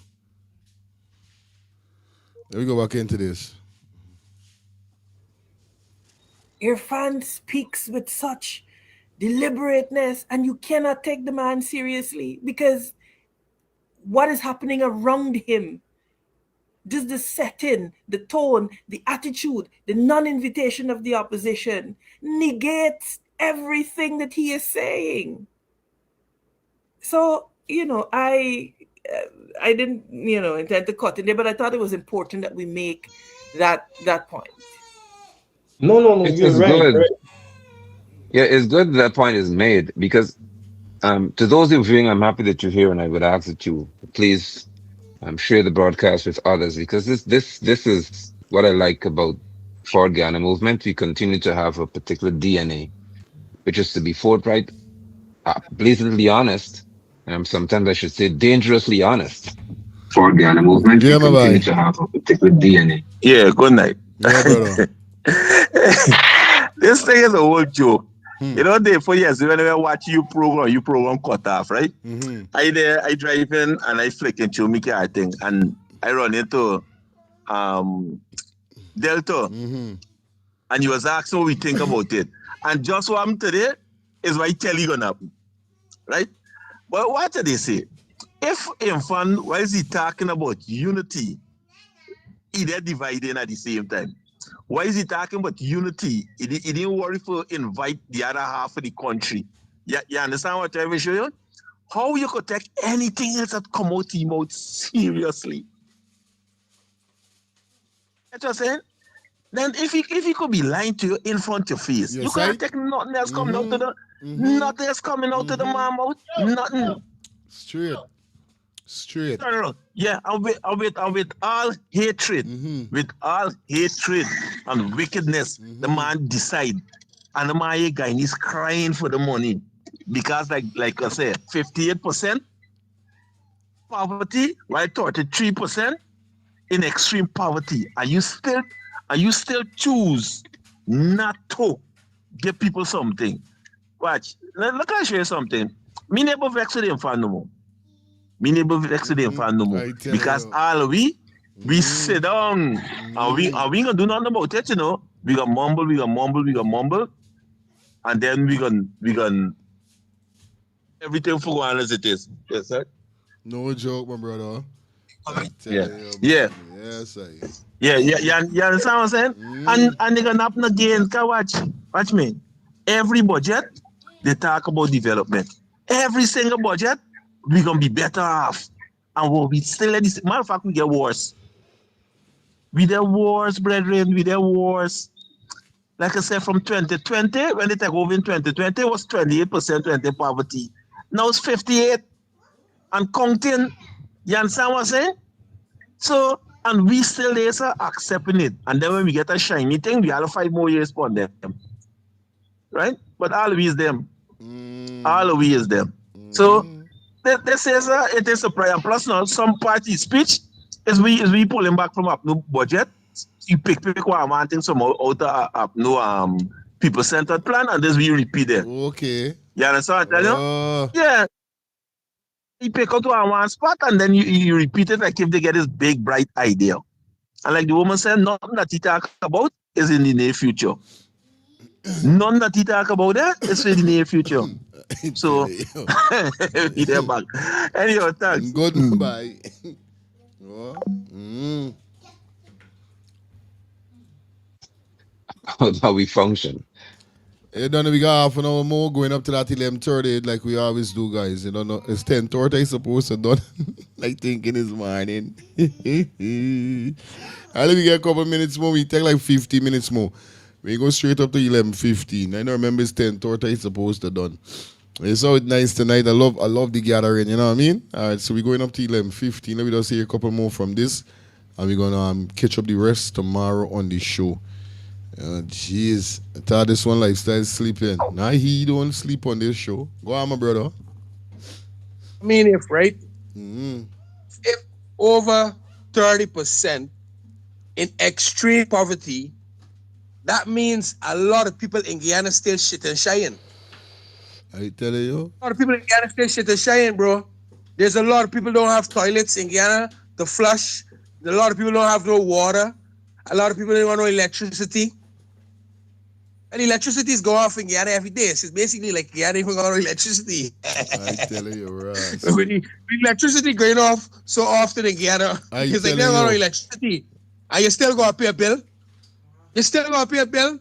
Let me go back into this. Irfan speaks with such deliberateness, and you cannot take the man seriously because what is happening around him, just the setting, the tone, the attitude, the non-invitation of the opposition negates everything that he is saying. So, I didn't, intend to cut in there, but I thought it was important that we make that point. No, you're right. good. Right? Yeah, it's good that point is made because to those who are viewing, I'm happy that you're here, and I would ask that you please share the broadcast with others because this is what I like about Forward Ghana movement. We continue to have a particular DNA, which is to be forthright, blatantly honest, and sometimes I should say dangerously honest. Forward Ghana movement. Yeah, we continue to have a particular DNA. Yeah, good night. Yeah, brother. This thing is a whole joke. You know, for years, when I watch you program cut off, right? I drive in and I flick into me car thing, and I run into Delta, and you was asking what we think about it. And just what happened today is why Kelly gonna happen, right? But what do they say? If Infan, why is he talking about unity? They're dividing at the same time. Why is he talking about unity? He didn't worry for invite the other half of the country. You understand what I'm show you? How you could take anything else that come out of your mouth seriously? That's what I'm saying. Then if he could be lying to you in front of your face, you can't take nothing else coming out to the nothing else coming out to the man mouth. Nothing. Straight. No. Yeah, and with all hatred, with all hatred and wickedness, the man decide. And the man guy is crying for the money. Because like I said, 58% poverty, while 33% in extreme poverty. And you still choose not to give people something. Watch. Look, I show you something. Me never vex with him for no more. Me never vex with him for no more. Because all we sit down and we gonna do nothing about it, you know. We gonna mumble, and then we gonna everything for one as it is. Yes, sir. No joke, my brother. Yeah. Yes, I. Yeah. You understand what I'm saying? And they gonna happen again. Watch me. Every budget they talk about development. Every single budget we gonna be better off, and we'll be still at this. Matter of fact, we get worse. We get worse, brethren. We get worse. Like I said, from 2020, when they take over in 2020, it was 28% 20 poverty. Now it's 58 and counting. You understand what I'm saying? So, and we still there, sir, accepting it. And then when we get a shiny thing, we have to 5 more years for them. Right? But all we is them. All we is them. So, they say, sir, it is a prayer. Plus, now, some party speech is we pulling back from up no budget. You pick one man thing some out of no people-centered plan, and this we repeat it. Okay. You understand what I tell you? Yeah. You pick out one spot, and then you repeat it like if they get this big, bright idea. And like the woman said, nothing that he talk about is in the near future. None that he talk about there is in the near future. So, be there back. Anyway, thanks. Goodbye. How we function. You don't know, we got half an hour more going up to that 11:30 like we always do, guys. You don't know, it's 10:30 I suppose, so done. Like thinking it's morning. I'll let me get a couple minutes more. We take like 50 minutes more. We go straight up to 11:15. I don't remember it's 10:30 it's supposed to done. It's so nice tonight. I love the gathering, you know what I mean? Alright, so we're going up to 11:15. Let me just hear a couple more from this. And we're gonna catch up the rest tomorrow on the show. Jeez. I thought this one lifestyle sleeping. Nah, he don't sleep on this show. Go on, my brother. I mean, if over 30% in extreme poverty, that means a lot of people in Guyana still shit and shying. I tell you. A lot of people in Guyana still shit and shying, bro. There's a lot of people don't have toilets in Guyana to flush. A lot of people don't have no water. A lot of people don't have no electricity. And electricity is going off in Guyana every day. So it's basically like Guyana even got no electricity. I tell you, right. With the electricity going off so often in Guyana, it's like there's no electricity. And you still got to pay a bill. You still got to pay a bill.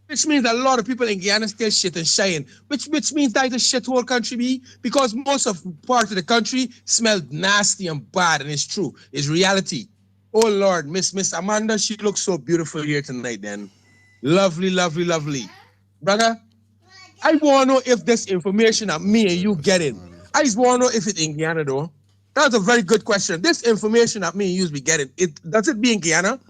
Which means a lot of people in Guyana still shit and shying. Which means that the shithole country be, because most of part of the country smelled nasty and bad, and it's true. It's reality. Oh Lord, Miss Amanda, she looks so beautiful here tonight then. Lovely, lovely, lovely. Brother, I want to know if this information that me and you getting, I just want to know if it's in Guyana though. That's a very good question. This information that me and you be getting, does it be in Guyana?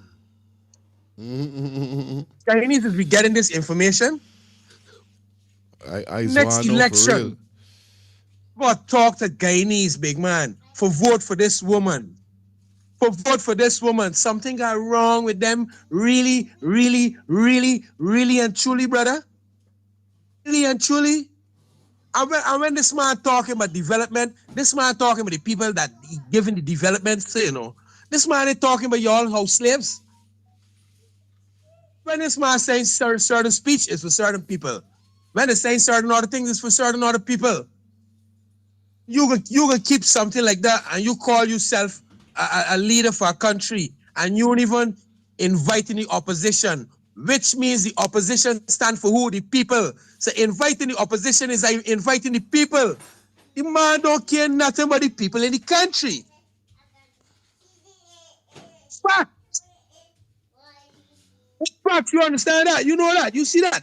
Guyanese is be getting this information. I Next election, go talk to Guyanese, big man, for vote for this woman. For vote for this woman. Something got wrong with them. Really, really, really, really and truly, brother. Really and truly. And when this man talking about development, this man talking about the people that he giving the development to, you know. This man is talking about y'all house slaves. When this man saying certain speech is for certain people. When they saying certain other things is for certain other people. You can keep something like that and you call yourself a leader for a country and you don't even invite any opposition, which means the opposition stand for who? The people. So inviting the opposition is like inviting the people. The man don't care nothing about the people in the country. Fact. Fact, you understand that? You know that? You see that?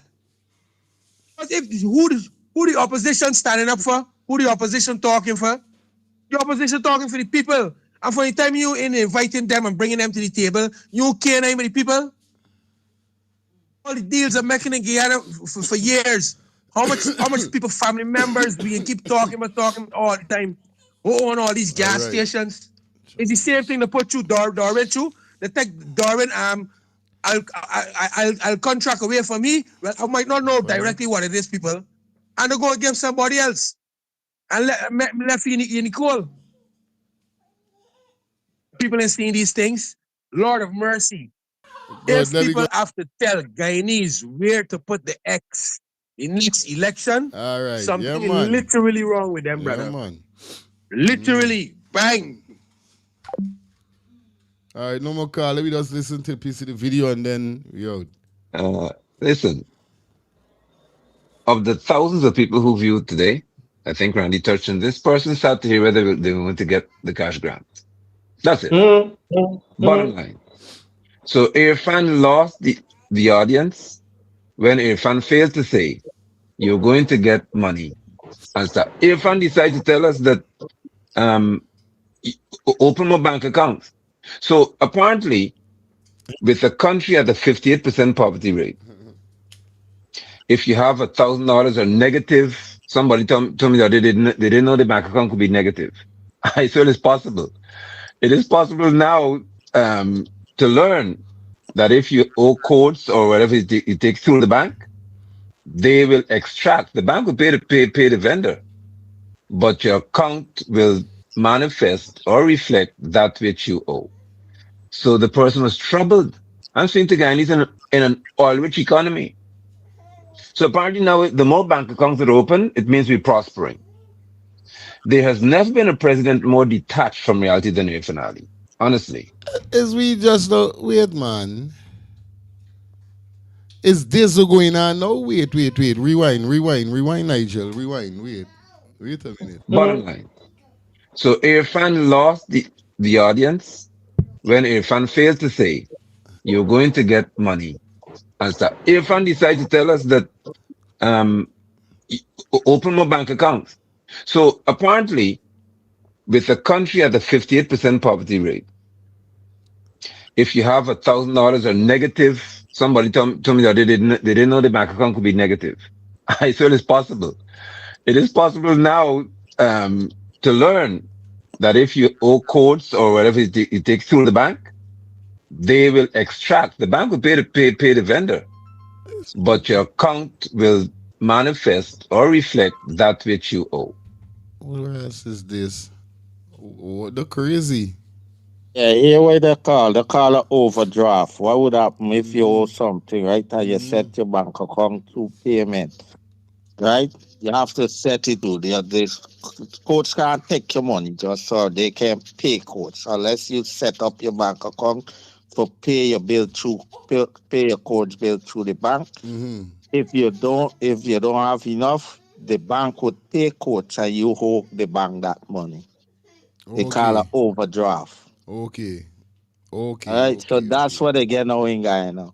Because if who the opposition standing up for? Who the opposition talking for? The opposition talking for the people. And for the time you in inviting them and bringing them to the table, you care name of the people? All the deals are making in Guyana for years. How much people, family members, we can keep talking all the time. Who own all these gas stations? It's the same thing to put you Darwin through. They take Darwin, I'll contract away from me. Well, I might not know directly what it is, people. And they go and give somebody else. And left in the cold. People ain't seeing these things. Lord of mercy. If people have to tell Guyanese where to put the X in next election, something is literally wrong with them, brother. Man. Literally, bang. All right, no more call. Let me just listen to a piece of the video and then we out. Listen, of the thousands of people who viewed today, I think Randy touched on this person sat to hear whether they want to get the cash grant. That's it. Bottom line. So Irfan lost the audience when Irfan failed to say, you're going to get money. And stuff. Irfan decided to tell us that open more bank accounts. So apparently, with a country at a 58% poverty rate, if you have $1,000 or negative, somebody told me that they didn't know the bank account could be negative. I said it's possible. It is possible now to learn that if you owe codes or whatever it takes through the bank, they will extract. The bank will pay the vendor, but your account will manifest or reflect that which you owe. So the person was troubled. I'm saying to Guyanese in an oil-rich economy. So apparently now, the more bank accounts that are open, it means we're prospering. There has never been a president more detached from reality than Irfan Ali. Honestly. Is we just wait, man. Is this going on now? Wait. Rewind, Nigel. Rewind. Wait a minute. Bottom line. So Irfan lost the audience when Irfan failed to say, you're going to get money. and stuff. Irfan decided to tell us that open more bank accounts. So apparently, with a country at a 58% poverty rate, if you have $1,000 or negative, somebody told me that they didn't know the bank account could be negative. I said it's possible. It is possible now to learn that if you owe codes or whatever it takes through the bank, they will extract. The bank will pay the vendor, but your account will manifest or reflect that which you owe. What else is this? What the crazy? Yeah, here what they call a overdraft. What would happen if you owe something, right? And you set your bank account to payment, right? You have to set it to the coach can't take your money just so they can pay coach unless you set up your bank account for pay your bill through pay your coach bill through the bank. Mm-hmm. If you don't have enough, the bank would pay coach and you owe the bank that money. They call it Okay. overdraft. Okay. All right, so that's what they get now in Guyana.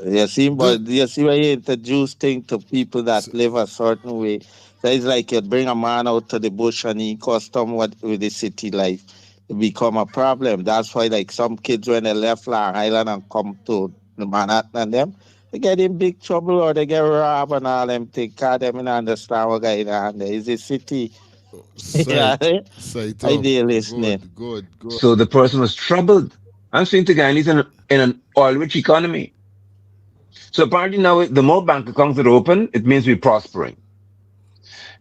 You see, but you see where you introduce things to people that live a certain way. So it's like you bring a man out to the bush and he custom with the city life. It become a problem. That's why like some kids when they left Long Island and come to Manhattan and them, they get in big trouble or they get robbed and all them things. Cause them in understand what going on there. It's a city. Yeah, I did listening. Good. So the person was troubled. I'm saying to Guyanese in an oil-rich economy. So apparently now, the more bank accounts that are open, it means we're prospering.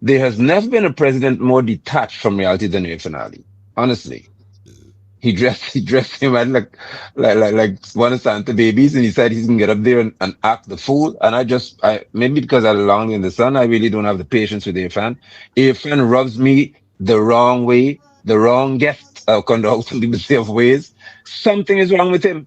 There has never been a president more detached from reality than Irfan Ali. Honestly. He dressed him like one of Santa babies, and he said he's gonna get up there and act the fool. And I maybe because I long in the sun, I really don't have the patience with Irfan. Irfan rubs me the wrong way, the wrong guest, conduct of ways. Something is wrong with him.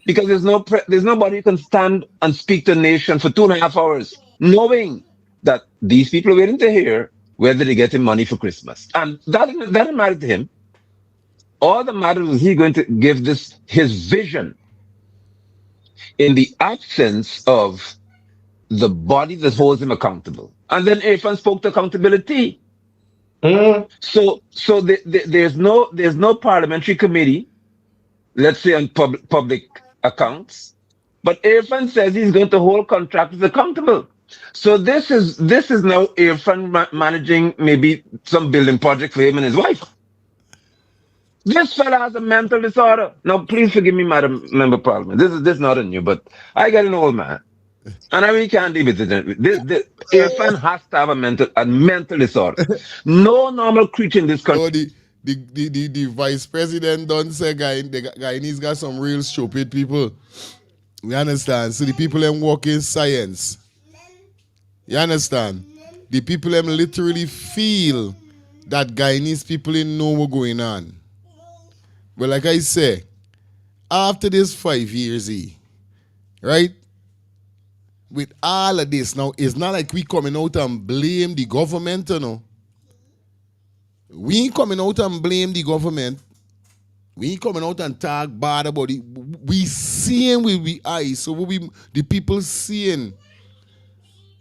Because there's nobody who can stand and speak to the nation for 2.5 hours, knowing that these people are waiting to hear whether they get him money for Christmas. And that didn't matter to him. All that matters is he going to give his vision in the absence of the body that holds him accountable. And then Irfan spoke to accountability. So there's no parliamentary committee, let's say on public accounts, but Irfan says he's going to hold contractors accountable. So this is now Irfan managing maybe some building project for him and his wife. This fella has a mental disorder. Now, please forgive me, Madam Member of Parliament. This is not a new, but I get an old man, and I really can't deal with it. Irfan has to have a mental disorder. No normal creature in this country. The vice president don't say the Guyanese got some real stupid people. You understand? So the people them work in science. You understand? The people them literally feel that Guyanese people didn't know what's going on. But like I say, after this 5 years, right? With all of this now, it's not like we coming out and blame the government, you know. We ain't coming out and blame the government. We ain't coming out and talk bad about it. We seeing with we eyes. So what the people seeing.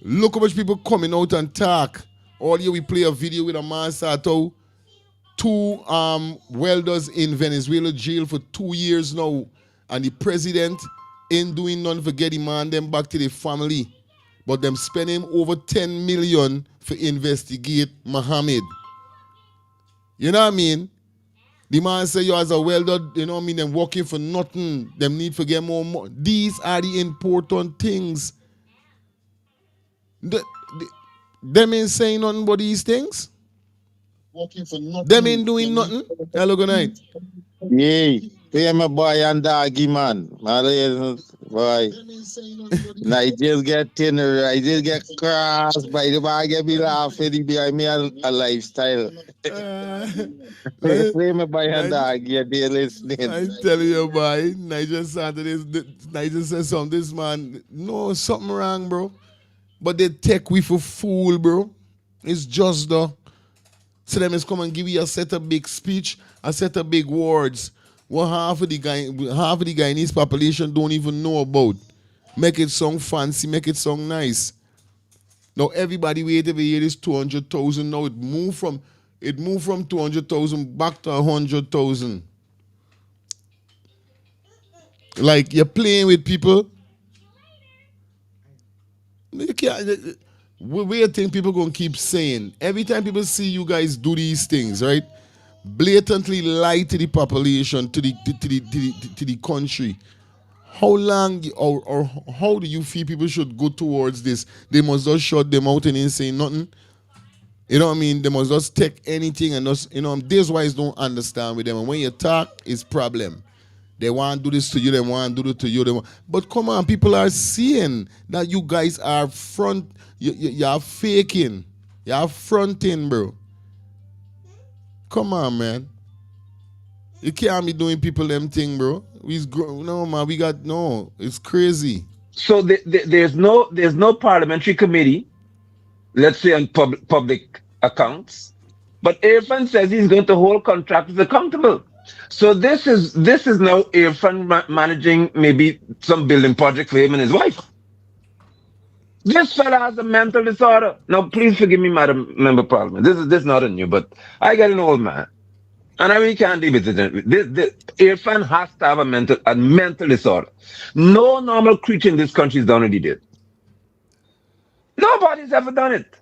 Look how much people coming out and talk. All year we play a video with a man Sato. 2 welders in Venezuela jail for 2 years now. And the president ain't doing nothing for getting man them back to their family. But them spending over 10 million for investigate Mohamed. You know what I mean? The man say you as a welder, you know what I mean, them working for nothing. Them need to get more. These are the important things. Them ain't saying nothing about these things. Working for nothing. Them ain't doing nothing. Hello, good night. Yay. Pay my boy and doggy man. Boy. I just get thinner. I just get crossed by the bag. Get me laughing behind me a lifestyle. Pay my boy and doggy. They're listening. I tell you, boy. Nigel said something. This man, no, something wrong, bro. But they take we for fool, bro. It's just the. So them is come and give you a set of big speech, a set of big words. what half of the Guyanese population don't even know about. Make it sound fancy, make it sound nice. Now everybody wait every year is 200,000. Now it moved from 200,000 back to 100,000. Like you're playing with people. You can't. We think people gonna keep saying every time people see you guys do these things, right? Blatantly lie to the population, to the country. How long or how do you feel people should go towards this? They must just shut them out and ain't say nothing. You know what I mean? They must just take anything and just, this why don't understand with them. And when you talk, it's problem. They want to do this to you, they want to do it to you. But come on, people are seeing that you guys are you're faking. You're fronting, bro. Come on, man. You can't be doing people them thing, bro. No, man, it's crazy. So there's no parliamentary committee, let's say on public accounts, but Irfan says he's going to hold contractors accountable. So this is now Irfan managing maybe some building project for him and his wife. This fella has a mental disorder. Now, please forgive me, Madam Member of Parliament. This is not a new, but I get an old man. And I really can't deal with it. Irfan has to have a mental disorder. No normal creature in this country has done what he did. Nobody's ever done it.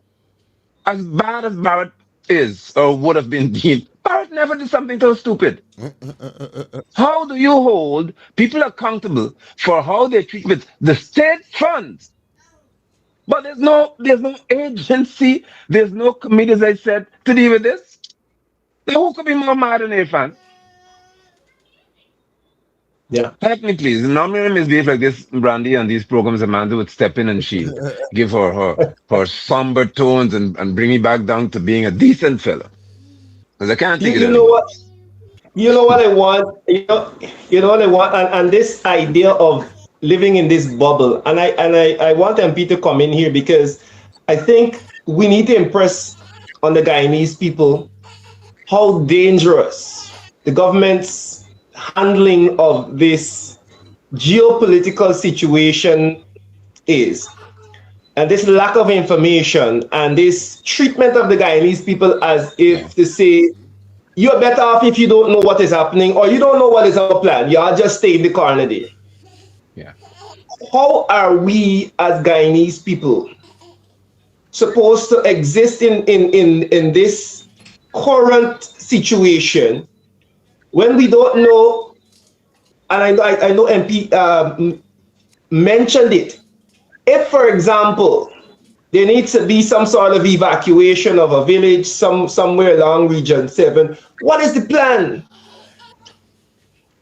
As bad as Barrett is or would have been deemed, Barrett never did something so stupid. How do you hold people accountable for how they treat with the state funds? But there's no agency, there's no committee, as I said, to deal with this. Then who could be more mad than Irfan? Yeah. Help me, please. Normally, misbehave like this, Brandy, and these programs, Amanda would step in and shield, give her somber tones and bring me back down to being a decent fella. Because I can't take it anymore. You know what I want? You know what I want? And this idea of living in this bubble. And I want MP to come in here because I think we need to impress on the Guyanese people how dangerous the government's handling of this geopolitical situation is. And this lack of information and this treatment of the Guyanese people as if to say, you're better off if you don't know what is happening or you don't know what is our plan. Y'all just stay in the corner there. Yeah. How are we as Guyanese people supposed to exist in this current situation when we don't know? And I know MP mentioned it. If, for example, there needs to be some sort of evacuation of a village somewhere along Region 7, what is the plan?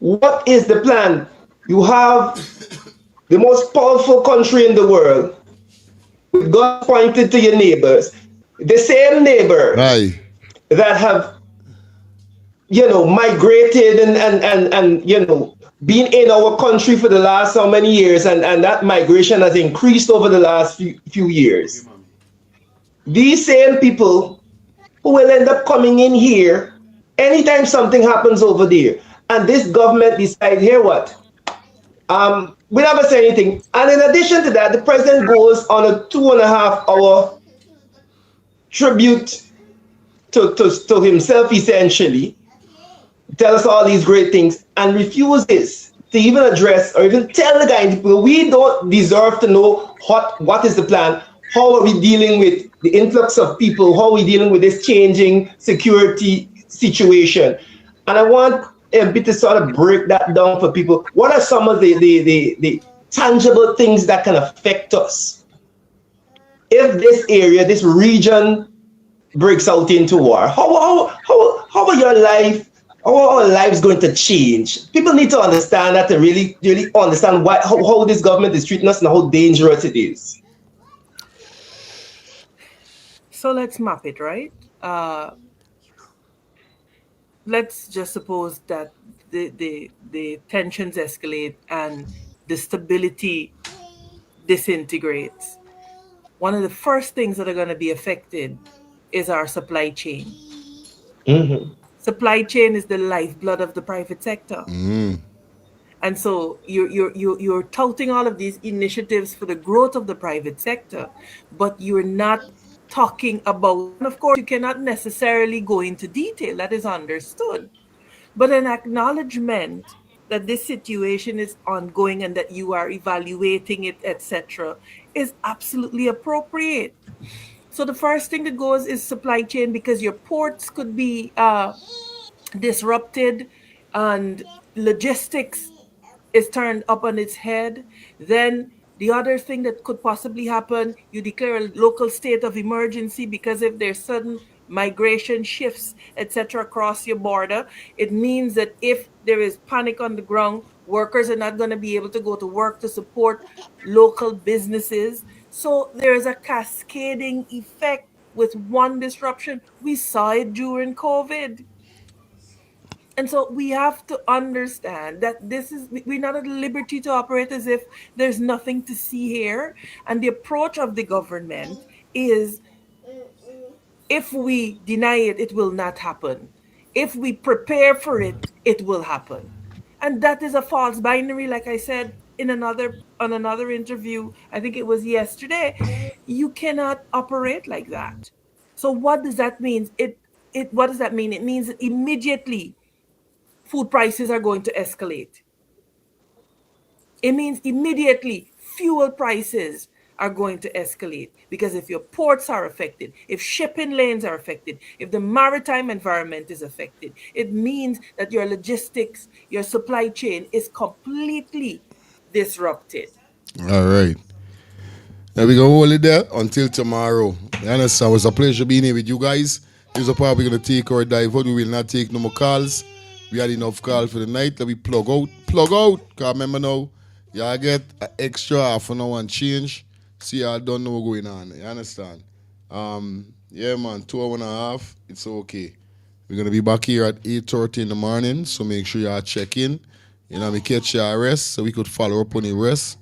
What is the plan? You have the most powerful country in the world with guns pointed to your neighbors, the same neighbors that have, migrated and been in our country for the last so many years, and that migration has increased over the last few years. These same people who will end up coming in here anytime something happens over there, and this government decides, here what? We never say anything. And in addition to that, the president goes on a 2.5-hour tribute to himself, essentially, tell us all these great things, and refuses to even address or even tell the Guyanese people, we don't deserve to know what is the plan, how are we dealing with the influx of people, how are we dealing with this changing security situation. And I want MP to sort of break that down for people. What are some of the tangible things that can affect us if this area, this region breaks out into war? How are your life, how are our lives going to change? People need to understand that to really understand how this government is treating us and how dangerous it is. So let's map it, right? Let's just suppose that the tensions escalate and the stability disintegrates. One of the first things that are going to be affected is our supply chain. Mm-hmm. supply chain is the lifeblood of the private sector. And so you're touting all of these initiatives for the growth of the private sector, but you're not talking about, and of course, you cannot necessarily go into detail, that is understood, but an acknowledgement that this situation is ongoing and that you are evaluating it, etc., is absolutely appropriate. So the first thing that goes is supply chain, because your ports could be disrupted and logistics is turned up on its head. Then the other thing that could possibly happen, you declare a local state of emergency, because if there's sudden migration shifts, etc., across your border, it means that if there is panic on the ground, workers are not going to be able to go to work to support local businesses. So there is a cascading effect with one disruption. We saw it during COVID. And so we have to understand that we're not at liberty to operate as if there's nothing to see here. And the approach of the government is, if we deny it, it will not happen. If we prepare for it, it will happen. And that is a false binary, like I said on another interview, I think it was yesterday. You cannot operate like that. So what does that mean? What does that mean? It means that immediately food prices are going to escalate. It means immediately fuel prices are going to escalate, because if your ports are affected, if shipping lanes are affected, if the maritime environment is affected, it means that your logistics, your supply chain is completely disrupted. All right. Now we gonna hold it there until tomorrow. You understand? It was a pleasure being here with you guys. Here's a part we're gonna take our dive out. We will not take no more calls. We had enough calls for the night. Let me plug out. Plug out. Cause remember now, y'all get an extra half an hour and change. See, y'all don't know what's going on. You understand? Yeah, man, 2 hours and a half. It's okay. We're gonna be back here at 8:30 in the morning. So make sure y'all check in. You know, we catch y'all rest so we could follow up on the rest.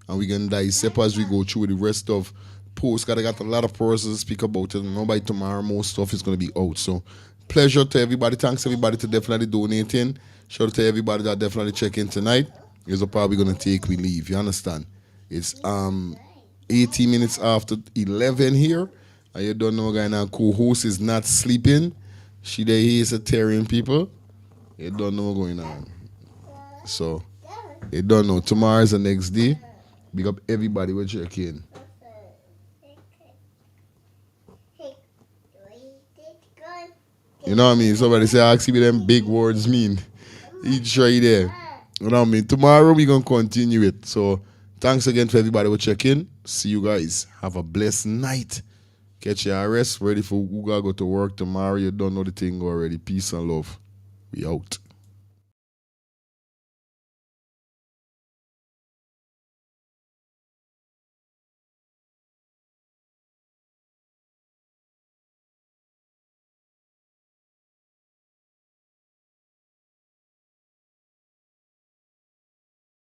And we can dissect as we go through the rest of posts. Cause I got a lot of posts to speak about it. And by tomorrow, most stuff is gonna be out. So pleasure to everybody. Thanks everybody to definitely donating. Shout out to everybody that definitely check in tonight. Here's a part we're gonna take, we leave. You understand? It's 18 minutes after 11 here. And you don't know guy now co-host is not sleeping. She there is a tearing people. You don't know what's going on. So you don't know. Tomorrow is the next day. Big up everybody will check in. You know what I mean? Somebody say, ask me what them big words mean. Each right there. You know what I mean? Tomorrow we're going to continue it. So thanks again for everybody who check in. See you guys. Have a blessed night. Catch your rest. Ready for who gotta go to work tomorrow. You don't know the thing already. Peace and love. We out.